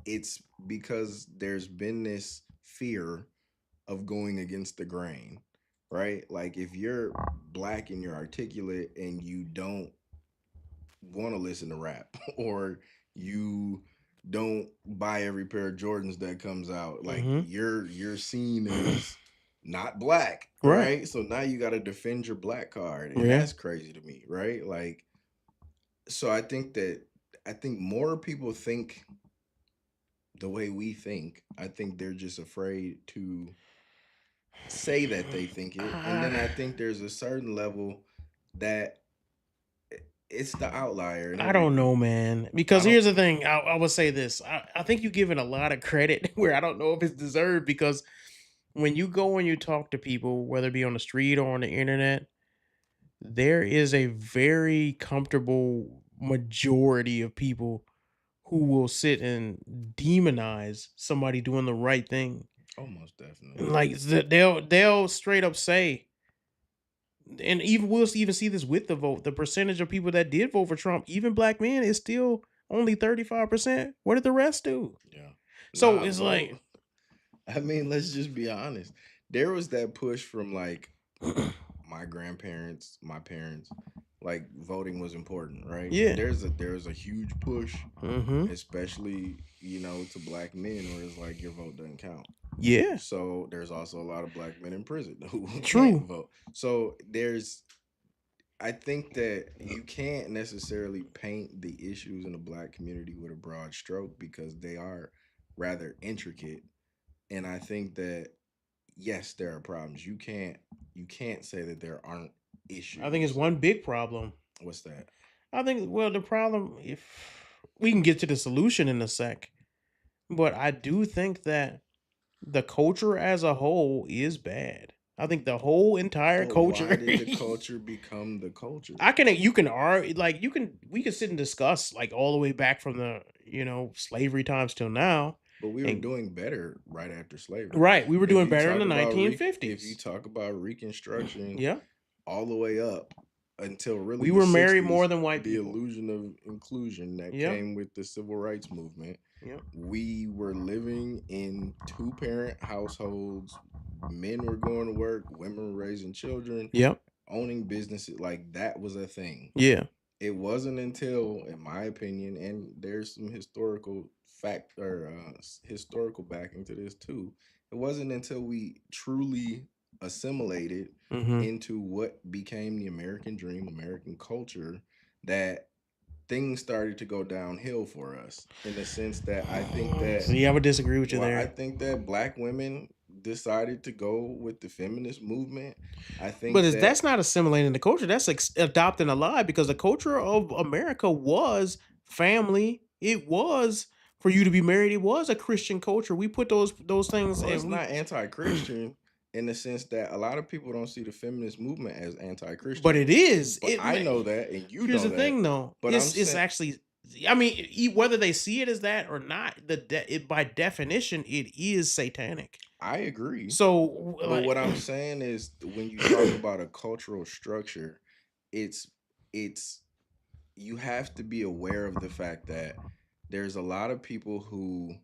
it's because there's been this fear of going against the grain. Right? Like if you're black and you're articulate and you don't want to listen to rap or you don't buy every pair of Jordans that comes out, like you're seen as not black, right? So now you got to defend your black card. And that's crazy to me, right? Like, so I think more people think the way we think. I think they're just afraid to say that they think it, and then I think there's a certain level that it's the outlier. I don't know, man. Because here's the thing. I would say this. I think you're giving a lot of credit where I don't know if it's deserved, because when you go and you talk to people, whether it be on the street or on the internet, there is a very comfortable majority of people who will sit and demonize somebody doing the right thing. Almost definitely. Like they'll straight up say, and even we'll even see this with the vote. The percentage of people that did vote for Trump, even black men, is still only 35%. What did the rest do? Yeah. So it's like, I mean, let's just be honest. There was that push from like my grandparents, my parents, like voting was important, right? Yeah. There's a huge push, especially to black men, where it's like your vote doesn't count. Yeah. So there's also a lot of black men in prison who True. can't vote. So I think that you can't necessarily paint the issues in the black community with a broad stroke because they are rather intricate. And I think that yes, there are problems. You can't say that there aren't issues. I think it's one big problem. What's that? I think, well, the problem, if we can get to the solution in a sec, but I do think that the culture as a whole is bad. I think the whole entire But culture. why did the culture become the culture? You can argue, like, we can sit and discuss, like, all the way back from the slavery times till now. But we were And doing better right after slavery. right, we were If doing you better in the talk about 1950s. if you talk about Reconstruction, Yeah. all the way up until really We the were married 60s, more than white the people. illusion of inclusion that Yep. came with the civil rights movement. Yep. We were living in 2-parent households. Men were going to work, women were raising children, Yep. owning businesses. Like, that was a thing. Yeah. It wasn't until, in my opinion, and there's some historical fact or historical backing to this too. It wasn't until we truly assimilated into what became the American dream, American culture, that things started to go downhill for us. In the sense that I think that See, I would disagree with you I there. think that black women decided to go with the feminist movement. I think But that that's not assimilating the culture. That's adopting a lie, because the culture of America was family. It was for you to be married. It was a Christian culture. We put those things, well, it's and we, not anti-Christian in the sense that a lot of people don't see the feminist movement as anti-Christian. but it is. But I know that, and you Here's know the that. thing, though. But It's actually. I mean, whether they see it as that or not, by definition, it is satanic. I agree. So, but what I'm saying is, when you talk about a cultural structure, it's you have to be aware of the fact that there's a lot of people who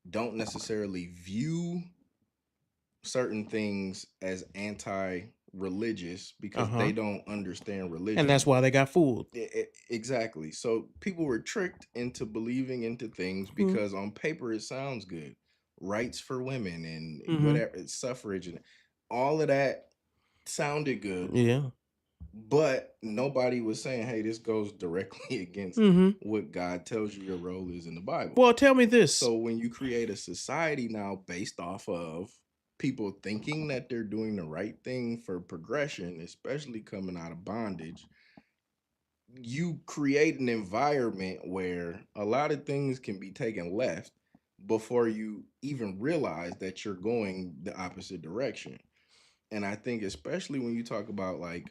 don't necessarily view certain things as anti-religious because they don't understand religion, and that's why they got fooled. Exactly. So people were tricked into believing into things because on paper it sounds good. Rights for women and whatever, suffrage and all of that sounded good. Yeah. But nobody was saying, hey, this goes directly against what God tells you your role is in the Bible. Well, tell me this. So when you create a society now based off of people thinking that they're doing the right thing for progression, especially coming out of bondage, you create an environment where a lot of things can be taken left before you even realize that you're going the opposite direction. And I think especially when you talk about like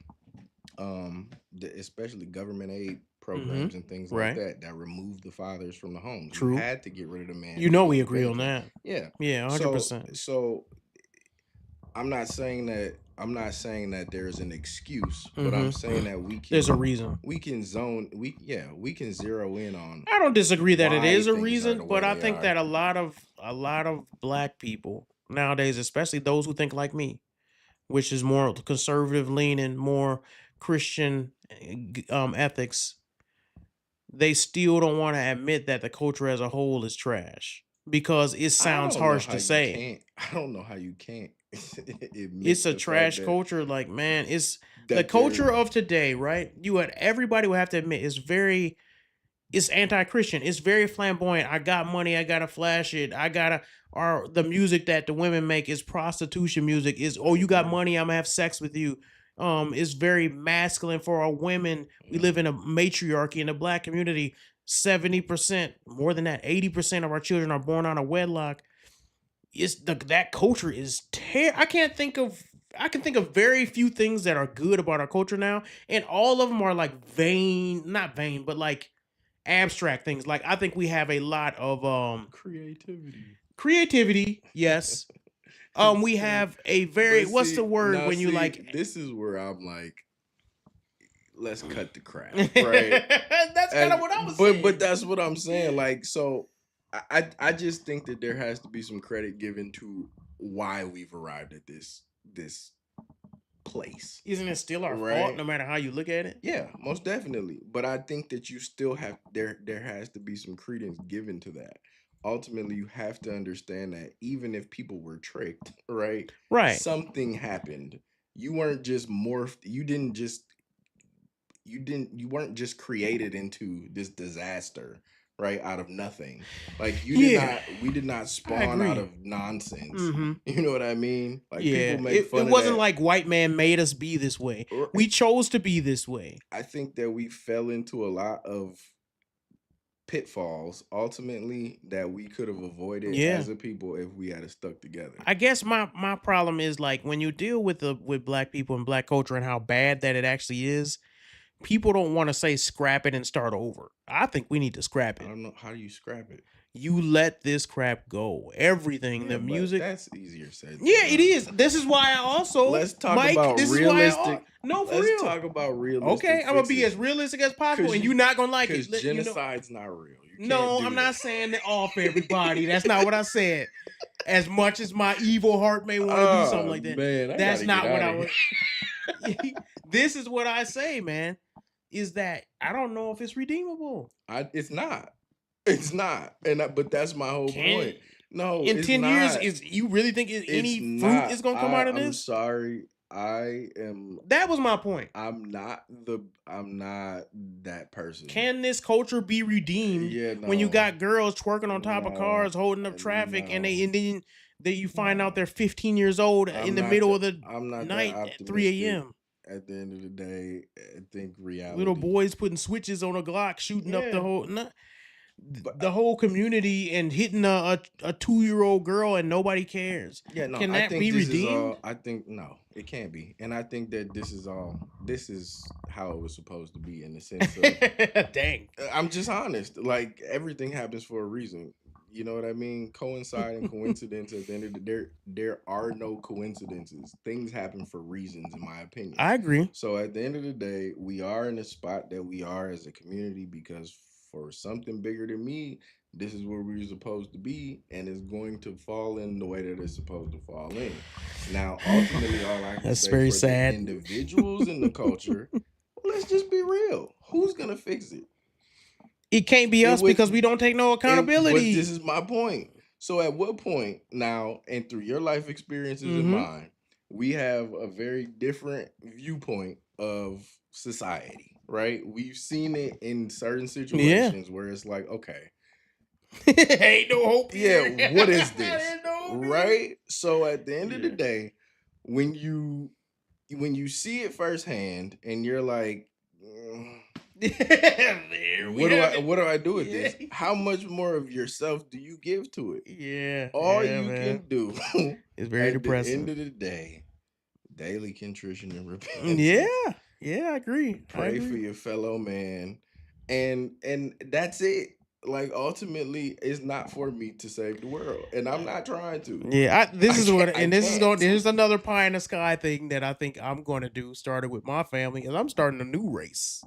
especially government aid programs and things like that remove the fathers from the homes. True. You had to get rid of the man. We agree on that. Yeah. Yeah, 100%. So I'm not saying that there's an excuse, but I'm saying that there's a reason. We can zero in on. I don't disagree that it is a things are reason, the but way I they think are. that a lot of black people nowadays, especially those who think like me, which is more conservative leaning, more Christian ethics, they still don't want to admit that the culture as a whole is trash because it sounds harsh to say. I don't know how you can't. It's a trash culture. Like, man, it's the culture of today, right? Everybody would have to admit it's anti-Christian. It's very flamboyant. I got money. I gotta flash it. The music that the women make is prostitution music. You got money, I'm gonna have sex with you. It's very masculine for our women. We live in a matriarchy in the black community. 70%, more than that, 80% of our children are born out of wedlock. That culture is I can think of very few things that are good about our culture now, and all of them are like not vain, but like abstract things. Like, I think we have a lot of creativity, yes. We have a very what's the word when you like, this is where I'm like, let's cut the crap, right? That's kind of what I was saying. But that's what I'm saying. Like, so I just think that there has to be some credit given to why we've arrived at this place. Isn't it still our fault, Right? no matter how you look at it? Yeah, most definitely. But I think that you still have there has to be some credence given to that. Ultimately, you have to understand that even if people were tricked, right? Right. Something happened. You weren't just morphed. You weren't just created into this disaster, right? Out of nothing. Like Yeah, we did not I spawn out agree. of nonsense. Mm-hmm. You know what I mean? Like people Yeah, make it fun of wasn't that. like white man made us be this way. We chose to be this way. I think that we fell into a lot of pitfalls ultimately that we could have avoided Yeah. as a people if we had stuck together. I guess my problem is like when you deal with black people and black culture and how bad that it actually is, people don't want to say scrap it and start over. I think we need to scrap I it. don't know how do you scrap it. You let this crap go. Everything, Yeah, the but music. that's easier said. than Yeah, it done. is. This is why I also Let's talk Mike, about this realistic. is why no, for Let's real. talk about realistic. Okay, I'm gonna be fixes. as realistic as possible, 'Cause and you- you're not gonna like it. Because genocide's not real. You No, can't do I'm that. not saying it all for everybody. That's not what I said. As much as my evil heart may want to do something like that, Man, I that's gotta not get what I outta would. This is what I say, man. Is that I don't know if it's redeemable. It's not. It's not. But that's my whole point. No, in it's 10 years, not. is you really think any It's fruit not. is gonna come out of I'm this? sorry. I am. That was my point. I'm not that person. Can this culture be redeemed Yeah, when you no. got girls twerking on top of No. cars, holding up traffic, and then you find out they're 15 years old in I'm the not middle that- of the I'm not night that at 3 optimistic. a.m. At the end of the day, I think reality. Little boys putting switches on a Glock, shooting up the Yeah. whole the whole community and hitting a 2-year-old girl, and nobody cares. Yeah, no, Can I that think be this redeemed? is all. I think no, it can't be, and I think that this is all. This is how it was supposed to be in the sense of. Dang. I'm just honest. Like everything happens for a reason. You know what I mean? Coincide and coincidence. At the end of the day, there are no coincidences. Things happen for reasons, in my opinion. I agree. So at the end of the day, we are in the spot that we are as a community because for something bigger than me, this is where we're supposed to be, and it's going to fall in the way that it's supposed to fall in. Now, ultimately, all I can That's say very for sad. the individuals in the culture, let's just be real. Who's gonna fix it? It can't be us because we don't take no accountability. But this is my point. So at what point now, and through your life experiences and mine, we have a very different viewpoint of society, right? We've seen it in certain situations where it's like, okay, ain't no hope yeah, here. what is this? Ain't no hope here. Right? So at the end of the day, when you see it firsthand and you're like, what do I do with this? How much more of yourself do you give to it? Yeah. All yeah, you man. can do It's very at depressing. the end of the day, daily contrition and repentance. Yeah, I agree. Pray for your fellow man. And that's it. Like ultimately, it's not for me to save the world. And I'm not trying to. Yeah, this is what, and this is can't. going. There's another pie in the sky thing that I think I'm going to do. Started with my family, and I'm starting a new race.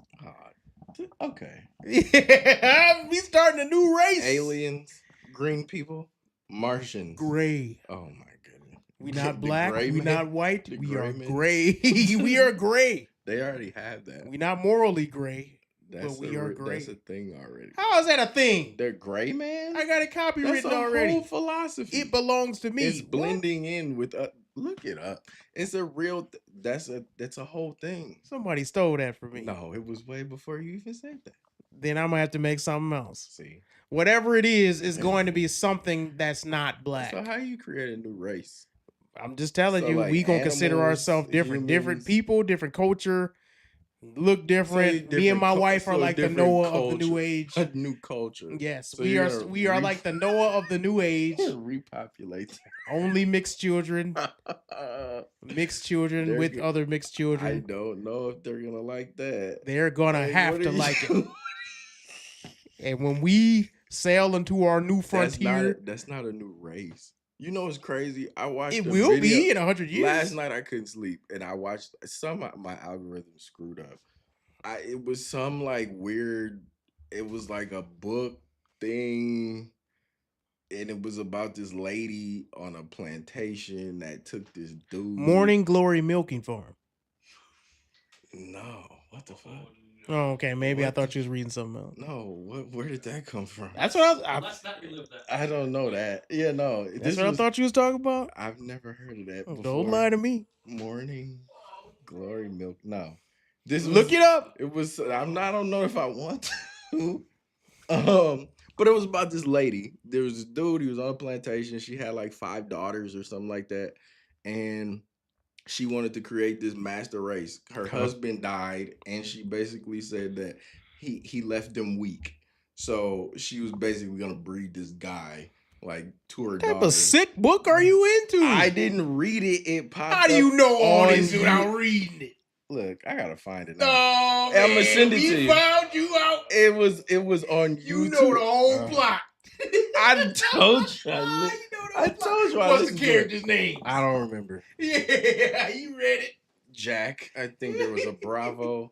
Okay. Yeah, we starting a new race. Aliens, green people, Martians, gray. Oh my goodness. We not The black. gray We men? not white. The We gray are men? gray. We are gray. They already have that. We not morally gray, That's but we are gray. That's a thing already. How is that a thing? They're gray, man. I got a copy That's written a already. whole philosophy. It belongs to me. It's blending in with. Look it up. It's a real. That's a whole thing. Somebody stole that from me. No, it was way before you even said that. Then I'm gonna have to make something else. See, whatever it is going to be something that's not black. So how you create a new race? I'm just telling So, you, like, we gonna consider animals, ourselves different. Different humans- people, different culture, look different. Me and my wife are like the Noah of the new age. A new culture. Yes, So we you're are. gonna We are like the Noah of the new age. repopulate. Only mixed children. Mixed children They're with go- other mixed I children. don't know if they're gonna like that. They're gonna Like, have what to are you like it. doing? And when we sail into our new frontier, That's not a new race. You know what's crazy? I watched. it a will be video- in 100 years. Last night I couldn't sleep, and I watched some of my algorithm screwed up. It was some like weird. It was like a book thing, and it was about this lady on a plantation that took this dude. Morning Glory Milking Farm. No, what the fuck? Oh, okay. Maybe I What thought you was reading something else. No, where did that come from? That's what I Let's not relive that. I don't know that. Yeah, no. That's what I thought you was talking about. I've never heard of that before. Don't lie to me. Morning Glory Milk. No. This Look it up. It was I don't know if I want to. But it was about this lady. There was this dude, he was on a plantation. She had like 5 daughters or something like that. And she wanted to create this master race. Her husband died, and she basically said that he left them weak. So she was basically gonna breed this guy like to her What type daughter. of sick book are you into? I didn't read it. It popped How do you up know all on this you- without reading it? Look, I gotta find it now. No, I'm gonna man, send it we to you. found you out. It was on YouTube. You know the whole plot. I told you. I told you. I What's the listened to it. character's name? I don't remember. Yeah, you read it. Jack. I think there was a Bravo.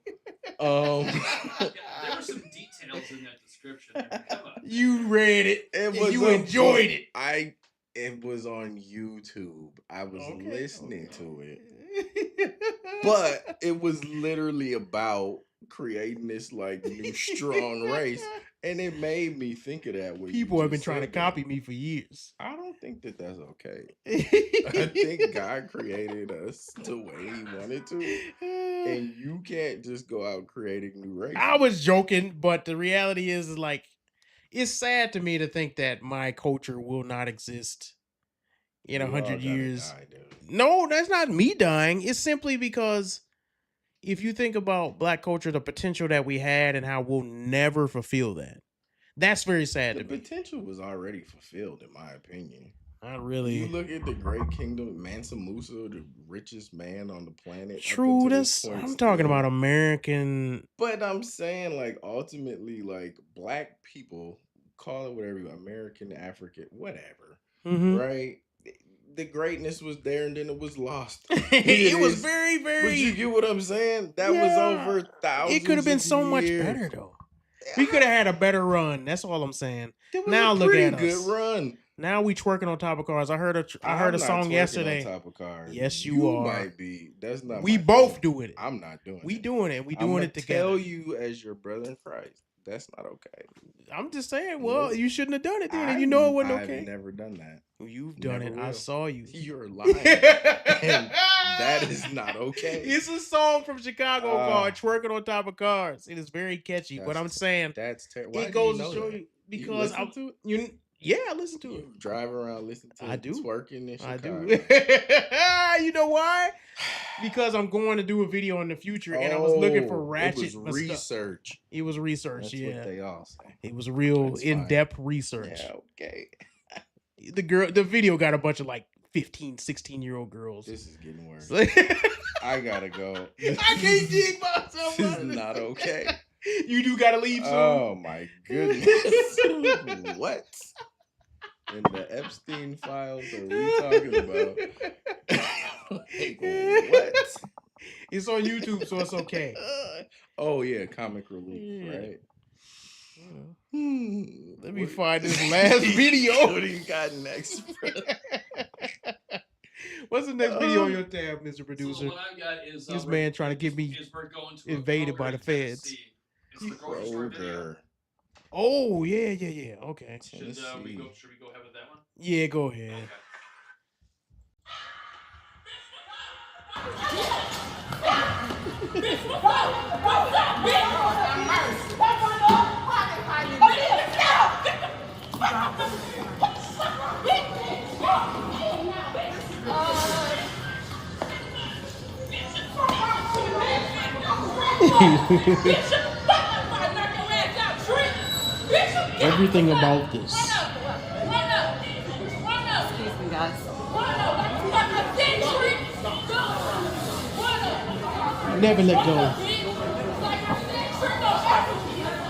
There were some details in that description. Come on. You read it. It and you enjoyed it. It was on YouTube. I was listening to it. But it was literally about creating this like new strong race. And it made me think of that. People have been trying to copy me for years. I don't think that that's okay. I think God created us the way he wanted to. And you can't just go out creating new races. I was joking, but the reality is like, it's sad to me to think that my culture will not exist in We all 100 gotta years. die, dude. No, that's not me dying. It's simply because if you think about Black culture, the potential that we had and how we'll never fulfill that. That's very sad The to me. potential was already fulfilled, in my opinion. Not really. You look at the Great Kingdom, Mansa Musa, the richest man on the planet. up True, until this that's point I'm talking still. about American. But I'm saying, like, ultimately, like, Black people, call it whatever you want, American, African, whatever, Mhm. right? The greatness was there and then it was lost. It was is- very, very. But you get what I'm saying? That Yeah. was over thousands. It could have been of so much years. better though. We could have had a better run. That's all I'm saying. It was Now a look pretty at good us. run. Now we twerking on top of cars. I heard a I'm not song twerking yesterday. On top of cars. Yes, you are. Might be. That's not. We my both thing. doing it. I'm not doing We it. doing it. We I'ma doing it together. Tell you as your brother in Christ. That's not okay. I'm just saying. Well, Nope. you shouldn't have done it then. And you know it wasn't I've okay. never done that. You've done Never it. I will. saw you. You're lying. And that is not okay. It's a song from Chicago Oh. called "Twerking on Top of Cars." It is very catchy, but I'm saying That's terrible. it goes to show you because listen to it? yeah, I listen to it. You drive around, listen to I do. twerking in I Chicago. do. You know why? Because I'm going to do a video in the future, and I was looking for ratchet. It was research. It was research. That's yeah, what they all say. it was real That's fine. in-depth research. Yeah, okay. The video got a bunch of like 15, 16-year-old girls. This is getting worse. I I gotta go. can't dig myself. This out is of not this. okay. You do gotta leave soon. Oh my goodness. What? In the Epstein files are we talking about? Like, what? It's on YouTube, so it's okay. Oh yeah, comic relief, Yeah. right? Let me find this last video. What do you got next, bro? What's the next video on your tab, Mr. So Producer? what I got is This we're- man trying to get me is we're going to a invaded Kroger by the in feds. Tennessee. It's the grocery store video. Kroger. Oh yeah. Okay. Should we go ahead with that one? Yeah, go ahead. Okay. Everything about this. Excuse me, guys. Never let go.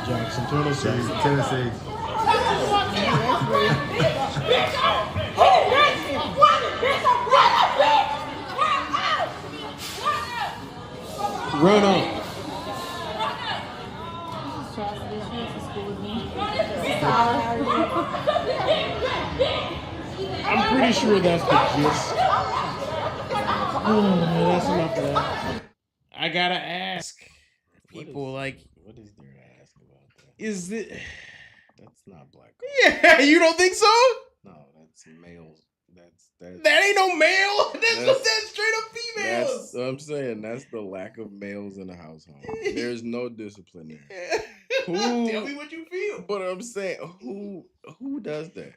Jackson, Tennessee. Run up. I'm pretty sure that's the gist. Oh, that's enough of that. I gotta ask people like, what is there to ask about that? Is it? That's not black. Yeah, you don't think so? No, that's males. That ain't no male. That's straight up females. That's what I'm saying. That's the lack of males in the household. There's no discipline there. Tell me what you feel. But I'm saying, who does that?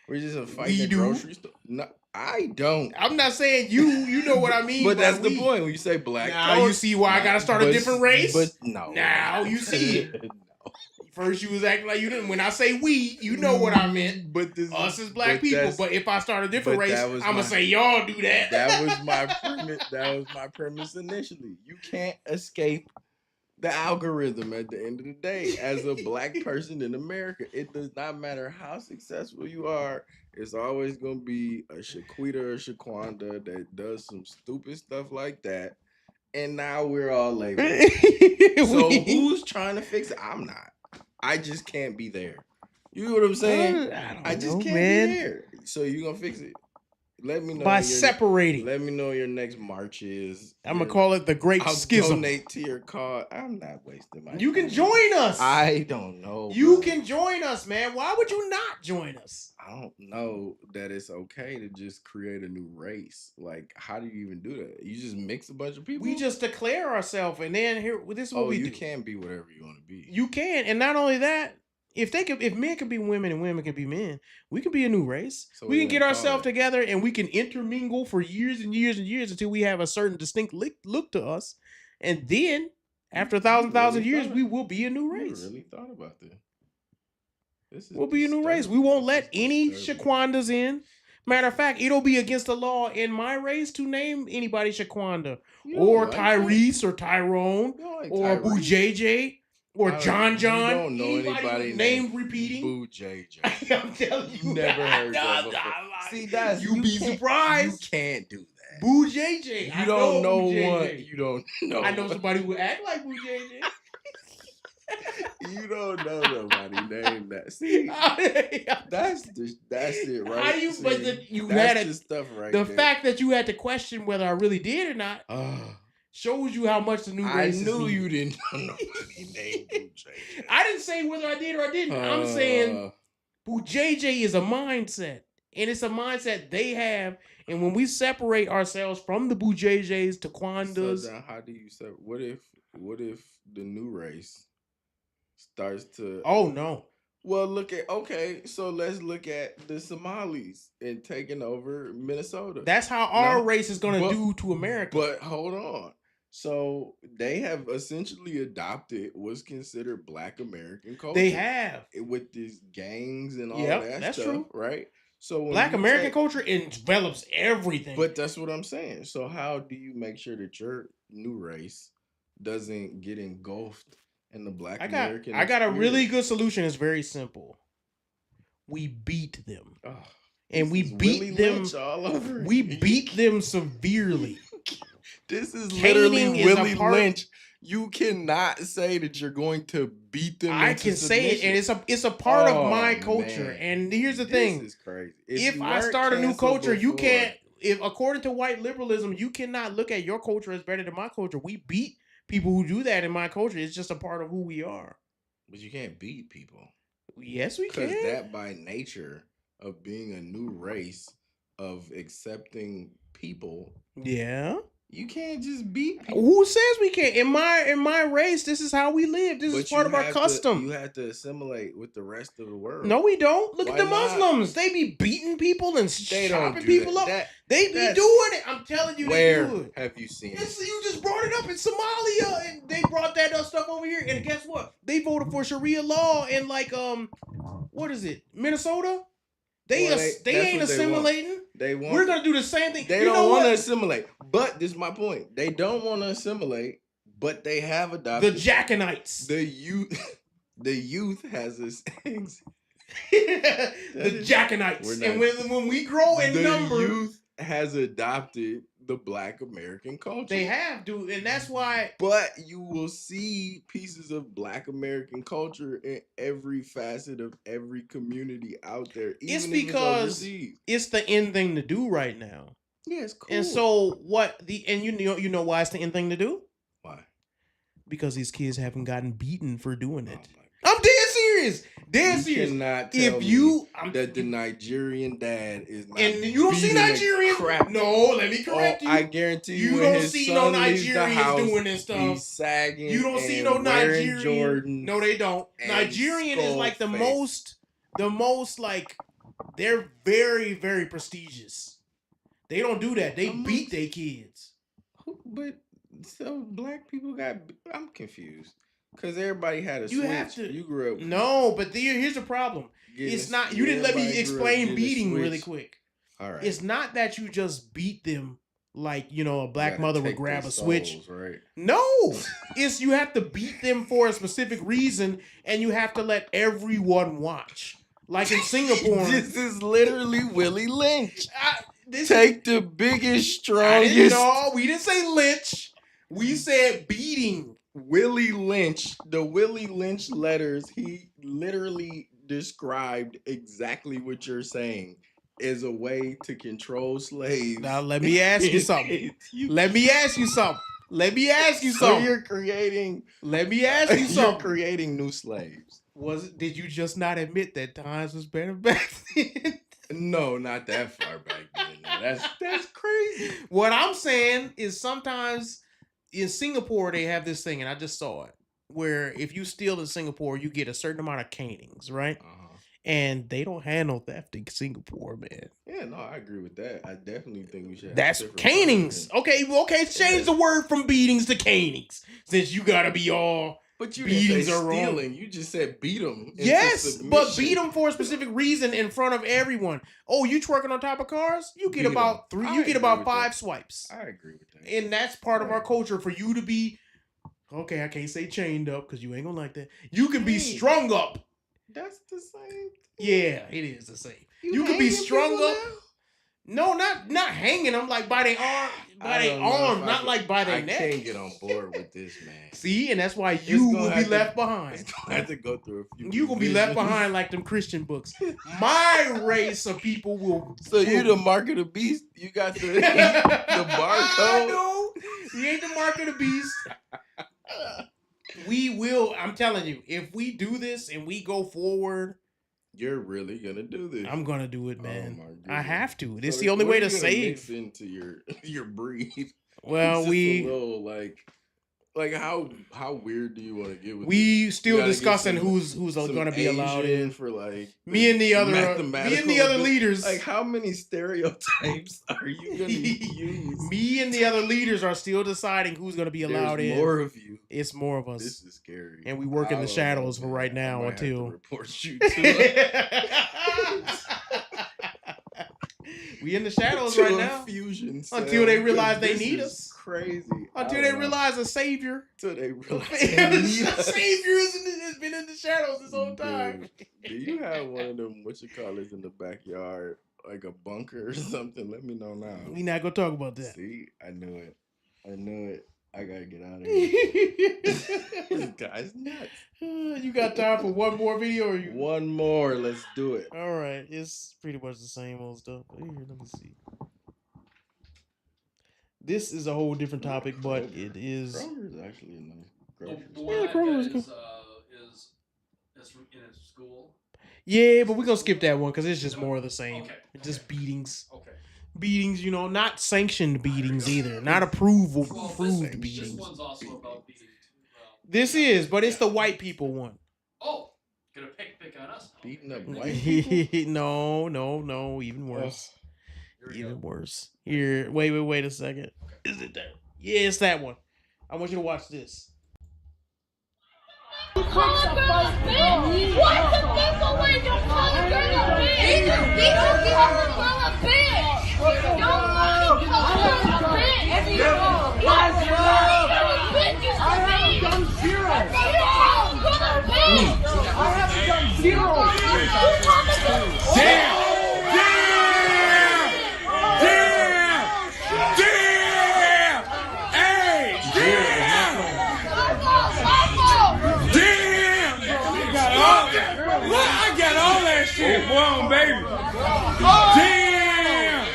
We're just a fight We in the do. grocery store. No, I don't. I'm not saying you. You know what I mean. But by that's the we. point. When you say black, Now you see why I gotta start a different race. But no. Now you see it. First you was acting like you didn't. When I say we, you know what I meant. But us as black people. But if I start a different race, I'm gonna say y'all do that. That was my premise. That was my premise initially. You can't escape the algorithm at the end of the day. As a black person in America, it does not matter how successful you are. It's always gonna be a Shaquita or Shaquanda that does some stupid stuff like that. And now we're all labeled. So who's trying to fix it? I'm not. I just can't be there. You know what I'm saying? I just can't be there. So you gonna fix it? Let me know by separating. Let me know your next march is. I'm gonna call it the Great Schism. Donate to your cause. I'm not wasting my. You can join us. I don't know. You can join us, man. Why would you not join us? I don't know that it's okay to just create a new race. Like, how do you even do that? You just mix a bunch of people. We just declare ourselves, and then here, this is what we do. You can be whatever you want to be. You can, and not only that, if men can be women and women can be men, we can be a new race. So we can get ourselves together, and we can intermingle for years and years and years until we have a certain distinct look to us, and then after 1,000 years, we will be a new race. You really thought about that. We'll be a new race. We won't let any Shaquandas in. Matter of fact, it'll be against the law in my race to name anybody Shaquanda or Tyrese or Tyrone or Boo JJ or John. You don't know anybody named repeating. Boo JJ. I'm telling you, never heard that before. See, that's you be surprised. You can't do that. Boo JJ. You don't know one. You don't know. I know somebody who act like Boo JJ. You don't know nobody named that. See, that's it, right? How do you? See, but you had it. Stuff right the there. fact that you had to question whether I really did or not shows you how much the new race. I knew you didn't know nobody named Boo JJ. I didn't say whether I did or I didn't. I'm saying Boo JJ is a mindset, and it's a mindset they have. And when we separate ourselves from the Boo JJs, Taquandas, so then how do you say? What if the new race starts to? Oh no. Well, so let's look at the Somalis and taking over Minnesota. That's how our race is going to do to America. But hold on. So they have essentially adopted what's considered Black American culture. They have. With these gangs and all that's stuff, true. right? So when Black American culture envelops everything. But that's what I'm saying. So how do you make sure that your new race doesn't get engulfed in the Black American I got a really good solution. It's very simple. We beat them. And we beat them all over. We beat them severely. This is literally Willie Lynch. You cannot say that you're going to beat them. I can say it, and it's a part of my culture. Man. And here's the thing: this is crazy. If I start a new culture, you can't. If according to white liberalism, you cannot look at your culture as better than my culture. We beat people who do that in my culture. It's just a part of who we are. But you can't beat people. Yes, we can. Because that, by nature of being a new race of accepting people, you can't just beat people. Who says we can't? In my race, this is how we live. This is part of our custom. You have to assimilate with the rest of the world. No, we don't. Look at the Muslims. They be beating people and chopping people up. They be doing it. I'm telling you, where they do it. Have you seen it? You just brought it up in Somalia, and they brought that stuff over here. And guess what? They voted for Sharia law in what is it? Minnesota. They ain't assimilating. We're gonna do the same thing. They don't want to assimilate. But this is my point. They don't want to assimilate, but they have adopted the Jackanites. The youth has this. The Jackanites. And when we grow in number, the youth has adopted the Black American culture. They have, dude, and that's why. But you will see pieces of Black American culture in every facet of every community out there. Even it's because it's the end thing to do right now. Yeah, it's cool. And so you know why it's the end thing to do? Why? because these kids haven't gotten beaten for doing it. I'm dead serious. Dead serious. Cannot tell that the Nigerian dad is not. And you don't see Nigerian crap. No, let me correct you. I guarantee you, you when don't his see son no leaves the Nigerians house, doing this stuff. He's sagging. You don't see no Nigerian. Jordans, no, they don't. Nigerian is like the most like they're very, very prestigious. They don't do that. They beat their kids. But so black people got. I'm confused. Because everybody had a switch. Have to. You grew up. No, but here's the problem. It's not. You didn't let me explain beating really quick. All right. It's not that you just beat them like a black mother would grab a switch. Right? No, it's you have to beat them for a specific reason, and you have to let everyone watch. Like in Singapore, this is literally Willie Lynch. Take the biggest, strongest. No, we didn't say lynch. We said beating. Willie Lynch, the Willie Lynch letters, he literally described exactly what you're saying as a way to control slaves. Now, let me ask you something. Let me ask you something. So you're creating. Let me ask you something. You're creating new slaves. Did you just not admit that times was better back then? No, not that far back then. That's crazy. What I'm saying is sometimes in Singapore, they have this thing, and I just saw it, where if you steal in Singapore, you get a certain amount of canings, right? And they don't handle theft in Singapore, man. Yeah, no, I agree with that. I definitely think we should. That's canings. Okay, change the word from beatings to canings, since you gotta be all. But you beatings didn't say are stealing. wrong. You just said beat them. Yes, but beat them for a specific reason in front of everyone. Oh, you twerking on top of cars? You get about 3. You get about 5 swipes. I agree with that. And that's part of our culture for you to be. Okay, I can't say chained up because you ain't gonna like that. You can be strung up. That's the same. Yeah, it is the same. You can be strung up. No, not hanging them like by their arm, not like by their neck. I can't get on board with this, man. See, and that's why you will be left behind. It's gonna have to go through a few. You gonna be left behind like them Christian books. My race of people will. So you the mark of the beast. You got the barcode. No, you ain't the mark of the beast. We will. I'm telling you, if we do this and we go forward. You're really gonna do this. I'm gonna do it, man. Oh my goodness. I have to. This is the only way to save. Mix into your breed. Well, we a little like how weird do you want to get with? We this? still discussing who's gonna be allowed in for like me and the other leaders. Like how many stereotypes are you gonna use? Me and the other leaders are still deciding who's gonna be allowed in. There's more of you. It's more of us. This is scary. And we work in the shadows for right now until report you to we in the shadows right now. Until they realize they need us. Crazy. Until they realize a savior. Until they realize a savior has been in the shadows this whole time. Do you have one of them whatchamacallits in the backyard? Like a bunker or something? Let me know now. We not gonna talk about that. See, I knew it. I gotta get out of here. This guy's nuts. You got time for one more video? Or you? One more. Let's do it. All right. It's pretty much the same old stuff. Here, let me see. This is a whole different topic, but it is. Kroger's actually a nice grocery store. Yeah, Kroger's is in a school. Yeah, but we're gonna skip that one because it's just more of the same. Okay. It's just beatings. Okay. Beatings, not sanctioned beatings either. Not approved beatings. This one's also about beatings. This is, but it's the white people one. Oh, gonna pick on us? Beating up white people? No, even worse. Even worse. Here, wait a second. Is it that? Yeah, it's that one. I want you to watch this. You call a girl a bitch? What's the difference when you call a girl a bitch? These are call a girl a bitch. Don't fucking call a girl a bitch. What's the bitches to me? I have done zero. Damn! I got all that shit, boy, on baby. Damn!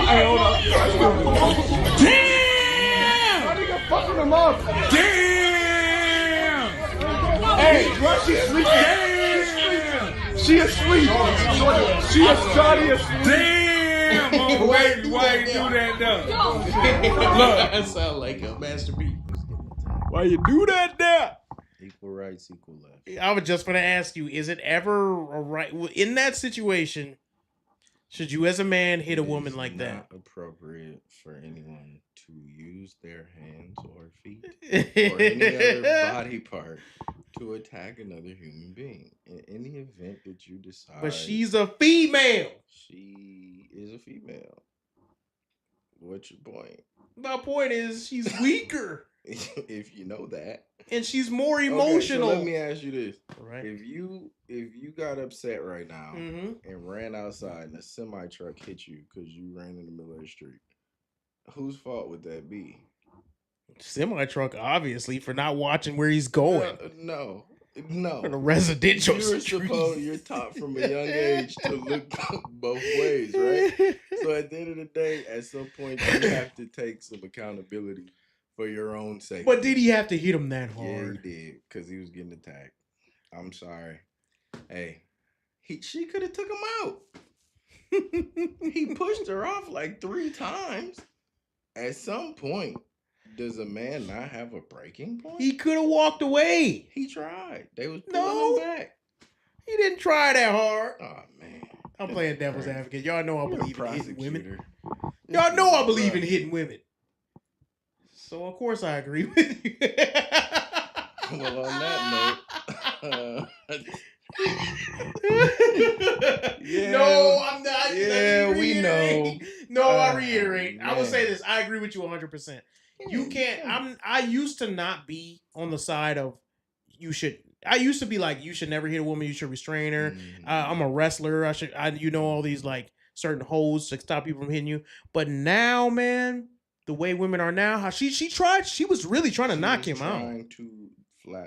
Hey, hold up. Damn! him up. Damn! Hey, what? She asleep? Damn! She asleep. She is Scotty asleep. Damn! Oh, baby, why you do that though? Look, That sound like a masterpiece. why you do that there? Equal rights, equal left. I was just going to ask you, is it ever a right in that situation? Should you, as a man, hit a woman like that? Not appropriate for anyone to use their hands or feet or any other body part to attack another human being. In any event that you decide. But she's a female. She is a female. What's your point? My point is, she's weaker. If you know that. And she's more emotional. Okay, so let me ask you this. Right. If you got upset right now Mm-hmm. and ran outside and a semi truck hit you because you ran in the middle of the street, whose fault would that be? Semi truck, obviously, for not watching where he's going. No. In a residential You're taught from a young age to look both ways, right? So at the end of the day, at some point, you have to take some accountability for your own sake. But did he have to hit him that hard? Yeah, he did, because he was getting attacked. I'm sorry. Hey, she could have took him out. He pushed her off like 3 times. At some point, does a man not have a breaking point? He could have walked away. He tried. They was pulling him back. He didn't try that hard. Oh, man. I'm playing devil's advocate. Y'all know I believe in hitting women. Prosecutor. Y'all know I believe in hitting women. So, of course, I agree with you. Well, on that note, yeah, no, I'm not. Yeah, we know. No, I reiterate. I will man. say this. I agree with you 100%. You can't. I used to not be on the side of you should. I used to be like, you should never hit a woman. You should restrain her. I'm a wrestler. You know, all these like certain holes to stop people from hitting you. But now, man, the way women are now, how she tried. She was really trying to knock him out.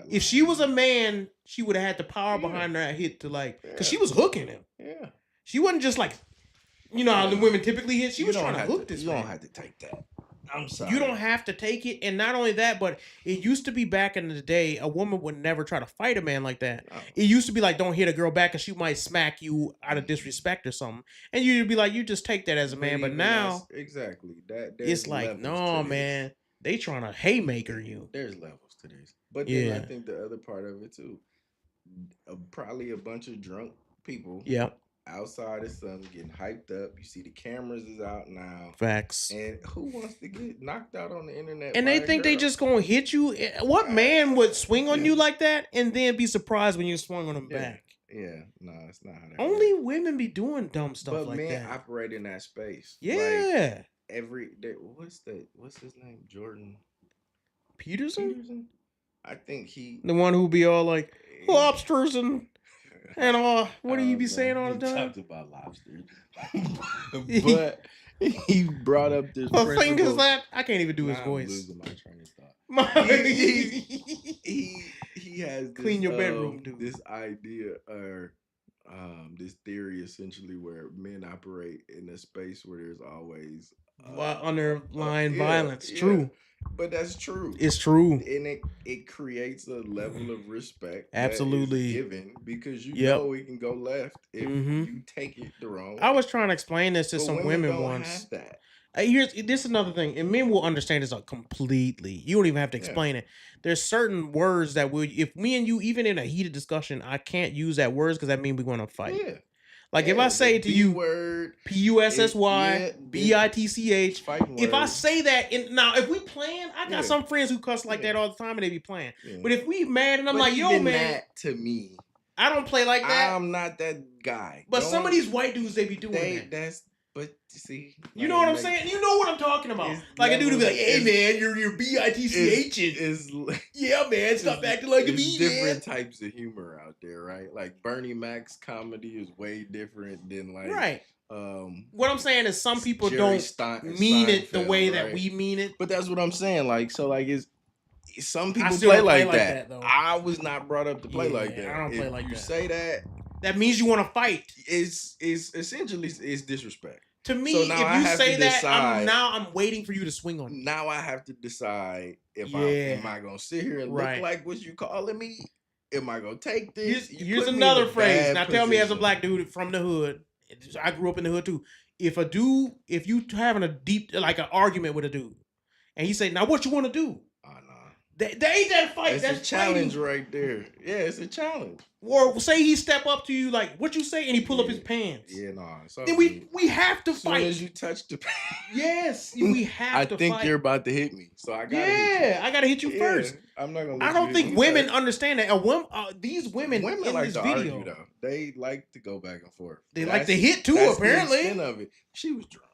If she was a man, she would have had the power behind that hit to like, because she was hooking him. Yeah. She wasn't just like, you know how the women typically hit. She was trying to hook this man. You don't have to take that. I'm sorry. You don't have to take it. And not only that, but it used to be back in the day, a woman would never try to fight a man like that. No. It used to be like, don't hit a girl back because she might smack you out of disrespect or something. And you'd be like, you just take that as a man. But now, exactly. it's like, no, man. They trying to haymaker you. There's levels to this. But then I think the other part of it too, probably a bunch of drunk people. Yeah. Outside of something, getting hyped up. You see the cameras is out now. Facts. And who wants to get knocked out on the internet? And they think they just gonna hit you. What man would swing on you like that and then be surprised when you swung on him back? Yeah, no, it's not how that Only women be doing dumb stuff but like men that. operate in that space. Yeah. Like what's his name? Jordan Peterson? I think he The one who be all like lobsters and all. What do you be saying all the he time? talked about lobsters. But he brought up this The thing is principle. that I can't even do his I'm voice. losing my train of thought. he has this, Clean your bedroom, dude. This idea or this theory essentially where men operate in a space where there's always underlying violence. True. But that's true. It's true. And it creates a level of respect. Absolutely. That is given because you Yep. know it can go left if you take it the wrong way. I was trying to explain this to But some women don't once. have that. This is another thing, and men will understand this completely. You don't even have to explain it. There's certain words that if me and you, even in a heated discussion, I can't use that words because that means we're gonna fight. Yeah. Like if I say to you, word, PUSSY, BITCH. fighting If I words. say that, now if we playing, I got some friends who cuss like that all the time and they be playing. But if we mad and I'm But like, yo, even man, that to me, I don't play like that. I'm not that guy. But some of these white dudes, they be doing that. But see, You know what I'm saying? You know what I'm talking about. Like a dude will be like, hey man, you're BITCH. Yeah, man, stop acting like a There's B, man. different types of humor out there, right? Like Bernie Mac's comedy is way different than like Right. What I'm saying is some people don't mean it the way that we mean it. But that's what I'm saying. Like, so like some people still play don't like play like that. that, though. I was not brought up to play like that. I don't play If like you that. say that, that means you want to fight. it's essentially it's disrespect. To me, So now if I you have say to that, decide. I'm waiting for you to swing on me. Now I have to decide if am I gonna sit here and Right. look like what you calling me? Am I gonna take this? Here's put me in another a phrase. bad Now tell me, as a position. black dude from the hood, I grew up in the hood too. If you having a deep like an argument with a dude, and he say, "Now what you want to do?" They ain't that fight. It's That's a challenge fighting. right there. Yeah, it's a challenge. Or say he step up to you like, "What you say?" and he pull up his pants. Yeah, no. So Then we have to as fight. soon as you touch the Yes, we have to I think fight. you're about to hit me, so I gotta hit you. Yeah, I gotta hit you first. I'm not gonna. I don't think women understand that. These women in like this to video, argue though. They like to go back and forth. They like to hit too. That's Apparently, the extent of it. She was drunk.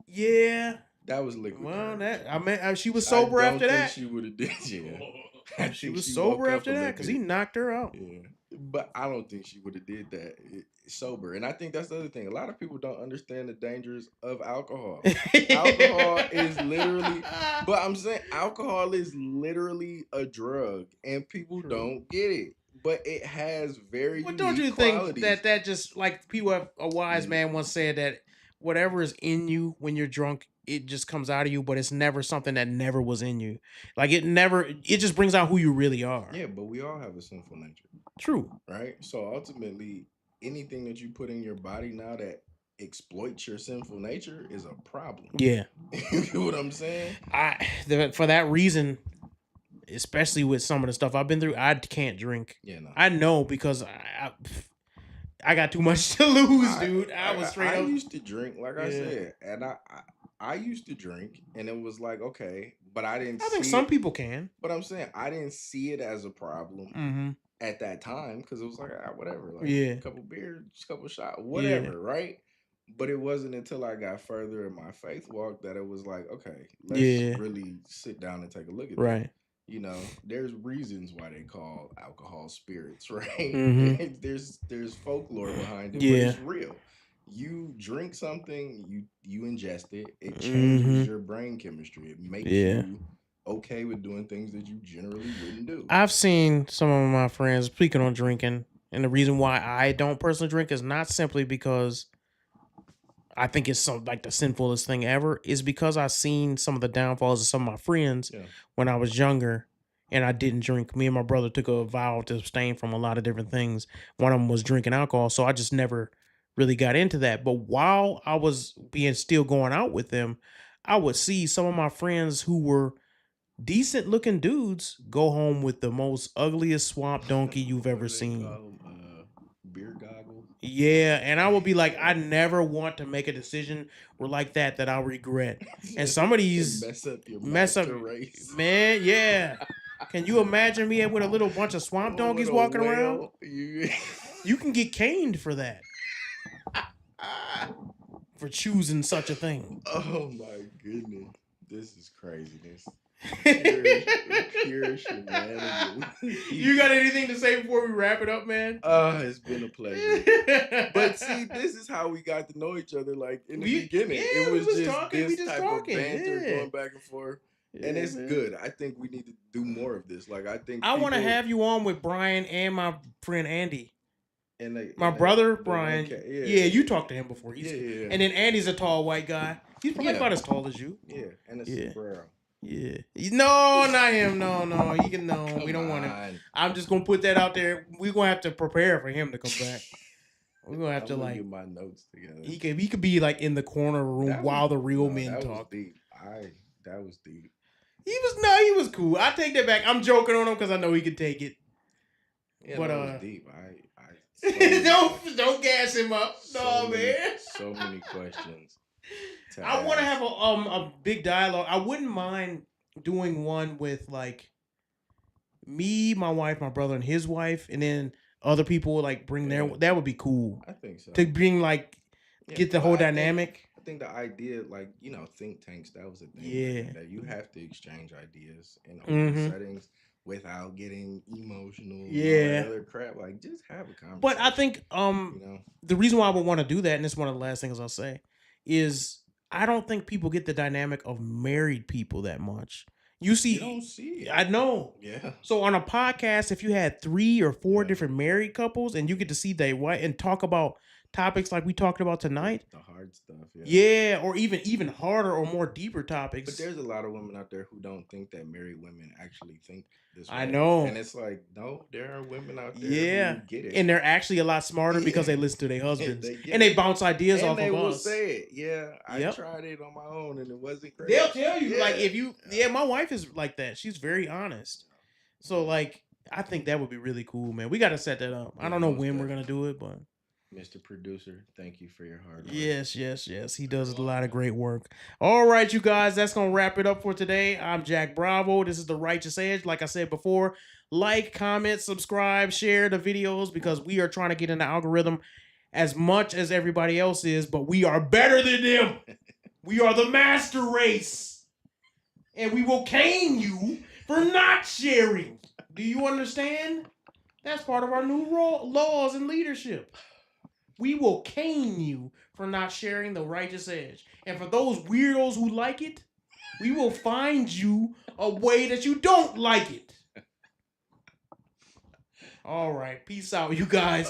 Yeah, that was liquid. Well, courage. she was sober after that. She would have did. Yeah, She was sober woke up after a that little because bit. he knocked her out. Yeah, but I don't think she would have did that sober. And I think that's the other thing. A lot of people don't understand the dangers of alcohol. Alcohol is literally, but I'm saying alcohol is literally a drug, and people don't get it. But it has very. But don't you think that just like people have a wise man once said that whatever is in you when you're drunk, it just comes out of you, but it's never something that never was in you. Like it just brings out who you really are. Yeah, but we all have a sinful nature. True. Right? So ultimately, anything that you put in your body now that exploits your sinful nature is a problem. Yeah. You know what I'm saying? For that reason, especially with some of the stuff I've been through, I can't drink. Yeah, no. I know because I got too much to lose, dude. I was straight I up. used to drink, like I said, and I used to drink, and it was like, okay, but I didn't. I think some people can. But I'm saying I didn't see it as a problem at that time because it was like whatever, like a couple beers, a couple shots, whatever, right? But it wasn't until I got further in my faith walk that it was like, okay, let's really sit down and take a look at Right. that. You know, there's reasons why they call alcohol spirits, right? There's folklore behind it, but it's real. You drink something, you ingest it, it changes your brain chemistry. It makes you okay with doing things that you generally wouldn't do. I've seen some of my friends speaking on drinking, and the reason why I don't personally drink is not simply because I think it's like the sinfulest thing ever, is because I've seen some of the downfalls of some of my friends when I was younger, and I didn't drink. Me and my brother took a vow to abstain from a lot of different things. One of them was drinking alcohol, so I just never really got into that. But while I was still going out with them, I would see some of my friends who were decent looking dudes go home with the most ugliest swamp donkey you've ever seen. Beer goggles. Yeah, and I will be like, I never want to make a decision like that I'll regret. And some of these mess up race. Man, yeah. Can you imagine me with a little bunch of swamp donkeys walking around? You can get caned for that. For choosing such a thing. Oh my goodness. This is craziness. Pure shenanigans. You got anything to say before we wrap it up, man? It's been a pleasure. But see, this is how we got to know each other. Like in the beginning, it was just talking, this type of banter going back and forth, and it's man. good. I think we need to do more of this. Like I want to have you on with Brian and my friend Andy. And my brother Brian. Okay. Yeah, you talked to him before. Yeah. And then Andy's a tall white guy. He's probably about as tall as you. Yeah, and a sombrero. Yeah. No, not him. No. He can. No, we don't want him. I'm just gonna put that out there. We're gonna have to prepare for him to come back. We're gonna have to like get my notes together. He could be like in the corner room while the real men talk. That was deep. He was cool. I take that back. I'm joking on him because I know he can take it. Yeah, but that was deep. don't gas him up. Man. So many questions. I want to have a big dialogue. I wouldn't mind doing one with like me, my wife, my brother, and his wife, and then other people like bring their. That would be cool. I think so. To bring like get the whole dynamic. I think the idea, like think tanks. That was a thing. Yeah. That you have to exchange ideas in open settings without getting emotional. Yeah. And other crap. Like just have a conversation. But I think the reason why I would want to do that, and this is one of the last things I'll say, is I don't think people get the dynamic of married people that much. You don't see it. I know. Yeah. So on a podcast, if you had 3 or 4 different married couples and you get to see they and talk about topics like we talked about tonight. The hard stuff. Yeah, or even harder or more deeper topics. But there's a lot of women out there who don't think that married women actually think this way. I know. And it's like, no, there are women out there Yeah, who get it. and they're actually a lot smarter because they listen to their husbands and they bounce ideas off they of will us. say it. Yeah, Yep. I tried it on my own and it wasn't great. They'll tell you like if you. Yeah, my wife is like that. She's very honest. So like, I think that would be really cool, man. We got to set that up. I don't know when we're gonna do it, but. Mr. Producer, thank you for your hard work. Yes. He does a lot of great work. All right, you guys, that's going to wrap it up for today. I'm Jack Bravo. This is The Righteous Edge. Like I said before, like, comment, subscribe, share the videos because we are trying to get in the algorithm as much as everybody else is, but we are better than them. We are the master race. And we will cane you for not sharing. Do you understand? That's part of our new laws and leadership. We will cane you for not sharing The Righteous Edge. And for those weirdos who like it, we will find you a way that you don't like it. All right. Peace out, you guys.